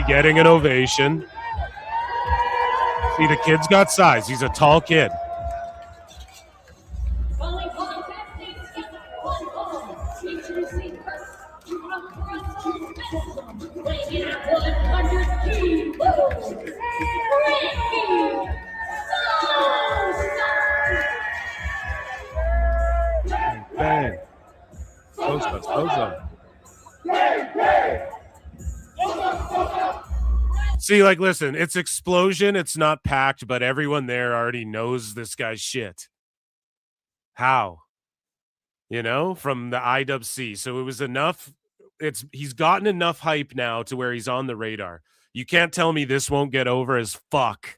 Getting an ovation. See, the kid's got size. He's a tall kid. Sosa. See, like, listen, it's Explosion. It's not packed, but everyone there already knows this guy's shit. How? You know, from the IWC. So it was enough. He's gotten enough hype now to where he's on the radar. You can't tell me this won't get over as fuck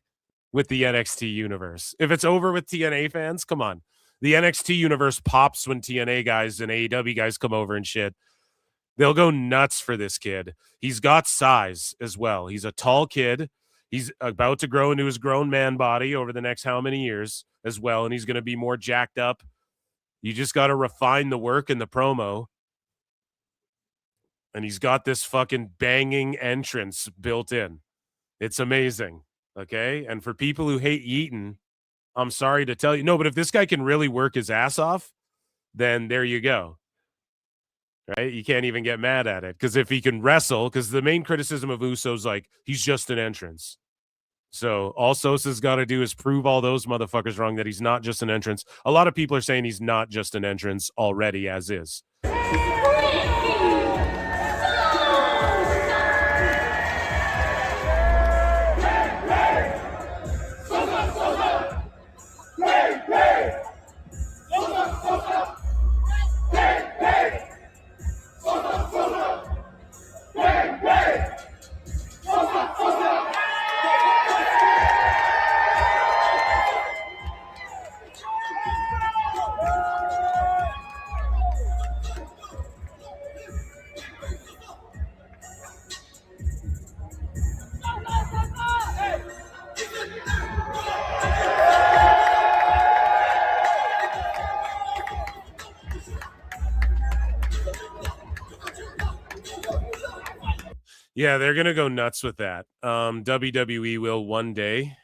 with the NXT universe. If it's over with TNA fans, come on. The NXT universe pops when TNA guys and AEW guys come over and shit. They'll go nuts for this kid. He's got size as well. He's a tall kid. He's about to grow into his grown man body over the next how many years as well, and he's going to be more jacked up. You just got to refine the work and the promo. And he's got this fucking banging entrance built in. It's amazing. Okay. And for people who hate Yeaton, I'm sorry to tell you. No, but if this guy can really work his ass off, then there you go. Right? You can't even get mad at it. Because if he can wrestle, because the main criticism of Uso's like, he's just an entrance. So all Sosa's got to do is prove all those motherfuckers wrong that he's not just an entrance. A lot of people are saying he's not just an entrance already as is. Yeah, they're going to go nuts with that. WWE will one day.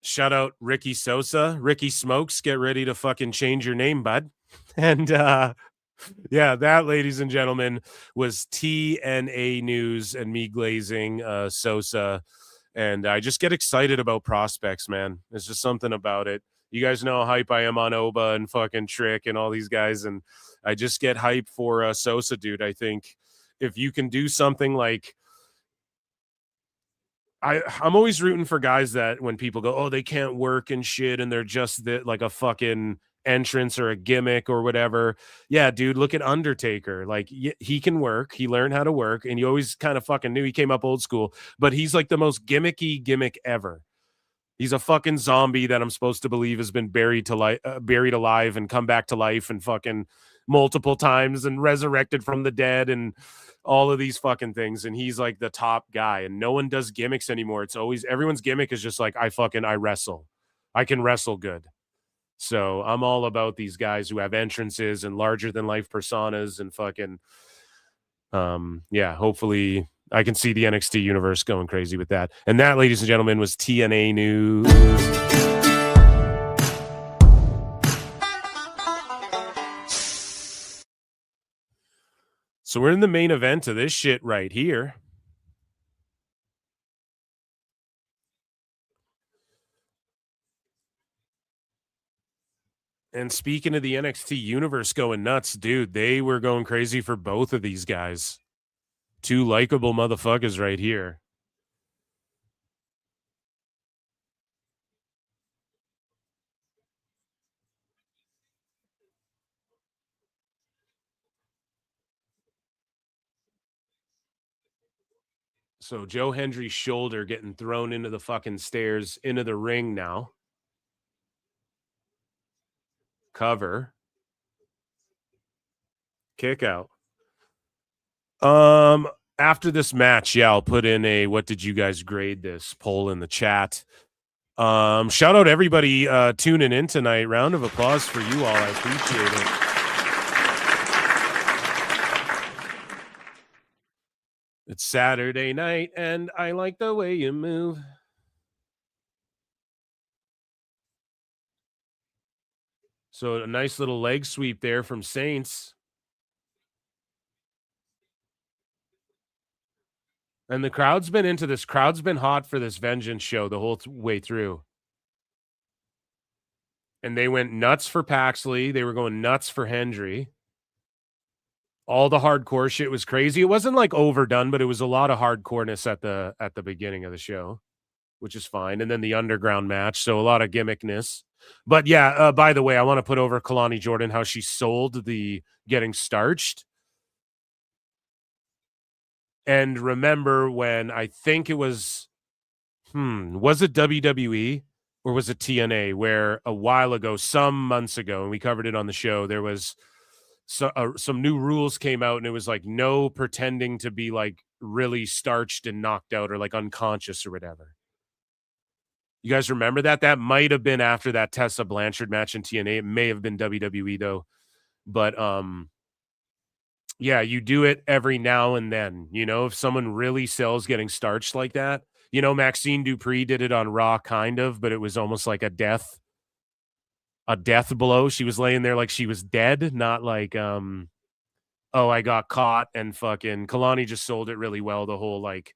Shout out Ricky Sosa. Ricky Smokes, get ready to fucking change your name, bud. And yeah, that, ladies and gentlemen, was TNA news and me glazing Sosa. And I just get excited about prospects, man. There's just something about it. You guys know how hype I am on Oba and fucking Trick and all these guys. And I just get hype for Sosa, dude. I think if you can do something like, I'm always rooting for guys that when people go, oh, they can't work and shit, and they're just like a fucking entrance or a gimmick or whatever. Yeah, dude, look at Undertaker. Like, he can work. He learned how to work, and you always kind of fucking knew he came up old school, but he's like the most gimmicky gimmick ever. He's a fucking zombie that I'm supposed to believe has been buried alive and come back to life and fucking multiple times and resurrected from the dead and all of these fucking things. And he's like the top guy, and no one does gimmicks anymore. It's always, everyone's gimmick is just like, I wrestle. I can wrestle good. So I'm all about these guys who have entrances and larger than life personas and fucking, yeah, hopefully I can see the NXT universe going crazy with that. And that, ladies and gentlemen, was TNA news. So we're in the main event of this shit right here. And speaking of the NXT universe going nuts, dude, they were going crazy for both of these guys. Two likable motherfuckers right here. So Joe Hendry's shoulder getting thrown into the fucking stairs, into the ring now. Cover. Kick out. After this match, yeah, I'll put in a what did you guys grade this poll in the chat. Shout out everybody tuning in tonight. Round of applause for you all. I appreciate it. It's Saturday night, and I like the way you move. So a nice little leg sweep there from Saints. And the crowd's been into this. Crowd's been hot for this Vengeance show the whole way through. And they went nuts for Paxley. They were going nuts for Hendry. All the hardcore shit was crazy. It wasn't like overdone, but it was a lot of hardcoreness at the beginning of the show, which is fine. And then the underground match, so a lot of gimmickness. But yeah, by the way, I want to put over Kalani Jordan, how she sold the getting starched. And remember when I think it was it WWE or was it TNA, where a while ago, some months ago, and we covered it on the show, there was some new rules came out, and it was like no pretending to be like really starched and knocked out or like unconscious or whatever. You guys remember that? That might have been after that Tessa Blanchard match in TNA. It may have been WWE though. But yeah, you do it every now and then. You know, if someone really sells getting starched like that, you know, Maxine Dupree did it on Raw kind of, but it was almost like a death blow. She was laying there like she was dead, not like oh, I got caught. And fucking Kalani just sold it really well. The whole like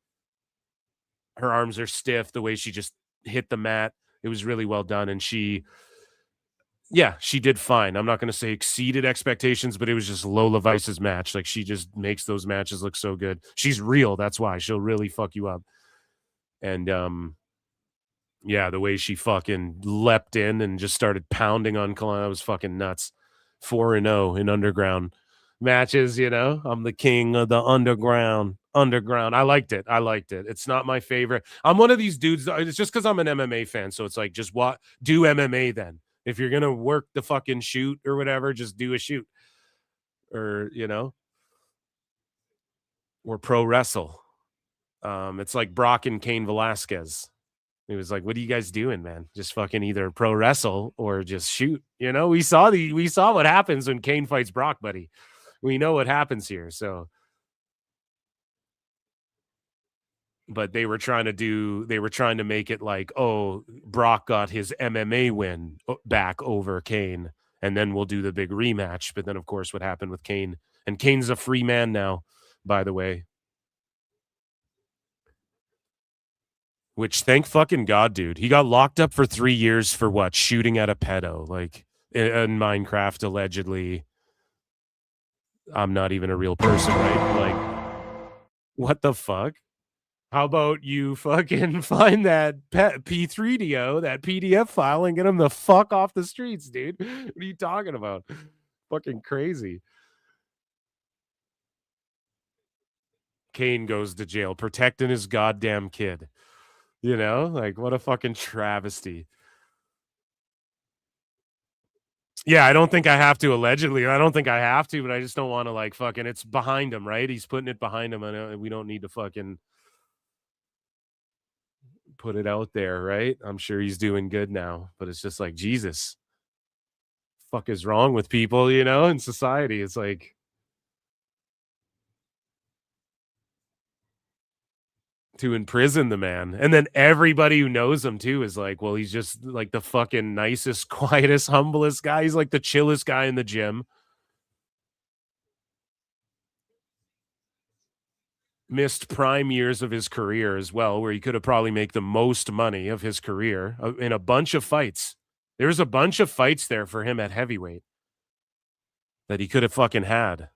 her arms are stiff, the way she just hit the mat, it was really well done. And she did fine. I'm not going to say exceeded expectations, but it was just Lola Vice's match. Like, she just makes those matches look so good. She's real. That's why she'll really fuck you up. And yeah, the way she fucking leapt in and just started pounding on Kalani, was fucking nuts. 4-0 in underground matches, you know. I'm the king of the underground. I liked it. It's not my favorite. I'm one of these dudes. It's just because I'm an MMA fan. So it's like, just do MMA then. If you're going to work the fucking shoot or whatever, just do a shoot. Or, you know, or pro wrestle. It's like Brock and Cain Velasquez. It was like, what are you guys doing, man? Just fucking either pro wrestle or just shoot. You know, we saw what happens when Cain fights Brock, buddy. We know what happens here. So, but they were trying to make it like, oh, Brock got his MMA win back over Cain, and then we'll do the big rematch. But then, of course, what happened with Cain, and Cain's a free man now, by the way. Which, thank fucking God, dude. He got locked up for 3 years for what? Shooting at a pedo, like in Minecraft, allegedly. I'm not even a real person, right? Like, what the fuck? How about you fucking find that P3DO, that PDF file, and get him the fuck off the streets, dude? What are you talking about? Fucking crazy. Cain goes to jail protecting his goddamn kid. You know, like, what a fucking travesty. Yeah, I don't think I have to, allegedly. I don't think I have to, but I just don't want to, like, fucking, it's behind him, right? He's putting it behind him, and we don't need to fucking put it out there, right? I'm sure he's doing good now, but it's just like, Jesus, fuck is wrong with people, you know, in society? It's like, to imprison the man. And then everybody who knows him too is like, well, he's just like the fucking nicest, quietest, humblest guy. He's like the chillest guy in the gym. Missed prime years of his career as well, where he could have probably made the most money of his career in a bunch of fights. There's a bunch of fights there for him at heavyweight that he could have fucking had,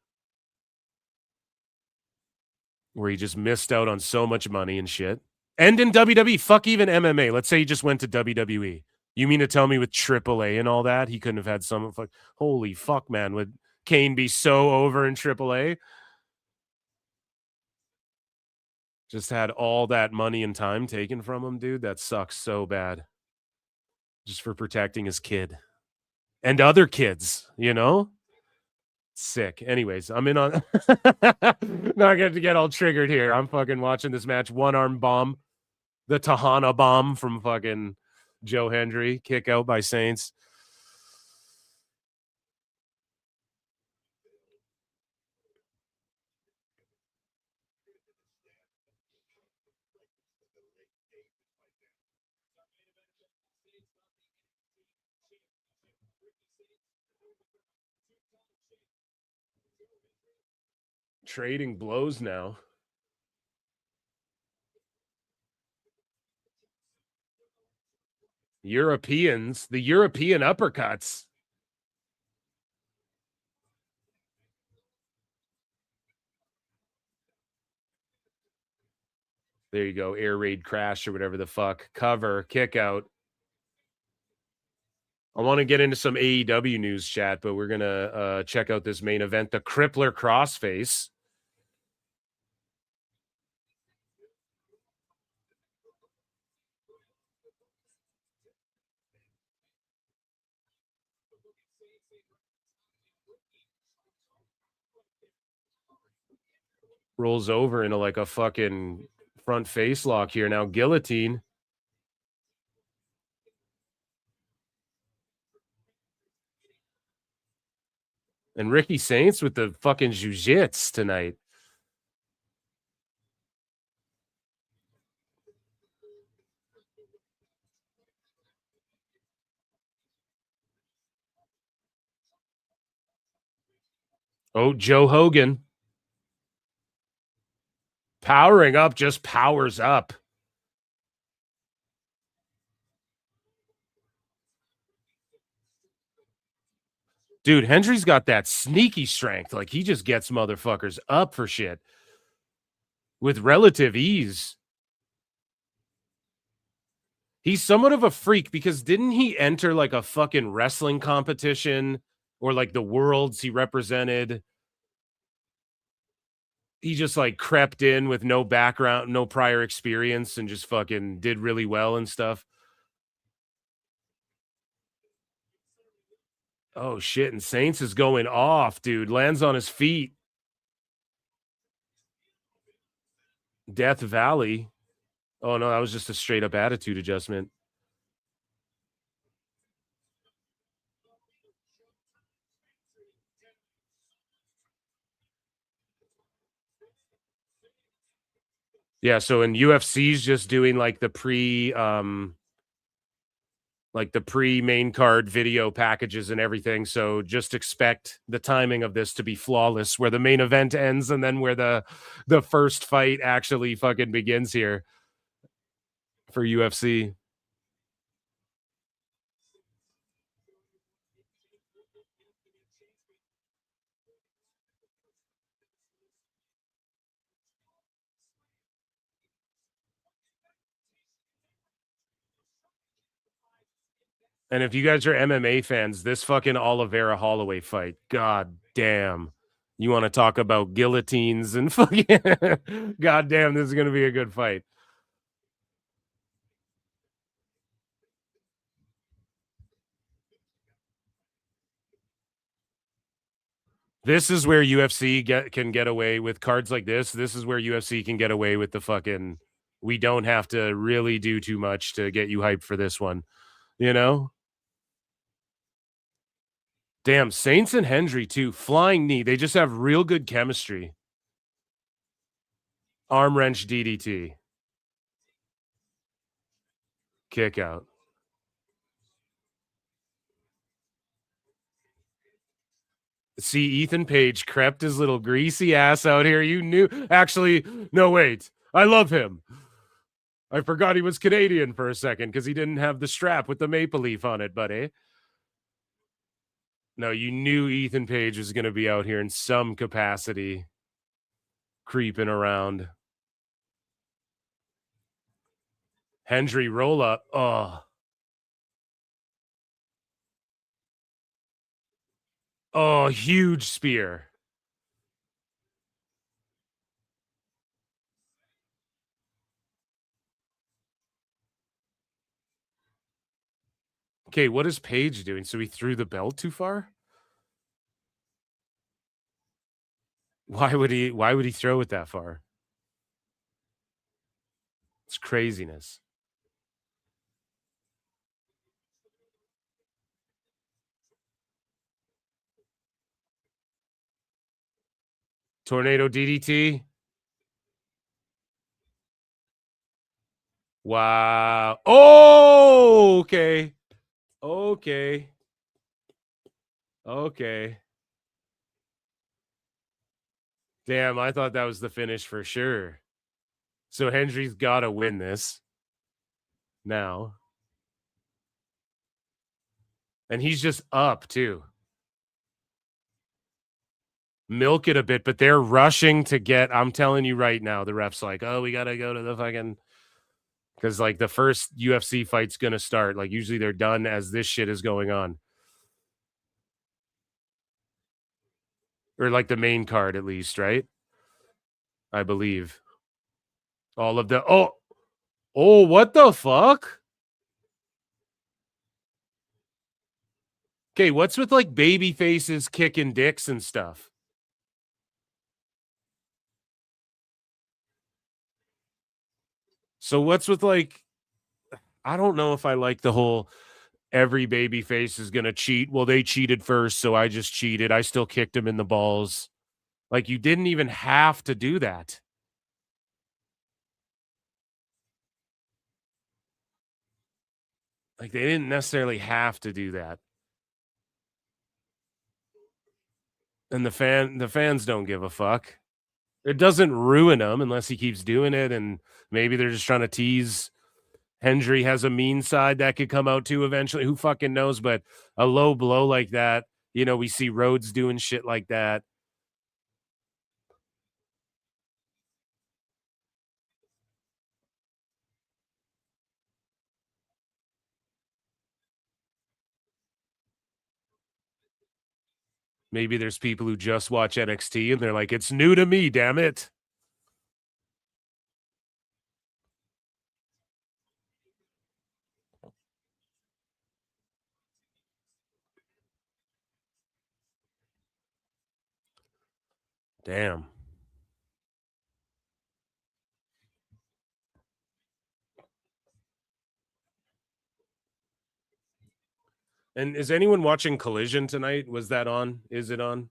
where he just missed out on so much money and shit. And in WWE, fuck even MMA. Let's say he just went to WWE. You mean to tell me with AAA and all that, he couldn't have had some, like, holy fuck, man, would Cain be so over in AAA? Just had all that money and time taken from him, dude. That sucks so bad. Just for protecting his kid. And other kids, you know? Sick. Anyways, I'm in on not going to get all triggered here. I'm fucking watching this match. One arm bomb, the Tahana bomb from fucking Joe Hendry, kick out by Saints. Trading blows now. Europeans, the European uppercuts. There you go. Air raid crash or whatever the fuck. Cover, kick out. I want to get into some AEW news chat, but we're going to check out this main event, the Crippler Crossface. Rolls over into like a fucking front face lock here. Now guillotine. And Ricky Saints with the fucking jiu-jitsu tonight. Oh, Joe Hogan. Powering up, just powers up. Dude, Hendry's got that sneaky strength. Like, he just gets motherfuckers up for shit with relative ease. He's somewhat of a freak because didn't he enter like a fucking wrestling competition or like the worlds he represented? He just like crept in with no background, no prior experience, and just fucking did really well and stuff. Oh shit, and Saints is going off, dude. Lands on his feet. Death Valley. Oh no, that was just a straight up attitude adjustment. Yeah, so in UFC's just doing like the pre-main card video packages and everything. So just expect the timing of this to be flawless, where the main event ends and then where the first fight actually fucking begins here for UFC. And if you guys are MMA fans, this fucking Oliveira Holloway fight, god damn. You want to talk about guillotines and fucking god damn, this is going to be a good fight. This is where UFC can get away with cards like this. This is where UFC can get away with the fucking, we don't have to really do too much to get you hyped for this one, you know? Damn, Saints and Hendry too. Flying knee. They just have real good chemistry. Arm wrench DDT. Kick out. See, Ethan Page crept his little greasy ass out here. You knew. Actually, no, wait. I love him. I forgot he was Canadian for a second because he didn't have the strap with the maple leaf on it, buddy. No, you knew Ethan Page was going to be out here in some capacity, creeping around. Hendry roll up. Oh, huge spear. Okay, what is Page doing? So he threw the belt too far? Why would he throw it that far? It's craziness. Tornado DDT. Wow. Oh, okay. Okay. Okay. Damn, I thought that was the finish for sure. So Hendry's got to win this now. And he's just up, too. milk it a bit, but they're rushing to get, I'm telling you right now, the ref's like, oh, we got to go to the fucking, because like the first UFC fight's going to start. Like usually they're done as this shit is going on. Or like the main card at least, right? I believe. All of the, oh, what the fuck? Okay, what's with like baby faces kicking dicks and stuff? So what's with like, I don't know if I like the whole every baby face is going to cheat. Well, they cheated first, so I just cheated. I still kicked him in the balls. Like you didn't even have to do that. Like they didn't necessarily have to do that. And the fans don't give a fuck. It doesn't ruin him unless he keeps doing it, and maybe they're just trying to tease. Hendry has a mean side that could come out too eventually. Who fucking knows? But a low blow like that, you know, we see Rhodes doing shit like that. Maybe there's people who just watch NXT and they're like, it's new to me, damn it. Damn. And is anyone watching Collision tonight? Was that on? Is it on?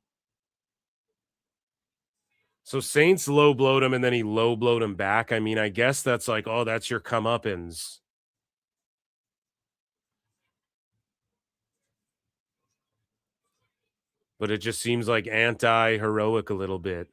So Saints low blowed him and then he low blowed him back. I mean, I guess that's like, oh, that's your comeuppance. But it just seems like anti-heroic a little bit.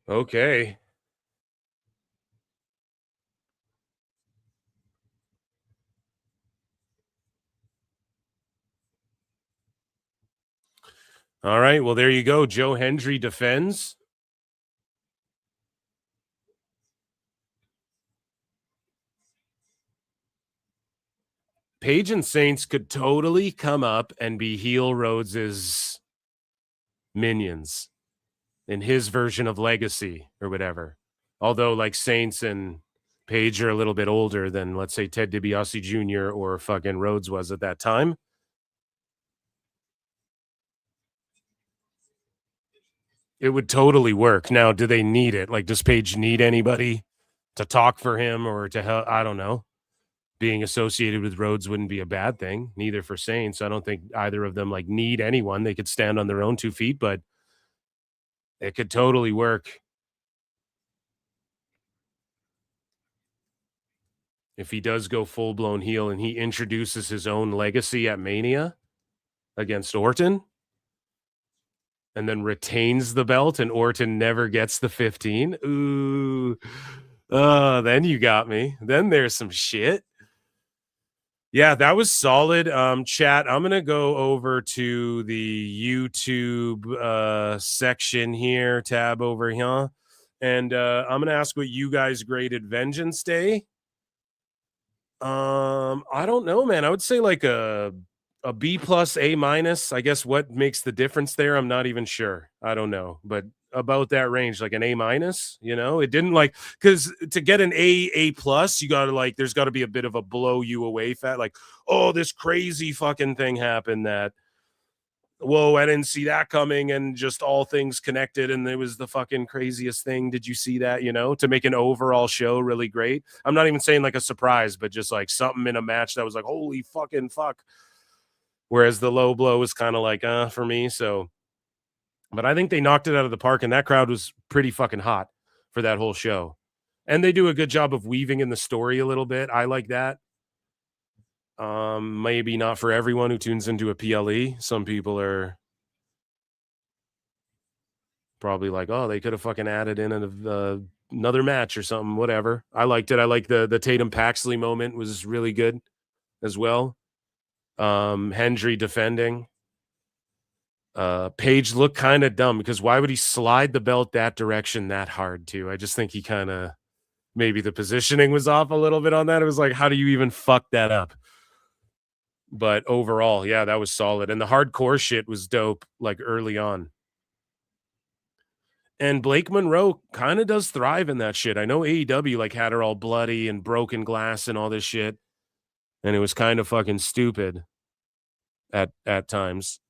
Okay. All right. Well, there you go. Joe Hendry defends. Paige and Saints could totally come up and be heel Rhodes's minions in his version of Legacy or whatever. Although, like, Saints and Paige are a little bit older than, let's say, Ted DiBiase Jr. or fucking Rhodes was at that time. It would totally work. Now, do they need it? Like, does Paige need anybody to talk for him or to help? I don't know. Being associated with Rhodes wouldn't be a bad thing, neither for Saints. I don't think either of them like need anyone. They could stand on their own 2 feet, but it could totally work. If he does go full-blown heel and he introduces his own legacy at Mania against Orton and then retains the belt and Orton never gets the 15. Ooh. Then you got me. Then there's some shit. Yeah, that was solid. Chat, I'm going to go over to the YouTube section here, tab over here. And I'm going to ask what you guys graded Vengeance Day. I don't know, man. I would say like a B plus, A minus. I guess what makes the difference there, I'm not even sure. I don't know. But about that range, like an A minus, you know, it didn't like, because to get an A plus, you gotta like, there's got to be a bit of a blow you away fat, like, oh, this crazy fucking thing happened that, whoa, I didn't see that coming, and just all things connected, and it was the fucking craziest thing. Did you see that? You know, to make an overall show really great. I'm not even saying like a surprise, but just like something in a match that was like, holy fucking fuck. Whereas the low blow was kind of like, for me. So, but I think they knocked it out of the park, and that crowd was pretty fucking hot for that whole show. And they do a good job of weaving in the story a little bit. I like that. Maybe not for everyone who tunes into a PLE. Some people are Probably like, oh, they could have fucking added in another match or something, whatever. I liked it. I like the Tatum Paxley moment was really good as well. Hendry defending. Page looked kind of dumb because why would he slide the belt that direction that hard too? I just think he kind of, maybe the positioning was off a little bit on that. It was like, how do you even fuck that up? But overall, yeah, that was solid. And the hardcore shit was dope, like early on. And Blake Monroe kind of does thrive in that shit. I know AEW like had her all bloody and broken glass and all this shit. And it was kind of fucking stupid at times.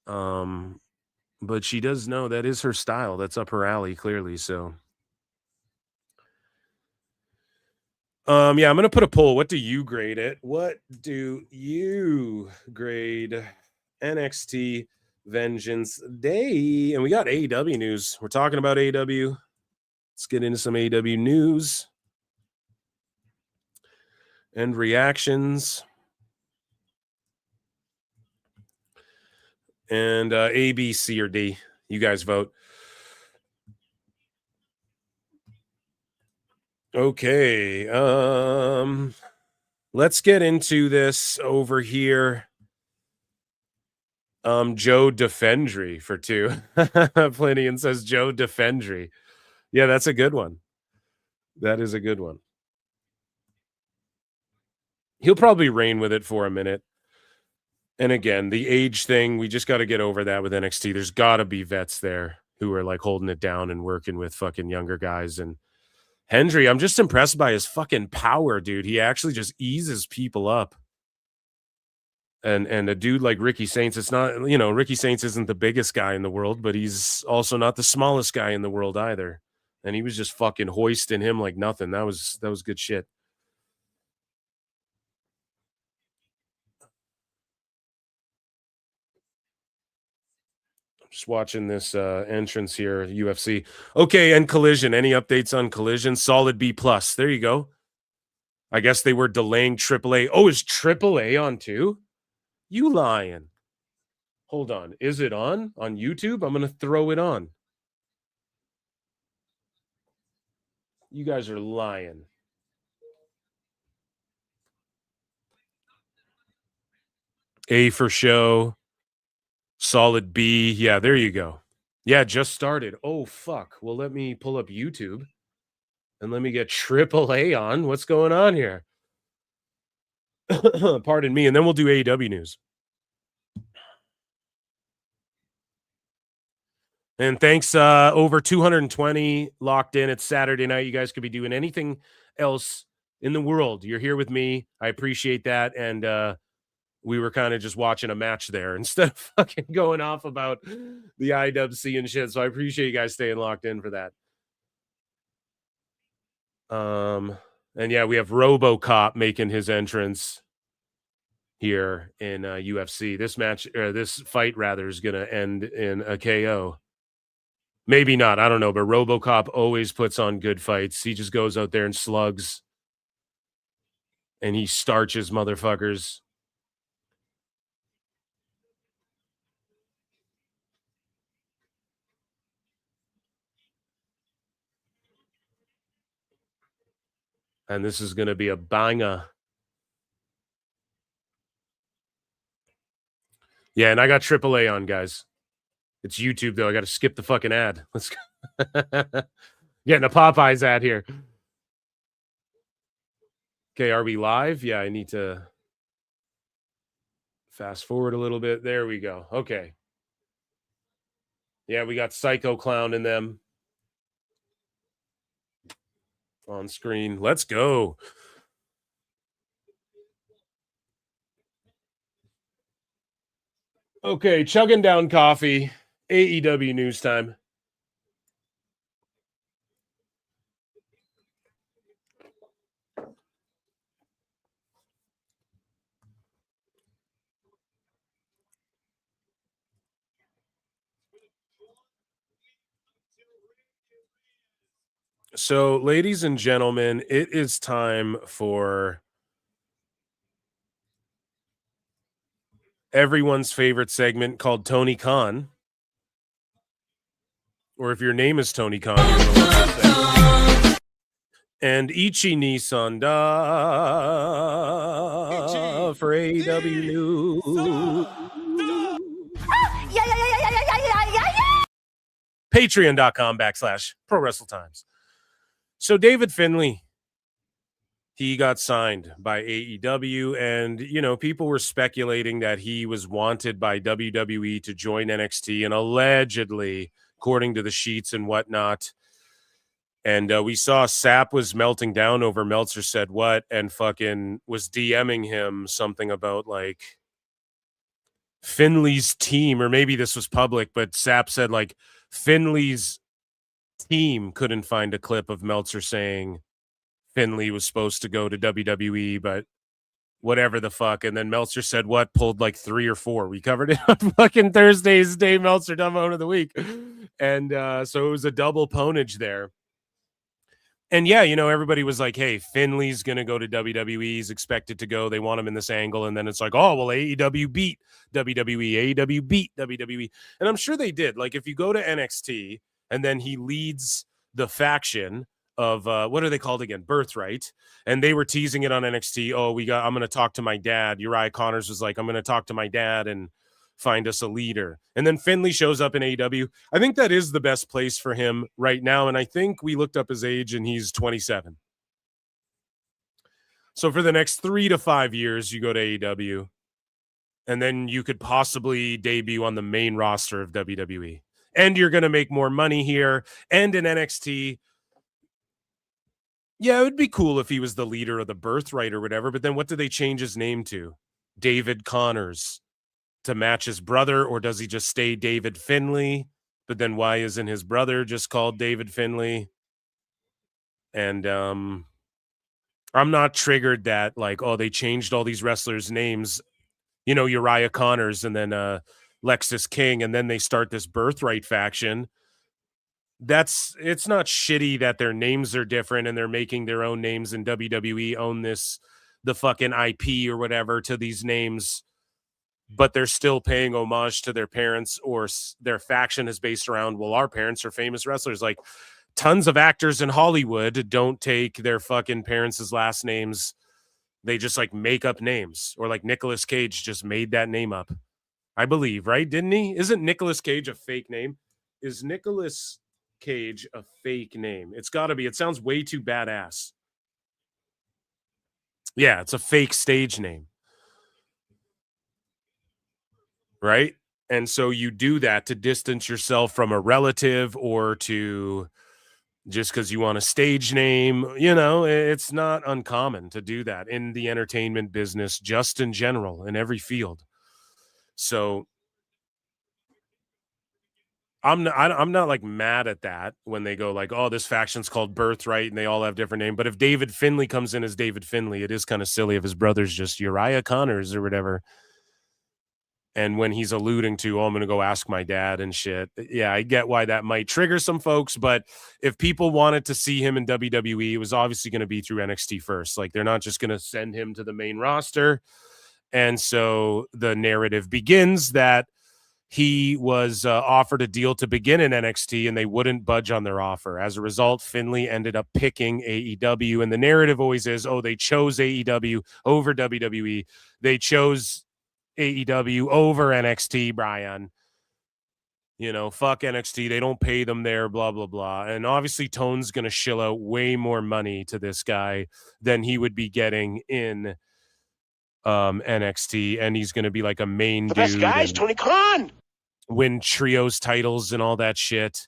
But she does know that is her style. That's up her alley, clearly. So yeah, I'm gonna put a poll. What do you grade it? What do you grade NXT Vengeance Day? And we got AEW news. We're talking about AEW. Let's get into some AEW news and reactions. And A, B, C, or D. You guys vote. Okay. Let's get into this over here. Joe Defendry for 2. Plinian says Joe Defendry. Yeah, that's a good one. That is a good one. He'll probably reign with it for a minute. And again, the age thing, we just got to get over that with NXT. There's got to be vets there who are like holding it down and working with fucking younger guys. And Hendry, I'm just impressed by his fucking power, dude. He actually just eases people up. And a dude like Ricky Saints, it's not, Ricky Saints isn't the biggest guy in the world, but he's also not the smallest guy in the world either. And he was just fucking hoisting him like nothing. That was good shit. Just watching this entrance here, UFC. Okay, and Collision. Any updates on Collision? Solid B+. There you go. I guess they were delaying AAA. Oh, is AAA on too? You lying. Hold on. Is it on YouTube? I'm going to throw it on. You guys are lying. A for show. Solid B. Yeah, there you go. Yeah, just started. Oh, fuck. Well, let me pull up YouTube and let me get AAA on. What's going on here? Pardon me. And then we'll do AEW news. And thanks, over 220 locked in. It's Saturday night. You guys could be doing anything else in the world. You're here with me. I appreciate that. And we were kind of just watching a match there instead of fucking going off about the IWC and shit. So I appreciate you guys staying locked in for that. And yeah, we have RoboCop making his entrance here in UFC. This match, or this fight rather, is going to end in a KO. Maybe not. I don't know. But RoboCop always puts on good fights. He just goes out there and slugs. And he starches motherfuckers. And this is going to be a banger. Yeah, and I got AAA on, guys. It's YouTube, though. I got to skip the fucking ad. Let's go. Getting a Popeyes ad here. Okay, are we live? Yeah, I need to fast forward a little bit. There we go. Okay. Yeah, we got Psycho Clown in them on screen. Let's go. Okay, chugging down coffee. AEW news time. So, ladies and gentlemen, it is time for everyone's favorite segment called Tony Khan. Or if your name is Tony Khan, you're going to love this thing. And Ichi Nissan da for AEW News. Patreon.com/Pro Wrestle Times. So David Finlay, he got signed by AEW, and, you know, people were speculating that he was wanted by WWE to join NXT, and allegedly, according to the sheets and whatnot. And we saw Sapp was melting down over Meltzer said what, and fucking was DMing him something about, like, Finlay's team, or maybe this was public, but Sapp said, like, Finlay's team couldn't find a clip of Meltzer saying Finlay was supposed to go to WWE, but whatever the fuck. And then Meltzer said what, pulled like 3 or 4. We covered it on fucking Thursday's Dave Meltzer Dumb Moment of the Week. And so it was a double ponage there. And yeah, you know, everybody was like, hey, Finlay's going to go to WWE. He's expected to go. They want him in this angle. And then it's like, oh, well, AEW beat WWE. AEW beat WWE. And I'm sure they did. Like, if you go to NXT and then he leads the faction of, what are they called again? Birthright. And they were teasing it on NXT. Oh, I'm going to talk to my dad. Uriah Connors was like, I'm going to talk to my dad and find us a leader. And then Finlay shows up in AEW. I think that is the best place for him right now. And I think we looked up his age and he's 27. So for the next 3 to 5 years, you go to AEW, and then you could possibly debut on the main roster of WWE. And you're going to make more money here. And in NXT, yeah, it would be cool if he was the leader of the Birthright or whatever. But then what do they change his name to? David Connors, to match his brother, or does he just stay David Finlay? But then why isn't his brother just called David Finlay? And I'm not triggered that, like, oh, they changed all these wrestlers' names, you know, Uriah Connors and then Lexis King, and then they start this Birthright faction. It's not shitty that their names are different and they're making their own names, and WWE own the fucking IP or whatever to these names, but they're still paying homage to their parents, or their faction is based around, well, our parents are famous wrestlers. Like, tons of actors in Hollywood don't take their fucking parents' last names. They just, like, make up names. Or like Nicolas Cage just made that name up, I believe, right? Didn't he? Isn't Nicolas Cage a fake name? Is Nicolas Cage a fake name? It's got to be. It sounds way too badass. Yeah, it's a fake stage name. Right? And so you do that to distance yourself from a relative, or to just because you want a stage name. You know, it's not uncommon to do that in the entertainment business, just in general, in every field. So I'm not like mad at that when they go like, oh, this faction's called Birthright and they all have different names. But if David Finlay comes in as David Finlay, it is kind of silly if his brother's just Uriah Connors or whatever. And when he's alluding to, oh, I'm going to go ask my dad and shit. Yeah, I get why that might trigger some folks. But if people wanted to see him in WWE, it was obviously going to be through NXT first. Like, they're not just going to send him to the main roster. And so the narrative begins that he was offered a deal to begin in NXT, and they wouldn't budge on their offer. As a result, Finlay ended up picking AEW. And the narrative always is, oh, they chose AEW over WWE. They chose AEW over NXT, Brian. You know, fuck NXT. They don't pay them there, blah, blah, blah. And obviously Tone's going to shill out way more money to this guy than he would be getting in NXT. And he's going to be like a main dude. The best guy is Tony Khan. Win trios titles and all that shit.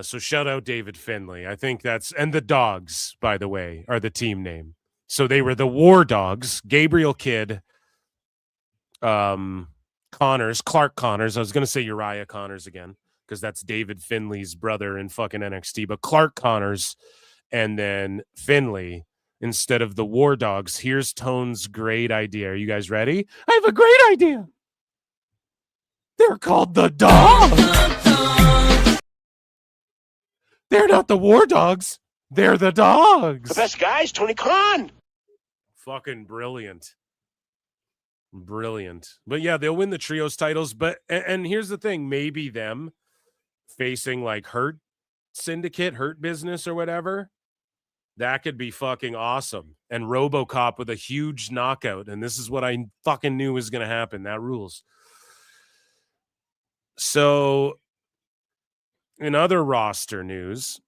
So shout out David Finlay. I think that's, and the Dogs, by the way, are the team name. So they were the War Dogs, Gabriel Kidd, Clark Connors. I was going to say Uriah Connors again, because that's David Finlay's brother in fucking NXT, but Clark Connors, and then Finlay instead of the War Dogs. Here's Tone's great idea. Are you guys ready? I have a great idea. They're called the Dogs. They're not the War Dogs. They're the Dogs. The best guys, Tony Khan. Fucking brilliant. Brilliant. But yeah, they'll win the trios titles. But and here's the thing, maybe them facing like Hurt Syndicate, Hurt Business or whatever. That could be fucking awesome. And RoboCop with a huge knockout. And this is what I fucking knew was going to happen. That rules. So, in other roster news,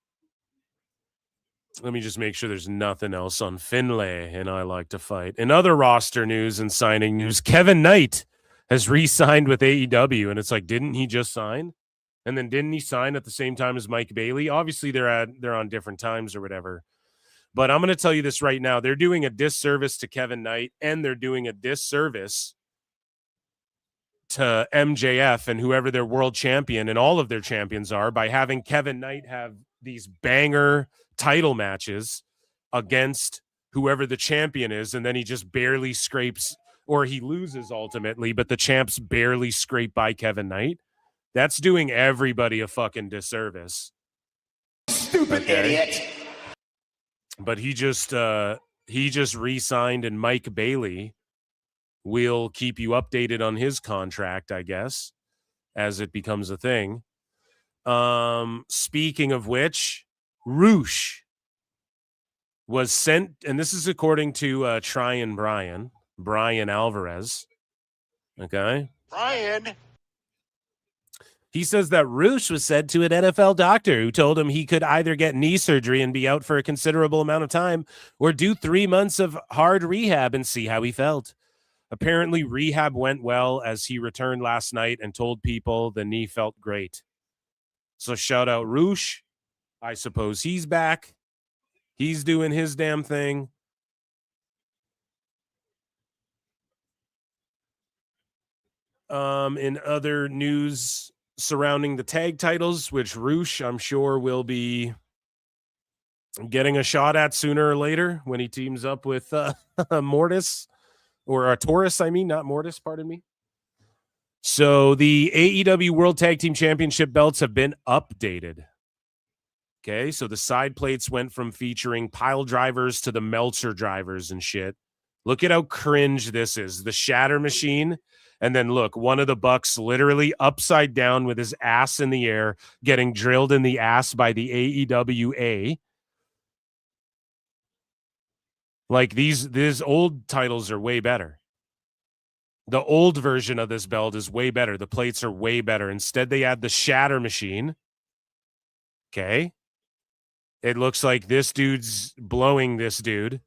let me just make sure there's nothing else on Finlay and I Like to Fight. In other roster news and signing news, Kevin Knight has re-signed with AEW. And it's like, didn't he just sign? And then didn't he sign at the same time as Mike Bailey? Obviously, they're on different times or whatever. But I'm going to tell you this right now. They're doing a disservice to Kevin Knight, and they're doing a disservice to MJF and whoever their world champion and all of their champions are by having Kevin Knight have these banger title matches against whoever the champion is, and then he just barely scrapes, or he loses ultimately, but the champs barely scrape by Kevin Knight. That's doing everybody a fucking disservice. Stupid idiot. But he just re-signed, and Mike Bailey will keep you updated on his contract, I guess, as it becomes a thing. Speaking of which, Roosh was sent, and this is according to Brian Alvarez. Okay. Brian. He says that Roosh was said to an NFL doctor who told him he could either get knee surgery and be out for a considerable amount of time or do 3 months of hard rehab and see how he felt. Apparently, rehab went well as he returned last night and told people the knee felt great. So shout out Roosh. I suppose he's back. He's doing his damn thing. In other news surrounding the tag titles, which Roosh, I'm sure, will be getting a shot at sooner or later when he teams up with Mortis, or Taurus, I mean, not Mortis, pardon me. So the AEW World Tag Team Championship belts have been updated. Okay, so the side plates went from featuring pile drivers to the Meltzer drivers and shit. Look at how cringe this is. The Shatter Machine. And then look, one of the Bucks literally upside down with his ass in the air, getting drilled in the ass by the AEWA. Like these old titles are way better. The old version of this belt is way better. The plates are way better. Instead, they add the Shatter Machine. Okay. It looks like this dude's blowing this dude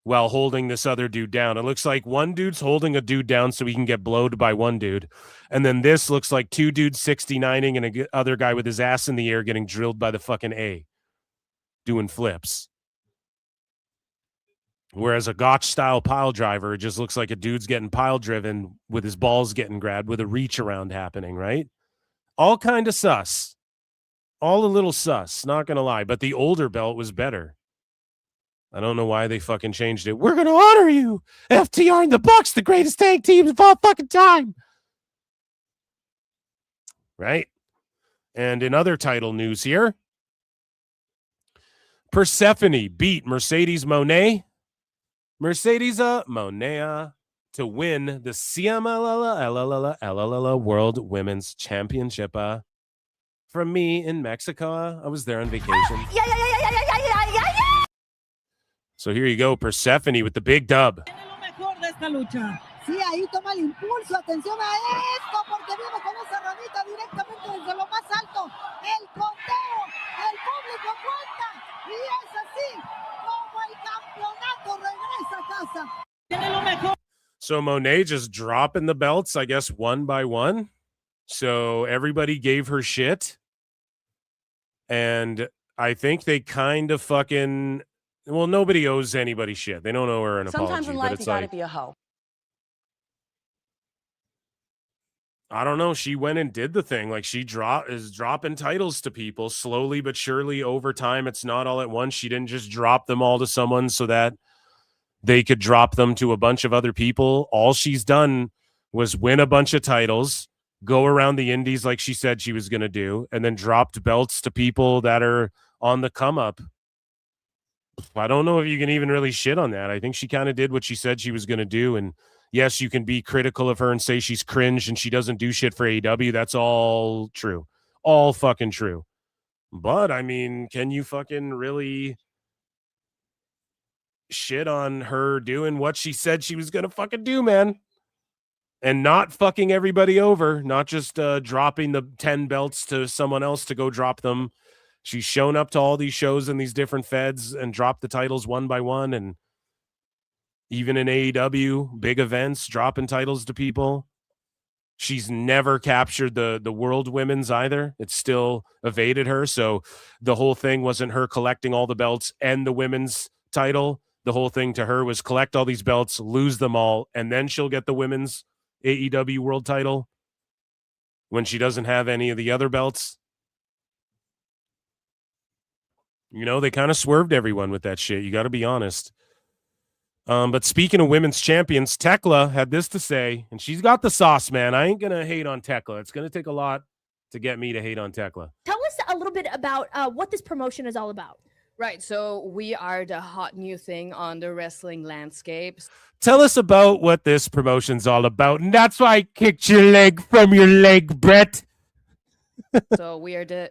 while holding this other dude down. It looks like one dude's holding a dude down so he can get blowed by one dude. And then this looks like two dudes 69ing and a other guy with his ass in the air getting drilled by the fucking A, doing flips. Whereas a Gotch-style pile driver, it just looks like a dude's getting pile driven with his balls getting grabbed with a reach around happening, right? All kind of sus. All a little sus, not going to lie. But the older belt was better. I don't know why they fucking changed it. We're going to honor you. FTR and the Bucks, the greatest tag teams of all fucking time. Right? And in other title news here, Persephone beat Mercedes Moné to win the CMLL World Women's Championship. From me in Mexico. I was there on vacation. So here you go, Persephone with the big dub. Sí, ahí toma el impulso. Atención a esto, porque viene con esa ramita directamente desde lo más alto. El conteo, el público cuenta. Y es así como el campeonato regresa a casa. Tiene lo mejor. So Monet just dropping the belts, I guess, one by one. So everybody gave her shit. And I think they kind of fucking... Well, nobody owes anybody shit. They don't owe her an apology. Sometimes in life, but it's you gotta like, be a hoe. I don't know. She went and did the thing. Like, she is dropping titles to people slowly but surely over time. It's not all at once. She didn't just drop them all to someone so that they could drop them to a bunch of other people. All she's done was win a bunch of titles, go around the indies like she said she was going to do, and then dropped belts to people that are on the come up. I don't know if you can even really shit on that. I think she kind of did what she said she was going to do. And yes, you can be critical of her and say she's cringe and she doesn't do shit for AEW. That's all true. all fucking true. But I mean, can you fucking really shit on her doing what she said she was gonna fucking do, man? And not fucking everybody over, not just dropping the 10 belts to someone else to go drop them. She's shown up to all these shows in these different feds and dropped the titles one by one. And even in AEW, big events, dropping titles to people. She's never captured the world women's either. It's still evaded her. So the whole thing wasn't her collecting all the belts and the women's title. The whole thing to her was collect all these belts, lose them all, and then she'll get the women's AEW world title when she doesn't have any of the other belts. You know, they kind of swerved everyone with that shit. You got to be honest. But speaking of women's champions, Tekla had this to say, and she's got the sauce, man. I ain't going to hate on Tekla. It's going to take a lot to get me to hate on Tekla. Tell us a little bit about what this promotion is all about. Right, so we are the hot new thing on the wrestling landscape. Tell us about what this promotion's all about, and that's why I kicked your leg from your leg, Brett. So we are the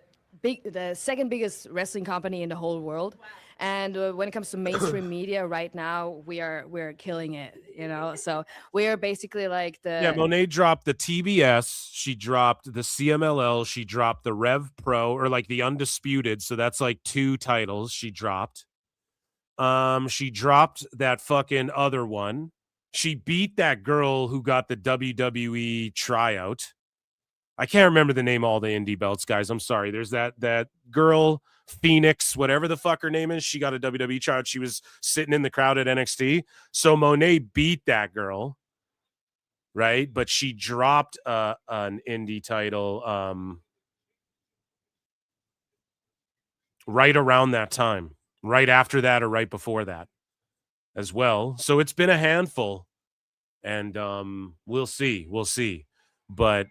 second biggest wrestling company in the whole world. And when it comes to mainstream media right now, we're killing it, you know. So we are basically like the Monet dropped the TBS, she dropped the CMLL, she dropped the Rev Pro, or like the Undisputed. So that's like 2 titles she dropped. She dropped that fucking other one. She beat that girl who got the WWE tryout. I can't remember the name of all the indie belts, guys. I'm sorry. There's that girl, Phoenix, whatever the fuck her name is. She got a WWE tryout. She was sitting in the crowd at NXT. So Monet beat that girl, right? But she dropped an indie title right around that time, right after that or right before that as well. So it's been a handful, and we'll see. But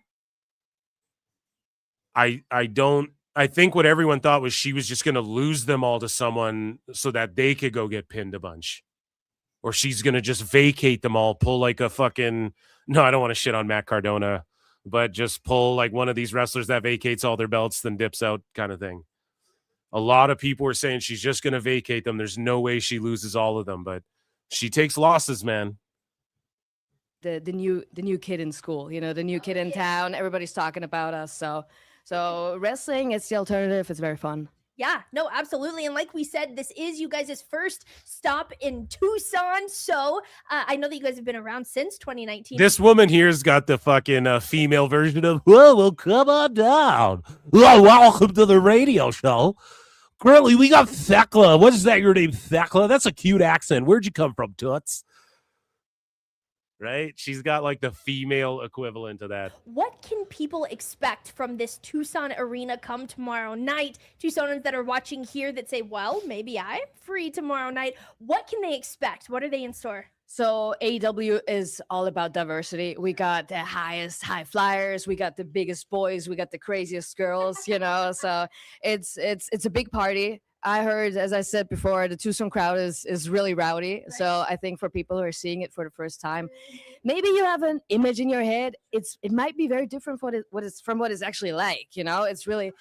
I think what everyone thought was she was just going to lose them all to someone so that they could go get pinned a bunch. Or she's going to just vacate them all, pull like a fucking, no, I don't want to shit on Matt Cardona, but just pull like one of these wrestlers that vacates all their belts, then dips out kind of thing. A lot of people were saying she's just going to vacate them. There's no way she loses all of them, but she takes losses, man. the new kid in school, you know, the new kid in town. Everybody's talking about us. So wrestling, it's the alternative. It's very fun. Yeah, no, absolutely. And like we said, this is you guys' first stop in Tucson. So I know that you guys have been around since 2019. This woman here's got the fucking female version of, well, come on down. Well, welcome to the radio show. Currently, we got Thekla. What is that, your name, Thekla? That's a cute accent. Where'd you come from, Toots? Right? She's got like the female equivalent of that. What can people expect from this Tucson arena come tomorrow night? Tucsonans that are watching here that say, well, maybe I'm free tomorrow night. What can they expect? What are they in store? So AEW is all about diversity. We got the highest high flyers. We got the biggest boys. We got the craziest girls, you know, so it's a big party. I heard, as I said before, the Tucson crowd is really rowdy. So I think for people who are seeing it for the first time, maybe you have an image in your head. It might be very different from what it's actually like. You know, it's really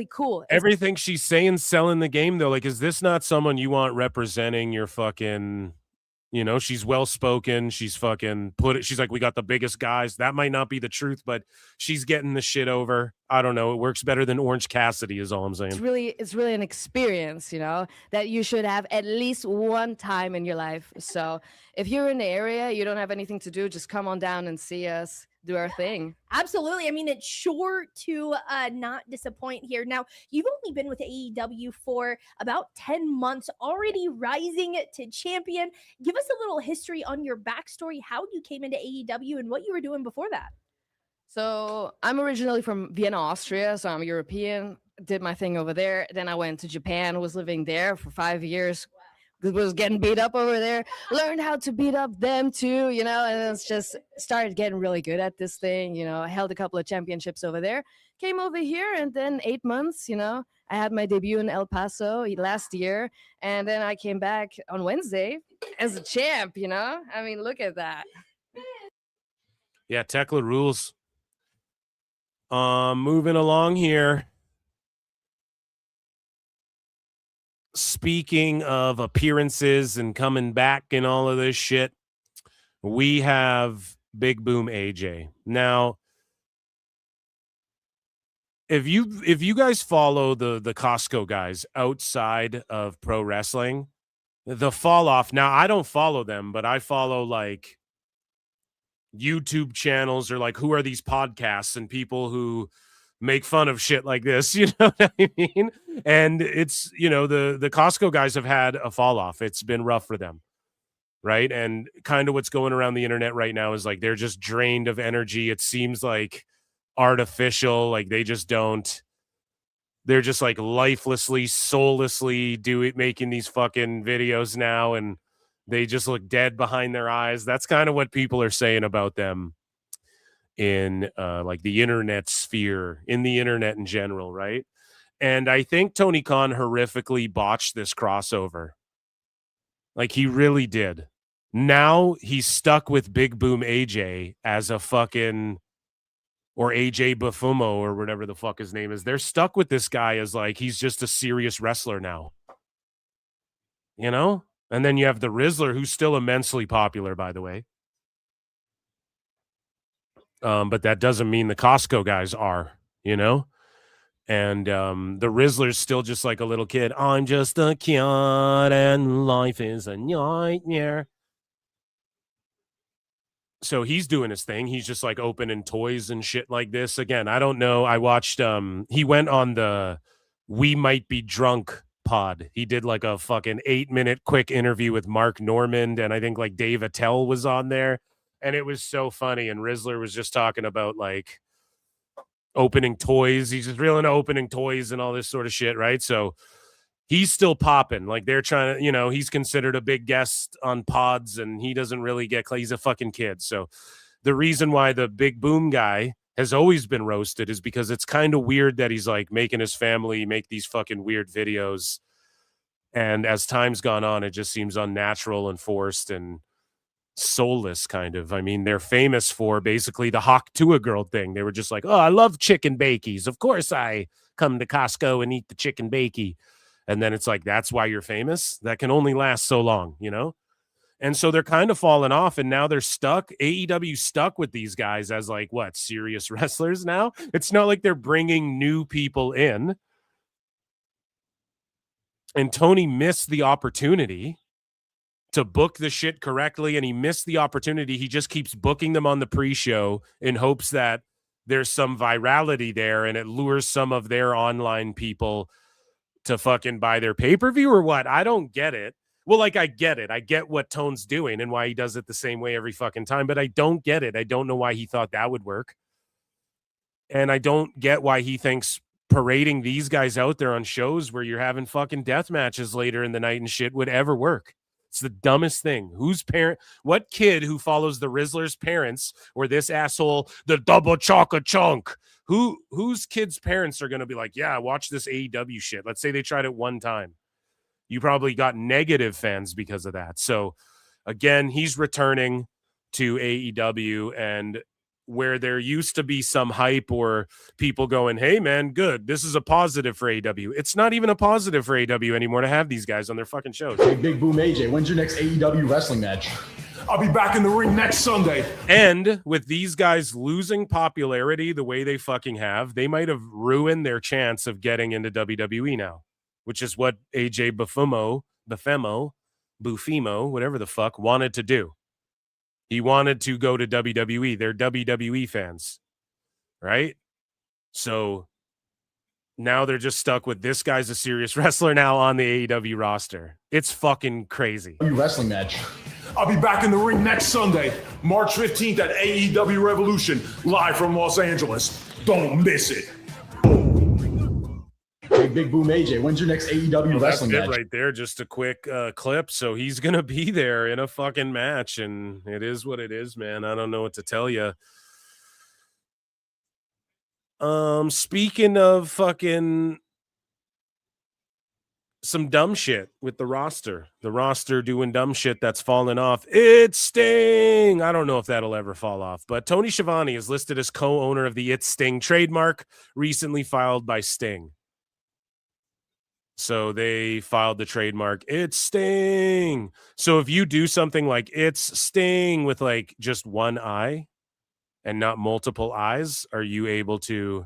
cool. Everything she's saying, selling the game though. Like, is this not someone you want representing your fucking? You know, she's well spoken. She's fucking she's like, we got the biggest guys. That might not be the truth, but she's getting the shit over. I don't know. It works better than Orange Cassidy is all I'm saying. It's really an experience, you know, that you should have at least one time in your life. So if you're in the area, you don't have anything to do, just come on down and see us do our thing. Absolutely. I mean, it's sure to not disappoint here. Now, you've only been with AEW for about 10 months, already rising to champion. Give us a little history on your backstory, how you came into AEW and what you were doing before that. So I'm originally from Vienna, Austria. So I'm European, did my thing over there. Then I went to Japan, was living there for 5 years. Was getting beat up over there, learned how to beat up them too, you know, and it's just started getting really good at this thing, you know. I held a couple of championships over there, came over here, and then 8 months, you know, I had my debut in El Paso last year, and then I came back on Wednesday as a champ, you know. I mean, look at that. Yeah, Tekla rules. Moving along here. speaking of appearances and coming back and all of this shit, we have Big Boom AJ. Now, if you guys follow the Costco guys outside of pro wrestling, the fall off. Now, I don't follow them, but I follow like YouTube channels or like who are these podcasts and people who make fun of shit like this, you know what I mean? And it's, you know, the Costco guys have had a fall off. It's been rough for them. Right. And kind of what's going around the internet right now is like they're just drained of energy. It seems like artificial, like they're just like lifelessly, soullessly making these fucking videos now, and they just look dead behind their eyes. That's kind of what people are saying about them in like the internet sphere, in the internet in general, right? And I think Tony Khan horrifically botched this crossover. Like he really did. Now he's stuck with Big Boom AJ as a fucking, or AJ Bufumo or whatever the fuck his name is. They're stuck with this guy as like he's just a serious wrestler now. You know? And then you have the Rizzler, who's still immensely popular, by the way. But that doesn't mean the Costco guys are, you know? And the Rizzler's still just like a little kid. I'm just a kid and life is a nightmare. So he's doing his thing. He's just like opening toys and shit like this. Again, I don't know. I watched, he went on the We Might Be Drunk pod. He did like a fucking 8-minute quick interview with Mark Normand. And I think like Dave Attell was on there. And it was so funny. And Rizzler was just talking about like opening toys. He's just reeling opening toys and all this sort of shit. Right. So he's still popping. Like they're trying to, you know, he's considered a big guest on pods and he doesn't really get, he's a fucking kid. So the reason why the Big Boom guy has always been roasted is because it's kind of weird that he's like making his family make these fucking weird videos. And as time's gone on, it just seems unnatural and forced and soulless kind of. I mean, they're famous for basically the Hawk to a Girl thing. They were just like, oh, I love chicken bakies. Of course I come to Costco and eat the chicken bakey. And then it's like, that's why you're famous? That can only last so long, you know? And so they're kind of falling off and now they're stuck. AEW stuck with these guys as like, what, serious wrestlers now? It's not like they're bringing new people in. And Tony missed the opportunity to book the shit correctly. And he missed the opportunity. He just keeps booking them on the pre-show in hopes that there's some virality there and it lures some of their online people to fucking buy their pay-per-view or what? I don't get it. Well, like, I get it. I get what Tone's doing and why he does it the same way every fucking time, but I don't get it. I don't know why he thought that would work. And I don't get why he thinks parading these guys out there on shows where you're having fucking death matches later in the night and shit would ever work. It's the dumbest thing. What kid who follows the Rizzler's parents or this asshole, the double chocolate chunk, whose kids' parents are going to be like, yeah, watch this AEW shit. Let's say they tried it one time. You probably got negative fans because of that. So again, he's returning to AEW, and where there used to be some hype or people going, hey man, good, this is a positive for AEW. It's not even a positive for AEW anymore to have these guys on their fucking shows. Hey, Big Boom AJ, when's your next AEW wrestling match? I'll be back in the ring next Sunday. And with these guys losing popularity the way they fucking have, they might have ruined their chance of getting into WWE now, which is what AJ Bufumo, whatever the fuck, wanted to do. He wanted to go to WWE. They're WWE fans, right? So now they're just stuck with this guy's a serious wrestler now on the AEW roster. It's fucking crazy. Wrestling match. I'll be back in the ring next Sunday, March 15th at AEW Revolution, live from Los Angeles. Don't miss it. Hey, Big Boom AJ, when's your next AEW wrestling match? Right there, just a quick clip. So he's going to be there in a fucking match, and it is what it is, man. I don't know what to tell you. Speaking of fucking some dumb shit with the roster doing dumb shit that's fallen off. It's Sting. I don't know if that'll ever fall off, but Tony Schiavone is listed as co-owner of the It's Sting trademark, recently filed by Sting. So they filed the trademark. It's Sting. So if you do something like it's Sting with like just one eye and not multiple eyes, are you able to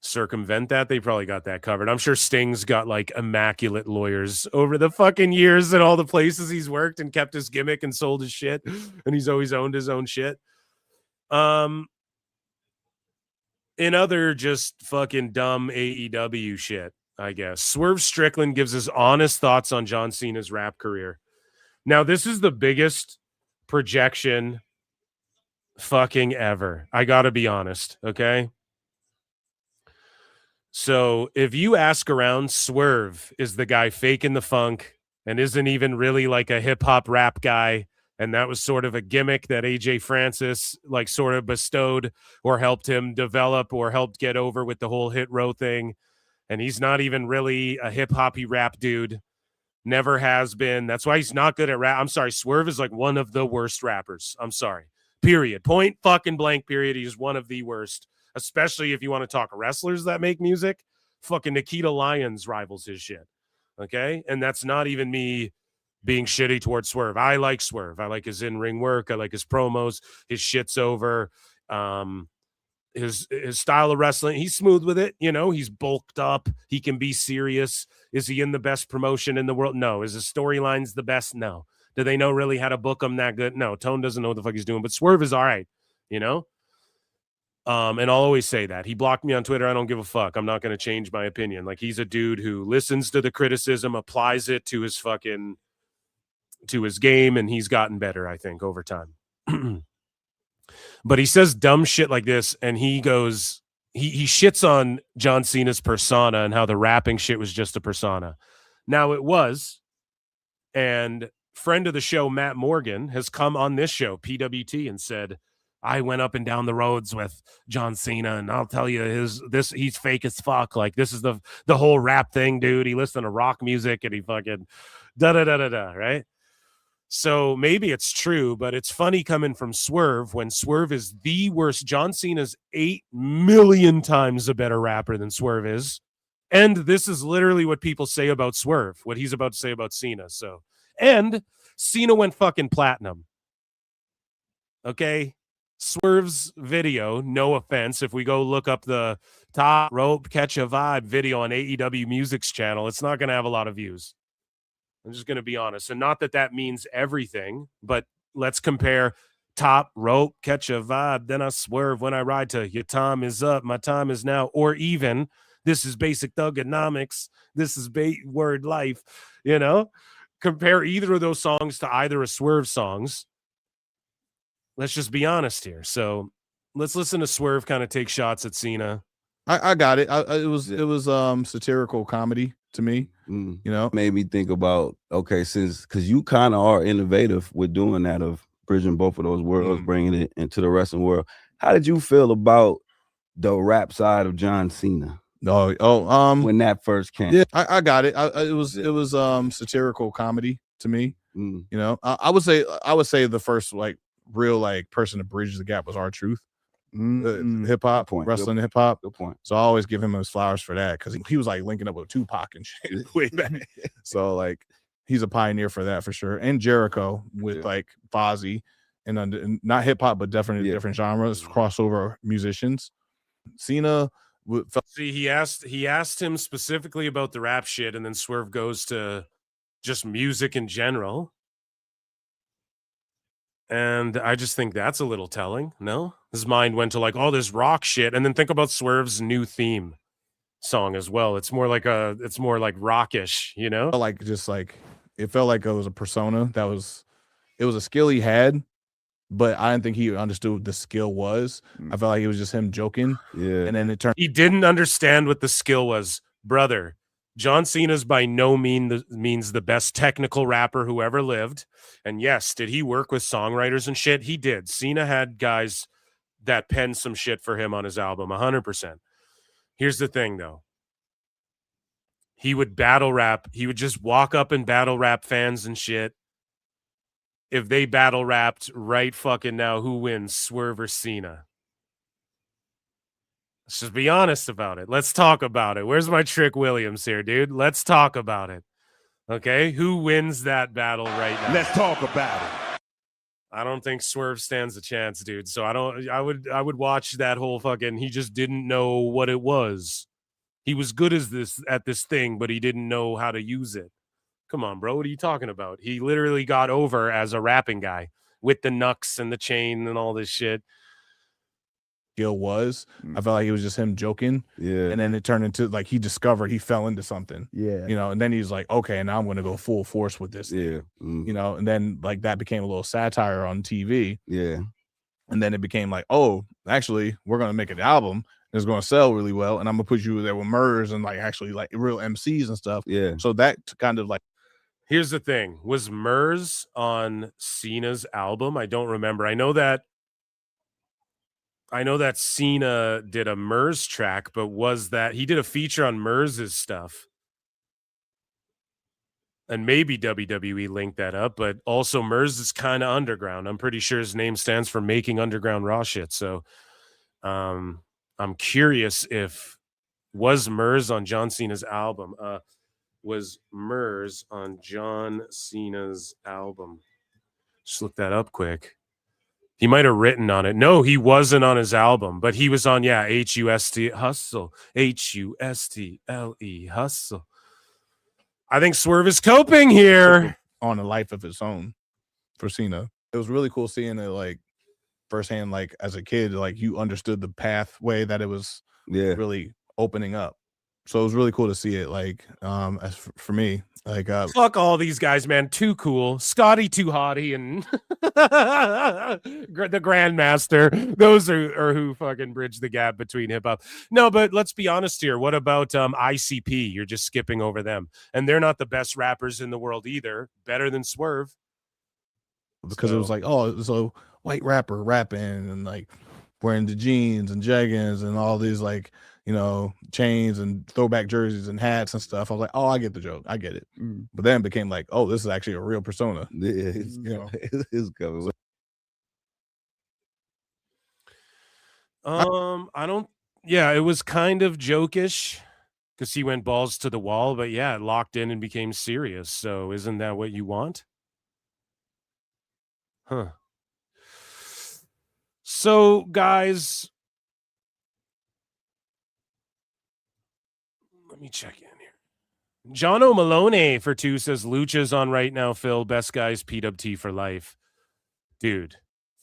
circumvent that? They probably got that covered. I'm sure Sting's got like immaculate lawyers over the fucking years and all the places he's worked and kept his gimmick and sold his shit, and he's always owned his own shit. In other just fucking dumb AEW shit, I guess, Swerve Strickland gives his honest thoughts on John Cena's rap career. Now, this is the biggest projection fucking ever. I gotta be honest, okay? So if you ask around, Swerve is the guy faking the funk and isn't even really like a hip-hop rap guy. And that was sort of a gimmick that AJ Francis like sort of bestowed or helped him develop or helped get over with the whole Hit Row thing. And he's not even really a hip-hoppy rap dude. Never has been. That's why he's not good at rap. I'm sorry. Swerve is like one of the worst rappers. I'm sorry. Period. Point fucking blank period. He's one of the worst. Especially if you want to talk wrestlers that make music, fucking Nikita Lyons rivals his shit. Okay? And that's not even me being shitty towards Swerve. I like Swerve. I like his in-ring work. I like his promos. His shit's over. His style of wrestling, he's smooth with it. You know, he's bulked up. He can be serious. Is he in the best promotion in the world? No. Is his storylines the best? No. Do they know really how to book him that good? No. Tone doesn't know what the fuck he's doing, but Swerve is all right, you know? And I'll always say that. He blocked me on Twitter. I don't give a fuck. I'm not going to change my opinion. Like, he's a dude who listens to the criticism, applies it to his fucking, to his game, and he's gotten better, I think, over time. But he says dumb shit like this, and he goes, he shits on John Cena's persona and how the rapping shit was just a persona. Now it was, and friend of the show, Matt Morgan, has come on this show, PWT, and said, I went up and down the roads with John Cena, and I'll tell you, he's fake as fuck. Like, this is the whole rap thing, dude. He listened to rock music, and he fucking da-da-da-da-da, right? So maybe it's true, but it's funny coming from Swerve when Swerve is the worst. John Cena's 8 million times a better rapper than Swerve is. And this is literally what people say about Swerve, what he's about to say about Cena. So, and Cena went fucking platinum. Okay? Swerve's video, no offense, if we go look up the Top Rope Catch a Vibe video on AEW Music's channel, it's not going to have a lot of views. I'm just going to be honest. And not that that means everything, but let's compare Top Rope Catch a Vibe, then I swerve when I ride to your time is up, my time is now, or even this is basic thugonomics, this is word life, you know? Compare either of those songs to either of Swerve songs. Let's just be honest here. So let's listen to Swerve kind of take shots at Cena. I got it. It was satirical comedy to me. You know, made me think about, okay, because you kind of are innovative with doing that, of bridging both of those worlds, bringing it into the wrestling world. How did you feel about the rap side of John Cena? When that first came? Yeah, I got it. It was satirical comedy to me. You know, I would say the first like real like person to bridge the gap was R-Truth. Hip hop, wrestling, hip hop. Good point. So I always give him his flowers for that, because he was like linking up with Tupac and shit way back. So like he's a pioneer for that for sure. And Jericho with like Fozzy and not hip hop, but definitely different genres, crossover musicians. Cena. See, he asked him specifically about the rap shit, and then Swerve goes to just music in general. And I just think that's a little telling. No, his mind went to like all this rock shit, and then think about Swerve's new theme song as well. It's more like rockish, you know? Like just like it felt like it was a persona it was a skill he had, but I didn't think he understood what the skill was. I felt like it was just him joking. Yeah. And then it turned. He didn't understand what the skill was, brother. John Cena's by no means the best technical rapper who ever lived. And yes, did he work with songwriters and shit? He did. Cena had guys that penned some shit for him on his album, 100%. Here's the thing, though. He would battle rap. He would just walk up and battle rap fans and shit. If they battle rapped right fucking now, who wins, Swerve or Cena? Let's just be honest about it. Let's talk about it. Where's my Trick Williams here, dude? Let's talk about it. Okay, who wins that battle right now? Let's talk about it. I don't think Swerve stands a chance, dude. So I would watch that whole fucking, he just didn't know what it was. He was good at this thing, but he didn't know how to use it. Come on, bro. What are you talking about? He literally got over as a rapping guy with the knucks and the chain and all this shit. Gil was. I felt like it was just him joking. Yeah. And then it turned into like he discovered he fell into something. Yeah. You know, and then he's like, okay, now I'm going to go full force with this. Yeah. You know, and then like that became a little satire on TV. Yeah. And then it became like, oh, actually, we're going to make an album. It's going to sell really well. And I'm going to put you there with Murs and like actually like real MCs and stuff. Yeah. So that kind of like. Here's the thing. Was Murs on Cena's album? I don't remember. I know that Cena did a Murs track, but was that he did a feature on Murs' stuff? And maybe WWE linked that up, but also Murs is kind of underground. I'm pretty sure his name stands for making underground raw shit. So I'm curious if was Murs on John Cena's album? Was Murs on John Cena's album? Just look that up quick. He might have written on it. No, he wasn't on his album, but he was on, H-U-S-T, Hustle. H-U-S-T-L-E, Hustle. I think Swerve is coping here. On a life of its own for Cena. It was really cool seeing it like firsthand, like as a kid, like you understood the pathway that it was really opening up. So it was really cool to see it, like, as for me, like, fuck all these guys, man. Too cool. Scotty Too Hottie and the Grandmaster. Those are who fucking bridge the gap between hip hop. No, but let's be honest here. What about ICP? You're just skipping over them, and they're not the best rappers in the world either. Better than Swerve, because it was like, oh, so white rapper rapping and like wearing the jeans and jeggings and all these like, you know, chains and throwback jerseys and hats and stuff. I was like, oh, I get the joke. I get it. But then it became like, oh, this is actually a real persona. Yeah, you know, it's coming. It was kind of jokish because he went balls to the wall, but it locked in and became serious. So isn't that what you want? Huh. So, guys, let me check in here. John O'Maloney for 2 says, Lucha's on right now, Phil. Best guys, PWT for life. Dude,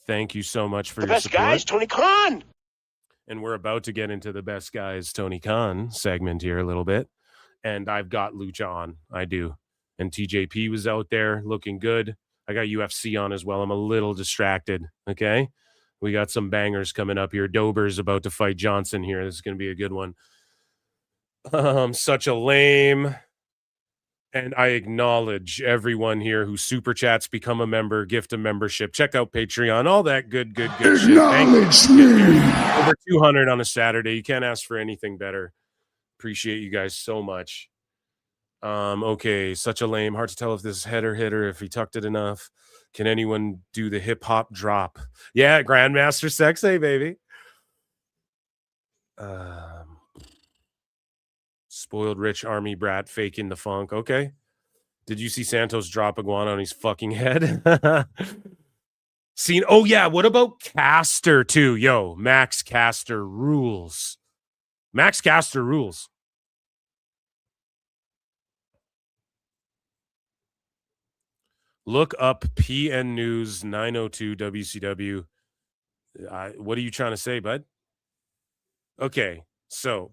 thank you so much for your best support. guys, Tony Khan. And we're about to get into the best guys, Tony Khan segment here a little bit. And I've got Lucha on. I do. And TJP was out there looking good. I got UFC on as well. I'm a little distracted. Okay. We got some bangers coming up here. Dober's about to fight Johnson here. This is going to be a good one. Such a lame. And I acknowledge everyone here who super chats, become a member, gift a membership, check out Patreon, all that good shit. Acknowledge me. Over 200 on a Saturday. You can't ask for anything better. Appreciate you guys so much. Okay, such a lame. Hard to tell if this is header hitter, if he tucked it enough. Can anyone do the hip hop drop? Yeah, Grandmaster Sexay, baby. Spoiled rich army brat faking the funk. Okay. Did you see Santos drop iguana on his fucking head? Oh yeah. What about Caster too? Yo, Max Caster rules. Max Caster rules. Look up PN News 902 WCW. What are you trying to say, bud? Okay, so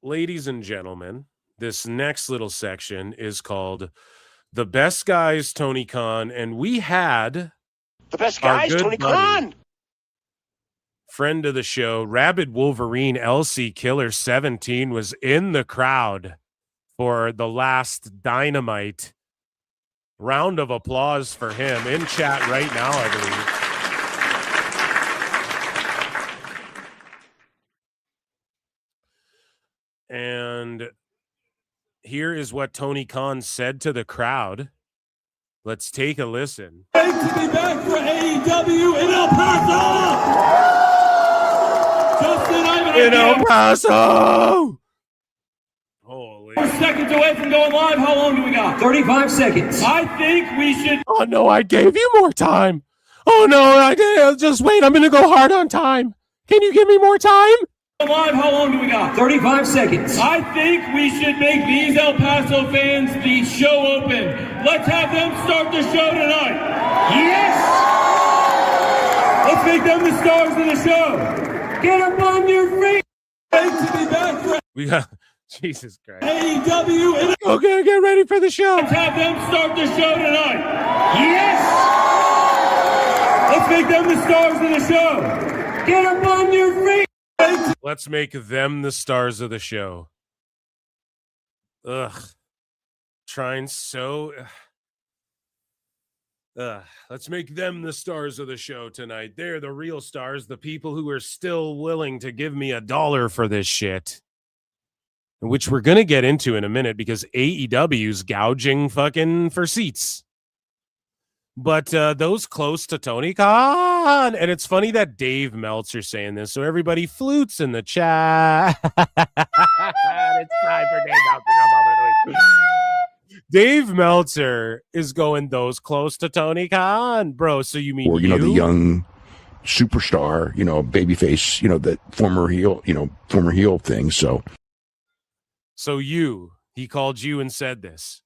ladies and gentlemen, this next little section is called The Best Guys, Tony Khan, and we had the best guys, Tony Khan. Friend of the show, Rabid Wolverine LC Killer 17 was in the crowd for the last Dynamite. Round of applause for him in chat right now, I believe. And here is what Tony Khan said to the crowd. Let's take a listen. Great to be back for AEW in El Paso! In El Paso. Holy. We're seconds away from going live. How long do we got? 35 seconds. I think we should. Oh no, I gave you more time. Oh no, I did. Just wait. I'm going to go hard on time. Can you give me more time? Live, how long do we got? 35 seconds. I think we should make these El Paso fans the show open. Let's have them start the show tonight. Yes! Let's make them the stars of the show. Get up on your feet. Great to be back for We got Jesus Christ. AEW. Okay, get ready for the show. Let's have them start the show tonight. Yes! Let's make them the stars of the show. Get up on your feet. Let's make them the stars of the show. Ugh. Trying so. Let's make them the stars of the show tonight. They're the real stars, the people who are still willing to give me $1 for this shit. Which we're going to get into in a minute because AEW's gouging fucking for seats. But those close to Tony Khan, and it's funny that Dave Meltzer saying this, so everybody flutes in the chat. It's time for Dave Meltzer. Dave Meltzer is going those close to Tony Khan, bro. So you mean or the young superstar, babyface, the former heel thing. So he called you and said this,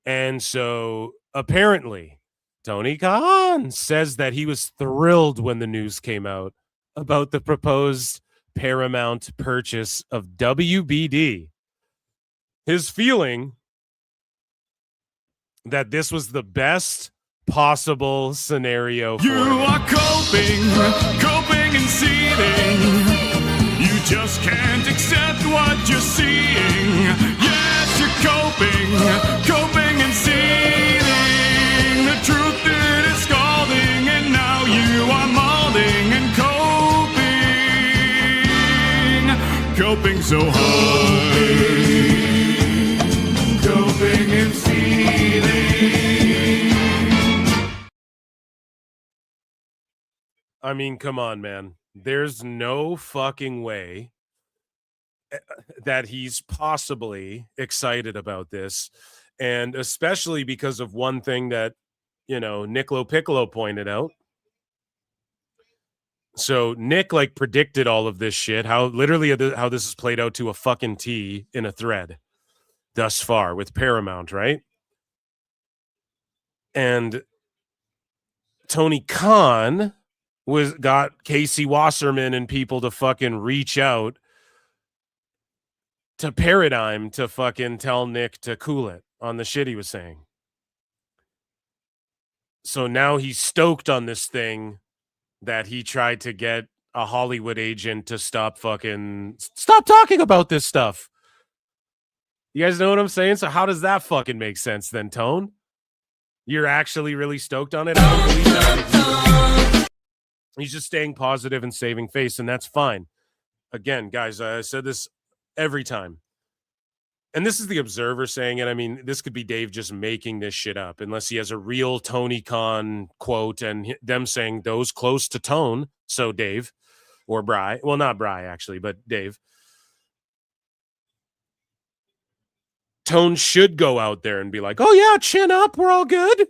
and so apparently. Tony Khan says that he was thrilled when the news came out about the proposed Paramount purchase of WBD. His feeling that this was the best possible scenario for you are coping and seething. You just can't accept what you're seeing. Yes, you're coping and seething. The truth it is scalding, and now you are molding and coping so hard, coping and seething. I mean, come on, man. There's no fucking way that he's possibly excited about this, and especially because of one thing that Niccolo Piccolo pointed out. So Nick predicted all of this shit, how this is played out to a fucking T in a thread thus far with Paramount, right? And Tony Khan got Casey Wasserman and people to fucking reach out to Paradigm to fucking tell Nick to cool it on the shit he was saying. So now he's stoked on this thing that he tried to get a Hollywood agent to stop talking about this stuff. You guys know what I'm saying? So how does that fucking make sense then, Tone? You're actually really stoked on it? I don't believe that. He's just staying positive and saving face, and that's fine. Again, guys, I said this every time. And this is the Observer saying it. I mean, this could be Dave just making this shit up unless he has a real Tony Khan quote and them saying those close to Tone. So Dave or Bry. Well, not Bry, actually, but Dave. Tone should go out there and be like, oh, yeah, chin up. We're all good.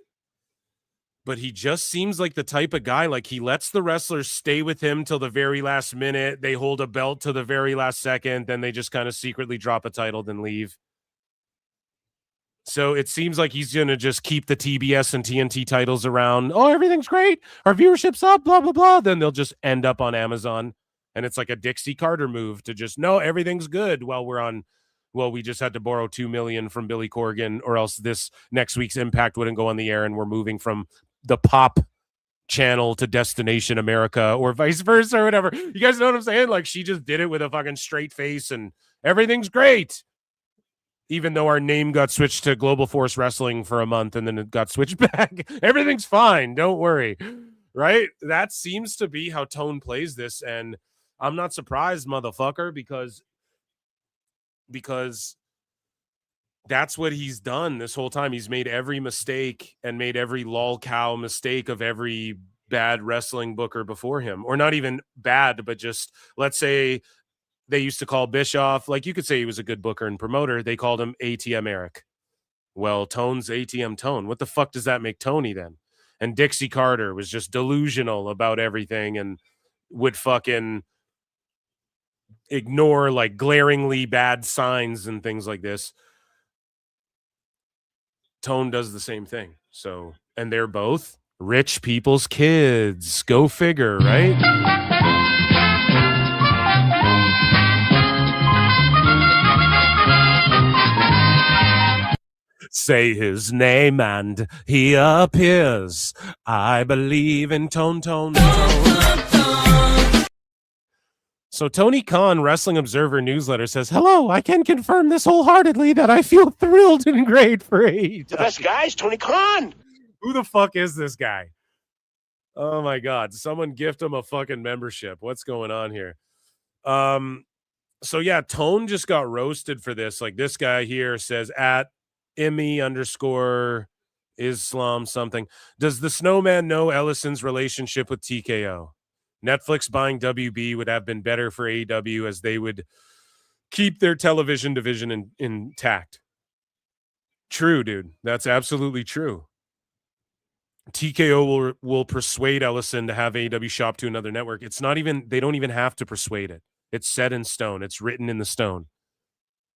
But he just seems like the type of guy, he lets the wrestlers stay with him till the very last minute. They hold a belt to the very last second. Then they just kind of secretly drop a title, then leave. So it seems like he's going to just keep the TBS and TNT titles around. Oh, everything's great. Our viewership's up, blah, blah, blah. Then they'll just end up on Amazon. And it's like a Dixie Carter move to just, no, everything's good while we're on. Well, we just had to borrow $2 million from Billy Corgan, or else this next week's Impact wouldn't go on the air. And we're moving from the pop channel to Destination America or vice versa or whatever. You guys know what I'm saying? She just did it with a fucking straight face and everything's great. Even though our name got switched to Global Force Wrestling for a month and then it got switched back. Everything's fine. Don't worry. Right? That seems to be how Tone plays this. And I'm not surprised, motherfucker, because that's what he's done this whole time. He's made every mistake and made every lol cow mistake of every bad wrestling booker before him, or not even bad, but just, let's say they used to call Bischoff, like you could say he was a good booker and promoter. They called him ATM Eric. Well, Tone's ATM Tone. What the fuck does that make Tony then? And Dixie Carter was just delusional about everything and would fucking ignore like glaringly bad signs and things like this. Tone does the same thing. So, and they're both rich people's kids. Go figure, right? Say his name and he appears. I believe in Tone. So Tony Khan, Wrestling Observer newsletter, says, hello, I can confirm this wholeheartedly that I feel thrilled and great for AEW. The best guys, Tony Khan. Who the fuck is this guy? Oh my God. Someone gift him a fucking membership. What's going on here? So yeah, Tone just got roasted for this. Like this guy here says at Emmy_Islam something. Does the Snowman know Ellison's relationship with TKO? Netflix buying WB would have been better for AEW as they would keep their television division intact. True, dude. That's absolutely true. TKO will persuade Ellison to have AEW shop to another network. It's not even, they don't even have to persuade it. It's set in stone. It's written in the stone.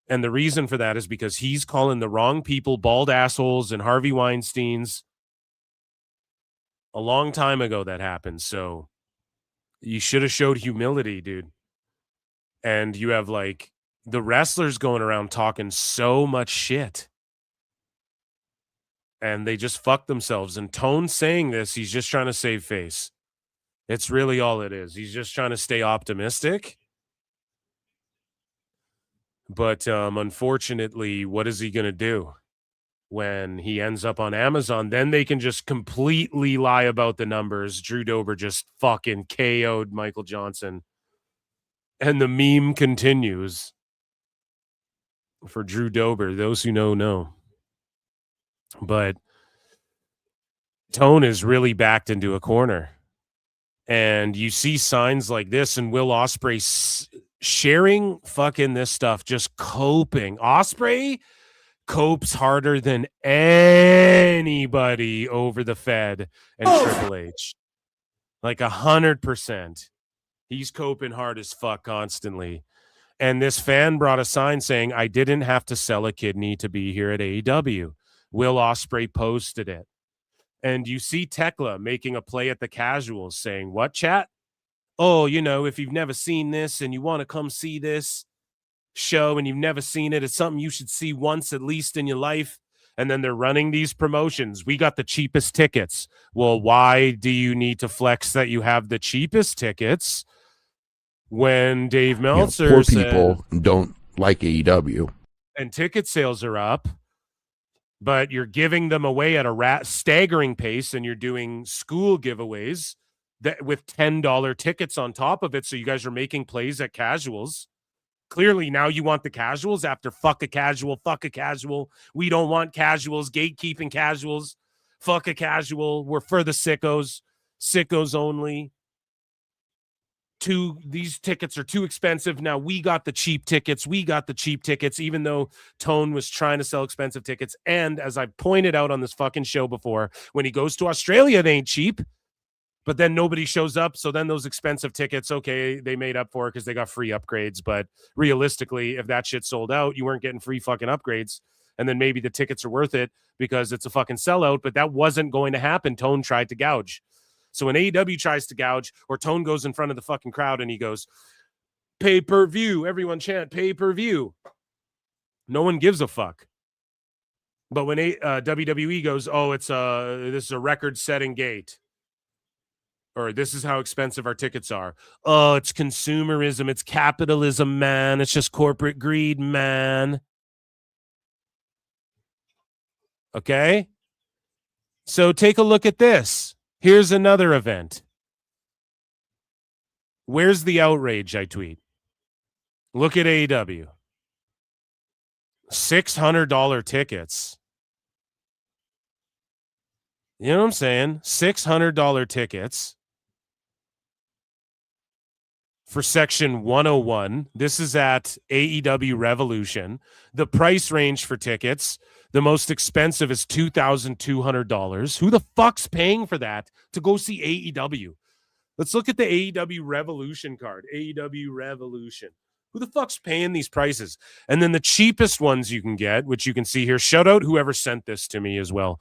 And the reason for that is because he's calling the wrong people bald assholes and Harvey Weinsteins. A long time ago that happened. So you should have showed humility, dude. And you have like the wrestlers going around talking so much shit. And they just fuck themselves. And Tone saying this, he's just trying to save face. It's really all it is. He's just trying to stay optimistic. But unfortunately, what is he going to do when he ends up on Amazon? Then they can just completely lie about the numbers. Drew Dober just fucking KO'd Michael Johnson. And the meme continues for Drew Dober. Those who know. But Tone is really backed into a corner. And you see signs like this and Will Ospreay sharing fucking this stuff, just coping. Ospreay copes harder than anybody over the Fed and Triple H. Like 100%. He's coping hard as fuck constantly. And this fan brought a sign saying, I didn't have to sell a kidney to be here at AEW. Will Ospreay posted it. And you see Tekla making a play at the casuals saying, what, chat? Oh, you know, if you've never seen this and you want to come see this show and you've never seen it, it's something you should see once at least in your life. And then they're running these promotions. We got the cheapest tickets. Well, why do you need to flex that you have the cheapest tickets when Dave Meltzer poor said, people don't like AEW. And ticket sales are up, but you're giving them away at a staggering pace, and you're doing school giveaways that with $10 tickets on top of it. So you guys are making plays at casuals. Clearly now you want the casuals after fuck a casual. We don't want casuals, gatekeeping casuals. Fuck a casual. We're for the sickos only. These tickets are too expensive. Now we got the cheap tickets. Even though Tone was trying to sell expensive tickets. And as I pointed out on this fucking show before, when he goes to Australia, they ain't cheap. But then nobody shows up. So then those expensive tickets, okay, they made up for it because they got free upgrades. But realistically, if that shit sold out, you weren't getting free fucking upgrades. And then maybe the tickets are worth it because it's a fucking sellout. But that wasn't going to happen. Tone tried to gouge. So when AEW tries to gouge, or Tone goes in front of the fucking crowd and he goes, pay-per-view, everyone chant pay-per-view. No one gives a fuck. But when WWE goes, oh, this is a record-setting gate, or this is how expensive our tickets are. Oh, it's consumerism, it's capitalism, man. It's just corporate greed, man. Okay? So take a look at this. Here's another event. Where's the outrage, I tweet? Look at AEW. $600 tickets. You know what I'm saying? $600 tickets for section 101. This is at AEW Revolution. The price range for tickets, the most expensive is $2,200. Who the fuck's paying for that to go see AEW? Let's look at the AEW Revolution card. AEW Revolution. Who the fuck's paying these prices? And then the cheapest ones you can get, which you can see here. Shout out whoever sent this to me as well.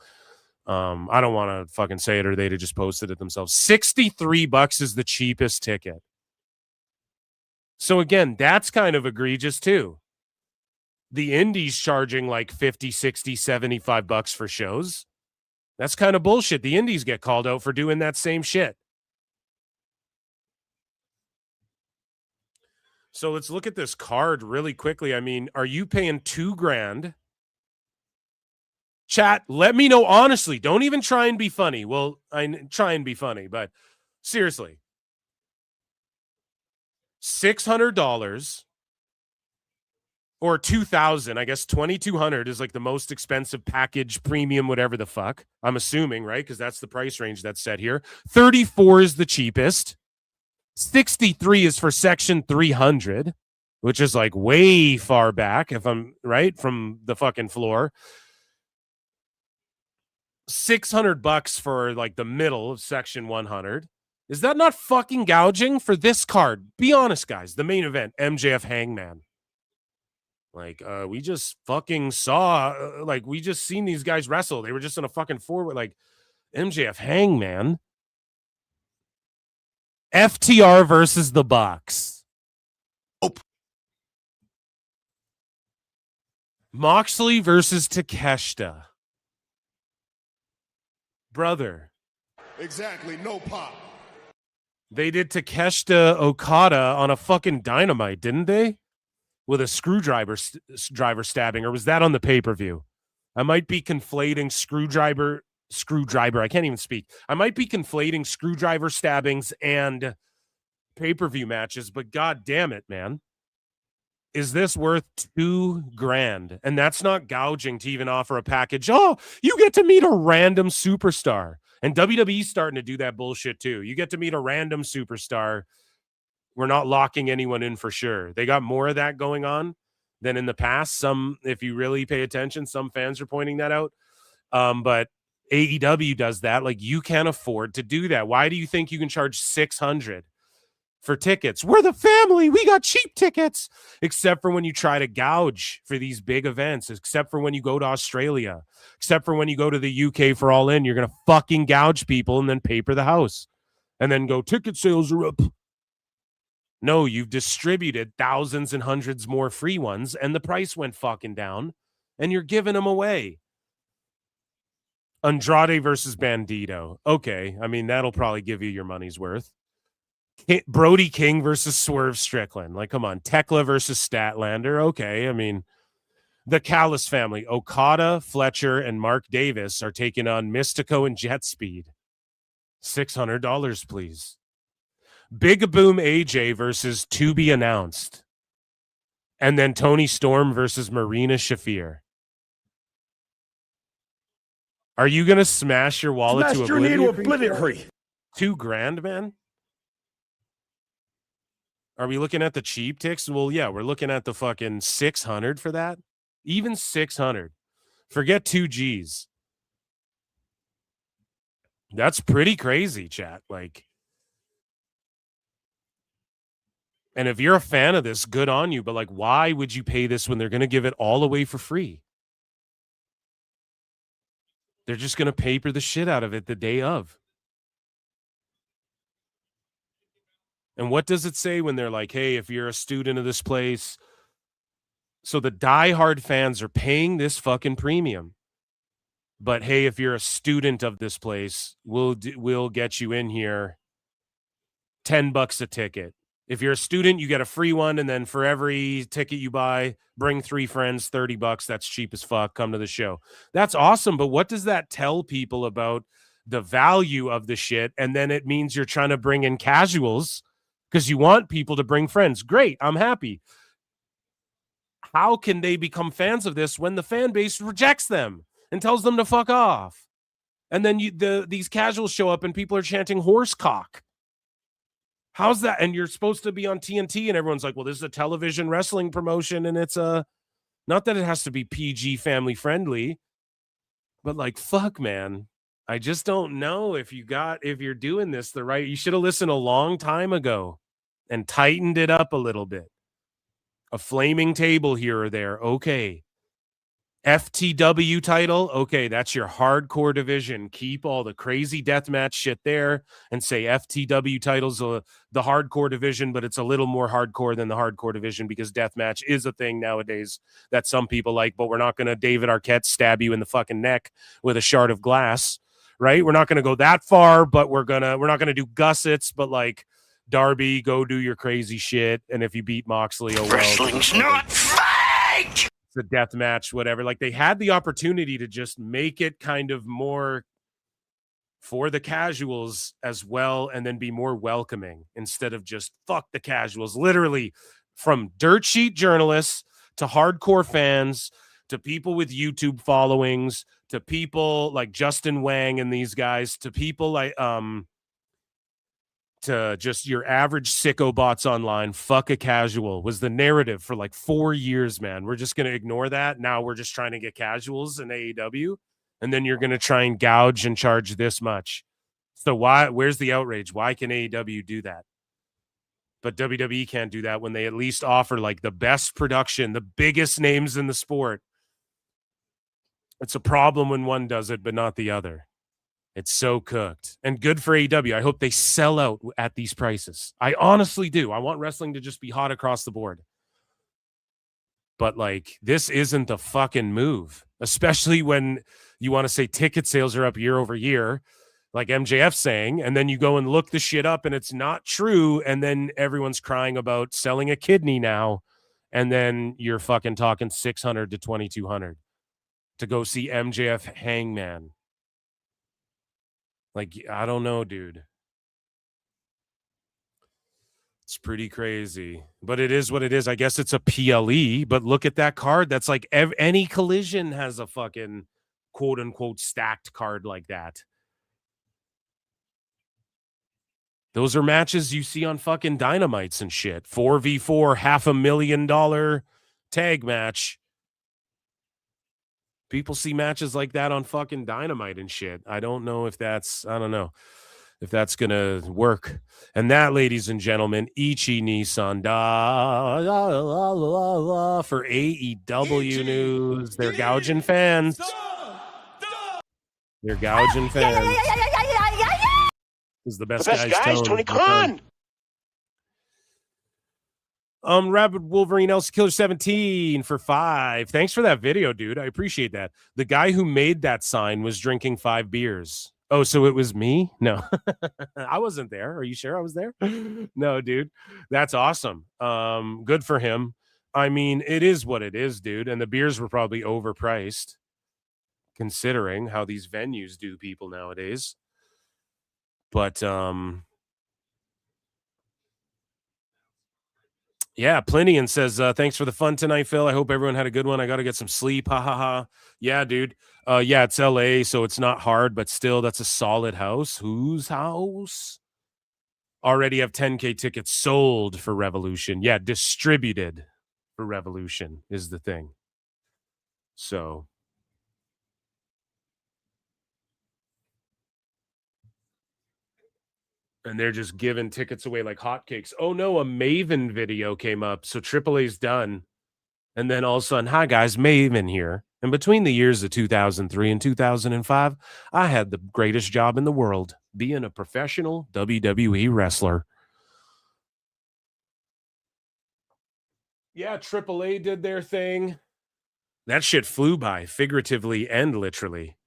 I don't want to fucking say it, or they'd have just posted it themselves. $63 is the cheapest ticket. So again, that's kind of egregious too. The indies charging like 50, 60, $75 for shows. That's kind of bullshit. The indies get called out for doing that same shit. So let's look at this card really quickly. I mean, are you paying $2,000? Chat, let me know honestly. Don't even try and be funny. Well, I try and be funny, but seriously. $600 or $2,000. I guess $2,200 is like the most expensive package, premium, whatever the fuck. I'm assuming, right? Because that's the price range that's set here. $34 is the cheapest. $63 is for section 300, which is like way far back, if I'm right, from the fucking floor. $600 for like the middle of section 100. Is that not fucking gouging for this card? Be honest, guys. The main event, MJF Hangman. Like, we just fucking saw, like, we just seen these guys wrestle. They were just in a fucking forward, like, MJF Hangman. FTR versus the Bucks. Oh. Moxley versus Takeshita. Brother. Exactly, no pop. They did Takeshita Okada on a fucking Dynamite, didn't they? With a screwdriver stabbing, or was that on the pay-per-view? I might be conflating screwdriver. I can't even speak. I might be conflating screwdriver stabbings and pay-per-view matches, but god damn it, man. Is this worth $2,000? And that's not gouging to even offer a package. Oh, you get to meet a random superstar. And WWE's starting to do that bullshit too. You get to meet a random superstar. We're not locking anyone in for sure. They got more of that going on than in the past. Some, if you really pay attention, some fans are pointing that out. But AEW does that. Like, you can't afford to do that. Why do you think you can charge $600 for tickets? We're the family. We got cheap tickets. Except for when you try to gouge for these big events. Except for when you go to Australia. Except for when you go to the UK for All In. You're going to fucking gouge people and then paper the house. And then go, ticket sales are up. No, you've distributed thousands and hundreds more free ones, and the price went fucking down, and you're giving them away. Andrade versus Bandito. Okay, I mean, that'll probably give you your money's worth. Brody King versus Swerve Strickland. Like, come on. Tekla versus Statlander. Okay, I mean, the Callis family. Okada, Fletcher, and Mark Davis are taking on Mystico and Jet Speed. $600, please. Big Boom AJ versus To Be Announced. And then Tony Storm versus Marina Shafir. Are you going to smash your wallet to oblivion? $2,000, man? Are we looking at the cheap ticks? Well, yeah, we're looking at the fucking $600 for that. Even $600. Forget 2 Gs. That's pretty crazy, chat. Like, and if you're a fan of this, good on you. But like, why would you pay this when they're going to give it all away for free? They're just going to paper the shit out of it the day of. And what does it say when they're like, hey, if you're a student of this place? So the diehard fans are paying this fucking premium. But hey, if you're a student of this place, we'll get you in here. $10 a ticket. If you're a student, you get a free one, and then for every ticket you buy, bring 3 friends, $30. That's cheap as fuck. Come to the show. That's awesome, but what does that tell people about the value of the shit? And then it means you're trying to bring in casuals because you want people to bring friends. Great, I'm happy. How can they become fans of this when the fan base rejects them and tells them to fuck off? And then these casuals show up and people are chanting horse cock. How's that? And you're supposed to be on TNT and everyone's like, well, this is a television wrestling promotion and it's not that it has to be PG family friendly, but like, fuck, man. I just don't know if you're doing this the right. You should have listened a long time ago and tightened it up a little bit. A flaming table here or there. Okay. FTW title. Okay. That's your hardcore division. Keep all the crazy deathmatch shit there and say FTW titles, the hardcore division, but it's a little more hardcore than the hardcore division because deathmatch is a thing nowadays that some people like, but we're not going to David Arquette stab you in the fucking neck with a shard of glass. Right? We're not going to go that far, but we're not going to do gussets, but like Darby, go do your crazy shit. And if you beat Moxley, oh well. Wrestling's not fake! It's a death match, whatever. Like they had the opportunity to just make it kind of more for the casuals as well and then be more welcoming instead of just fuck the casuals. Literally from dirt sheet journalists to hardcore fans to people with YouTube followings to people like Justin Wang and these guys, to people like to just your average sicko bots online. Fuck a casual was the narrative for like 4 years, man. We're just going to ignore that. Now we're just trying to get casuals in AEW, and then you're going to try and gouge and charge this much. So where's the outrage? Why can AEW do that? But WWE can't do that when they at least offer like the best production, the biggest names in the sport. It's a problem when one does it, but not the other. It's so cooked. And good for AEW. I hope they sell out at these prices. I honestly do. I want wrestling to just be hot across the board. But, like, this isn't the fucking move. Especially when you want to say ticket sales are up year over year, like MJF's saying, and then you go and look the shit up and it's not true, and then everyone's crying about selling a kidney now, and then you're fucking talking $600 to $2,200. To go see MJF Hangman. Like, I don't know, dude. It's pretty crazy. But it is what it is. I guess it's a PLE, but look at that card. That's like any collision has a fucking quote-unquote stacked card like that. Those are matches you see on fucking Dynamites and shit. 4v4, $500,000 tag match. People see matches like that on fucking Dynamite and shit. I don't know if that's going to work. And that, ladies and gentlemen, Ichi Nissan for AEW news. They're gouging fans. They're gouging fans. This is the best guy's Tony Khan. Rapid Wolverine Elsa Killer 17 for 5. Thanks for that video, dude. I appreciate that. The guy who made that sign was drinking 5 beers. Oh, so it was me? No, I wasn't there. Are you sure I was there? No, dude. That's awesome. Good for him. I mean, it is what it is, dude. And the beers were probably overpriced considering how these venues do people nowadays. But, yeah, Plinian says, thanks for the fun tonight, Phil. I hope everyone had a good one. I got to get some sleep. Ha, ha, ha. Yeah, dude. Yeah, it's LA, so it's not hard, but still, that's a solid house. Whose house? Already have 10K tickets sold for Revolution. Yeah, distributed for Revolution is the thing. So. And they're just giving tickets away like hotcakes. Oh, no, a Maven video came up. So AAA's done. And then all of a sudden, hi, guys, Maven here. And between the years of 2003 and 2005, I had the greatest job in the world, being a professional WWE wrestler. Yeah, AAA did their thing. That shit flew by, figuratively and literally.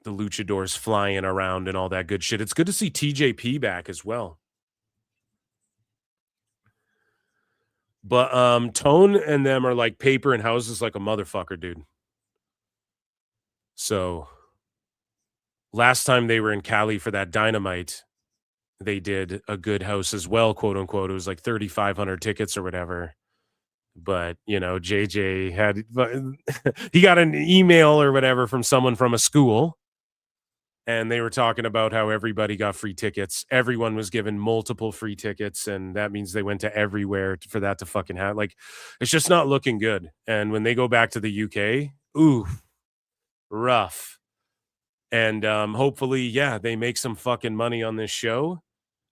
The luchadors flying around and all that good shit. It's good to see TJP back as well. But Tone and them are like paper and houses like a motherfucker, dude. So last time they were in Cali for that Dynamite, they did a good house as well, quote unquote. It was like 3,500 tickets or whatever. But, JJ had, he got an email or whatever from someone from a school. And they were talking about how everybody got free tickets. Everyone was given multiple free tickets. And that means they went to everywhere for that to fucking happen. Like, it's just not looking good. And when they go back to the UK, ooh, rough. And hopefully, they make some fucking money on this show.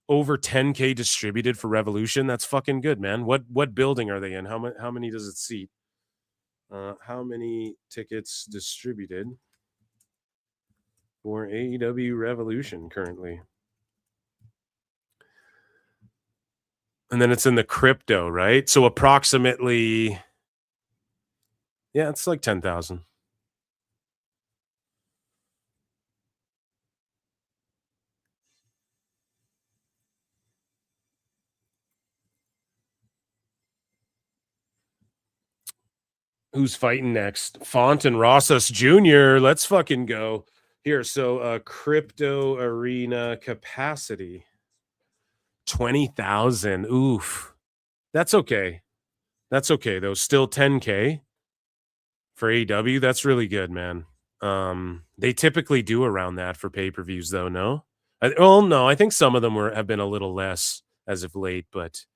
Over 10K distributed for Revolution. That's fucking good, man. What building are they in? How many does it seat? How many tickets distributed for AEW Revolution currently? And then it's in the crypto, right? So approximately, it's like 10,000. Who's fighting next? Font and Rosas Jr. Let's fucking go. Here, so crypto arena capacity. 20,000. Oof. That's okay. That's okay, though. Still 10K for AEW. That's really good, man. They typically do around that for pay-per-views, though, no? No, I think some of them have been a little less as of late, but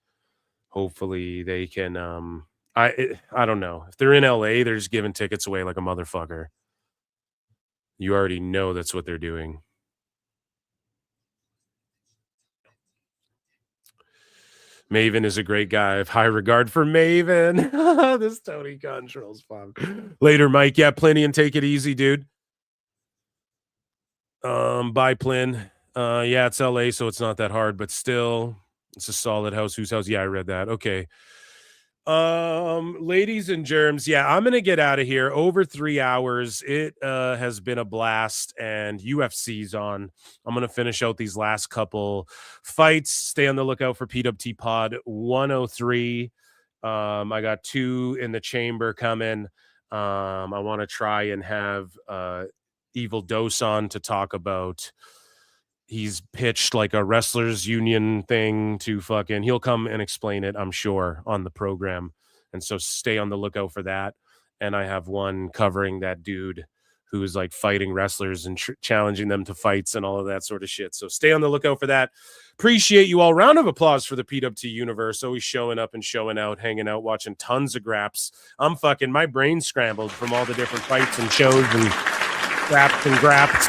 hopefully they can... I don't know. If they're in LA, they're just giving tickets away like a motherfucker. You already know that's what they're doing. Maven is a great guy. I have high regard for Maven. This Tony Control's fun. Later, Mike. Yeah, Pliny, and take it easy, dude. Bye, Plin. It's LA, so it's not that hard, but still, it's a solid house. Whose house? Yeah, I read that. Okay. Ladies and germs, I'm gonna get out of here. Over 3 hours. It has been a blast, and UFC's on. I'm gonna finish out these last couple fights. Stay on the lookout for PWT Pod 103. I got 2 in the chamber coming. I want to try and have Evil Dose on to talk about. He's pitched like a wrestlers union thing to fucking, he'll come and explain it, I'm sure, on the program. And so stay on the lookout for that. And I have one covering that dude who is like fighting wrestlers and challenging them to fights and all of that sort of shit. So stay on the lookout for that. Appreciate you all. Round of applause for the PWT universe. Always showing up and showing out, hanging out, watching tons of graps. My brain scrambled from all the different fights and shows and graps and graps.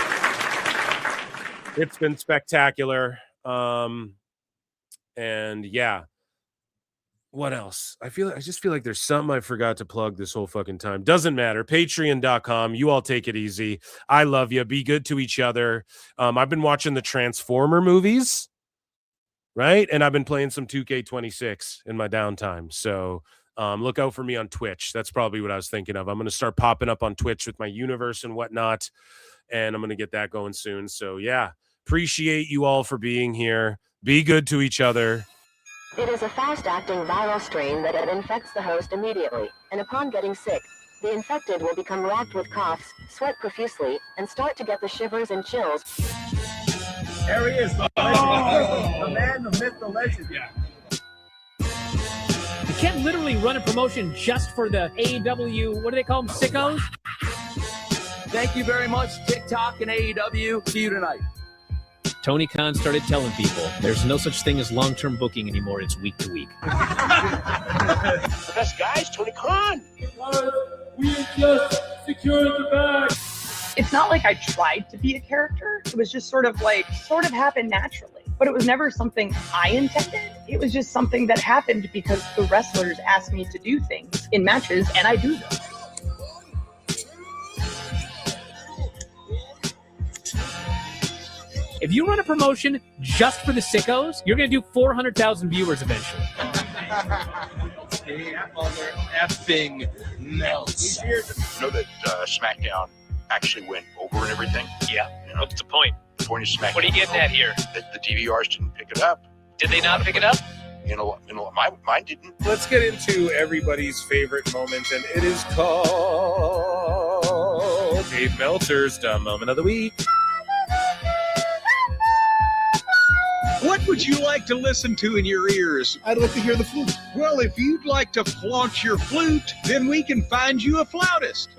It's been spectacular. What else? I just feel like there's something I forgot to plug this whole fucking time. Doesn't matter. Patreon.com. You all take it easy. I love you. Be good to each other. I've been watching the Transformer movies, right? And I've been playing some 2K26 in my downtime. So look out for me on Twitch. That's probably what I was thinking of. I'm going to start popping up on Twitch with my universe and whatnot. And I'm going to get that going soon. So appreciate you all for being here. Be good to each other. It is a fast-acting viral strain that infects the host immediately, and upon getting sick, the infected will become racked with coughs, sweat profusely, and start to get the shivers and chills. There he is, the man, the myth, the legend. You can't literally run a promotion just for the AEW, what do they call them, sickos? Thank you very much, TikTok and AEW. See you tonight. Tony Khan started telling people there's no such thing as long-term booking anymore. It's week to week. The best guys, Tony Khan. We just secured the bag. It's not like I tried to be a character. It was just sort of happened naturally. But it was never something I intended. It was just something that happened because the wrestlers asked me to do things in matches, and I do them. If you run a promotion just for the sickos, you're going to do 400,000 viewers eventually. Effing melts. You know that SmackDown actually went over and everything? Yeah. What's the point? The point is SmackDown. What are you getting at here? That the DVRs didn't pick it up. Did they not pick it up? Mine didn't. Let's get into everybody's favorite moment, and it is called Dave Meltzer's Dumb Moment of the Week. What What would you like to listen to in your ears? I'd like to hear the flute. Well, if you'd like to flaunt your flute, then we can find you a flautist.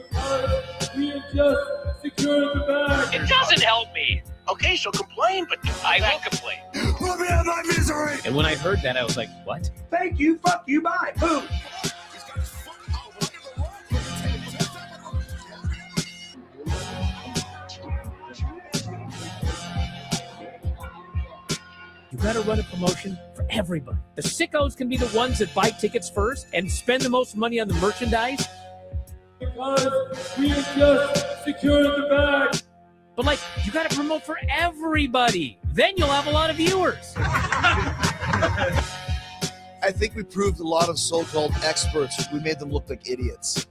We have just secured the bag. It doesn't help me. Okay, so complain, but I will complain. Let me have my misery. And when I heard that, I was like, what? Thank you, fuck you, bye. Boom. You got to run a promotion for everybody. The sickos can be the ones that buy tickets first and spend the most money on the merchandise. Because we have just secured the bag. But like, you got to promote for everybody. Then you'll have a lot of viewers. I think we proved a lot of so-called experts. We made them look like idiots.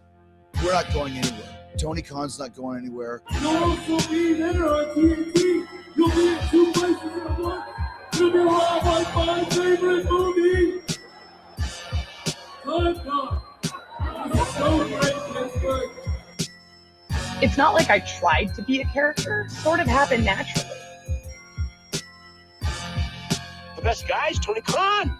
We're not going anywhere. Tony Khan's not going anywhere. No, will be there on TNT. You'll be in 2 places at once. You'll be like my favorite movie. Time Con. So great, Pittsburgh. It's not like I tried to be a character. It sort of happened naturally. the best guys, Tony Khan.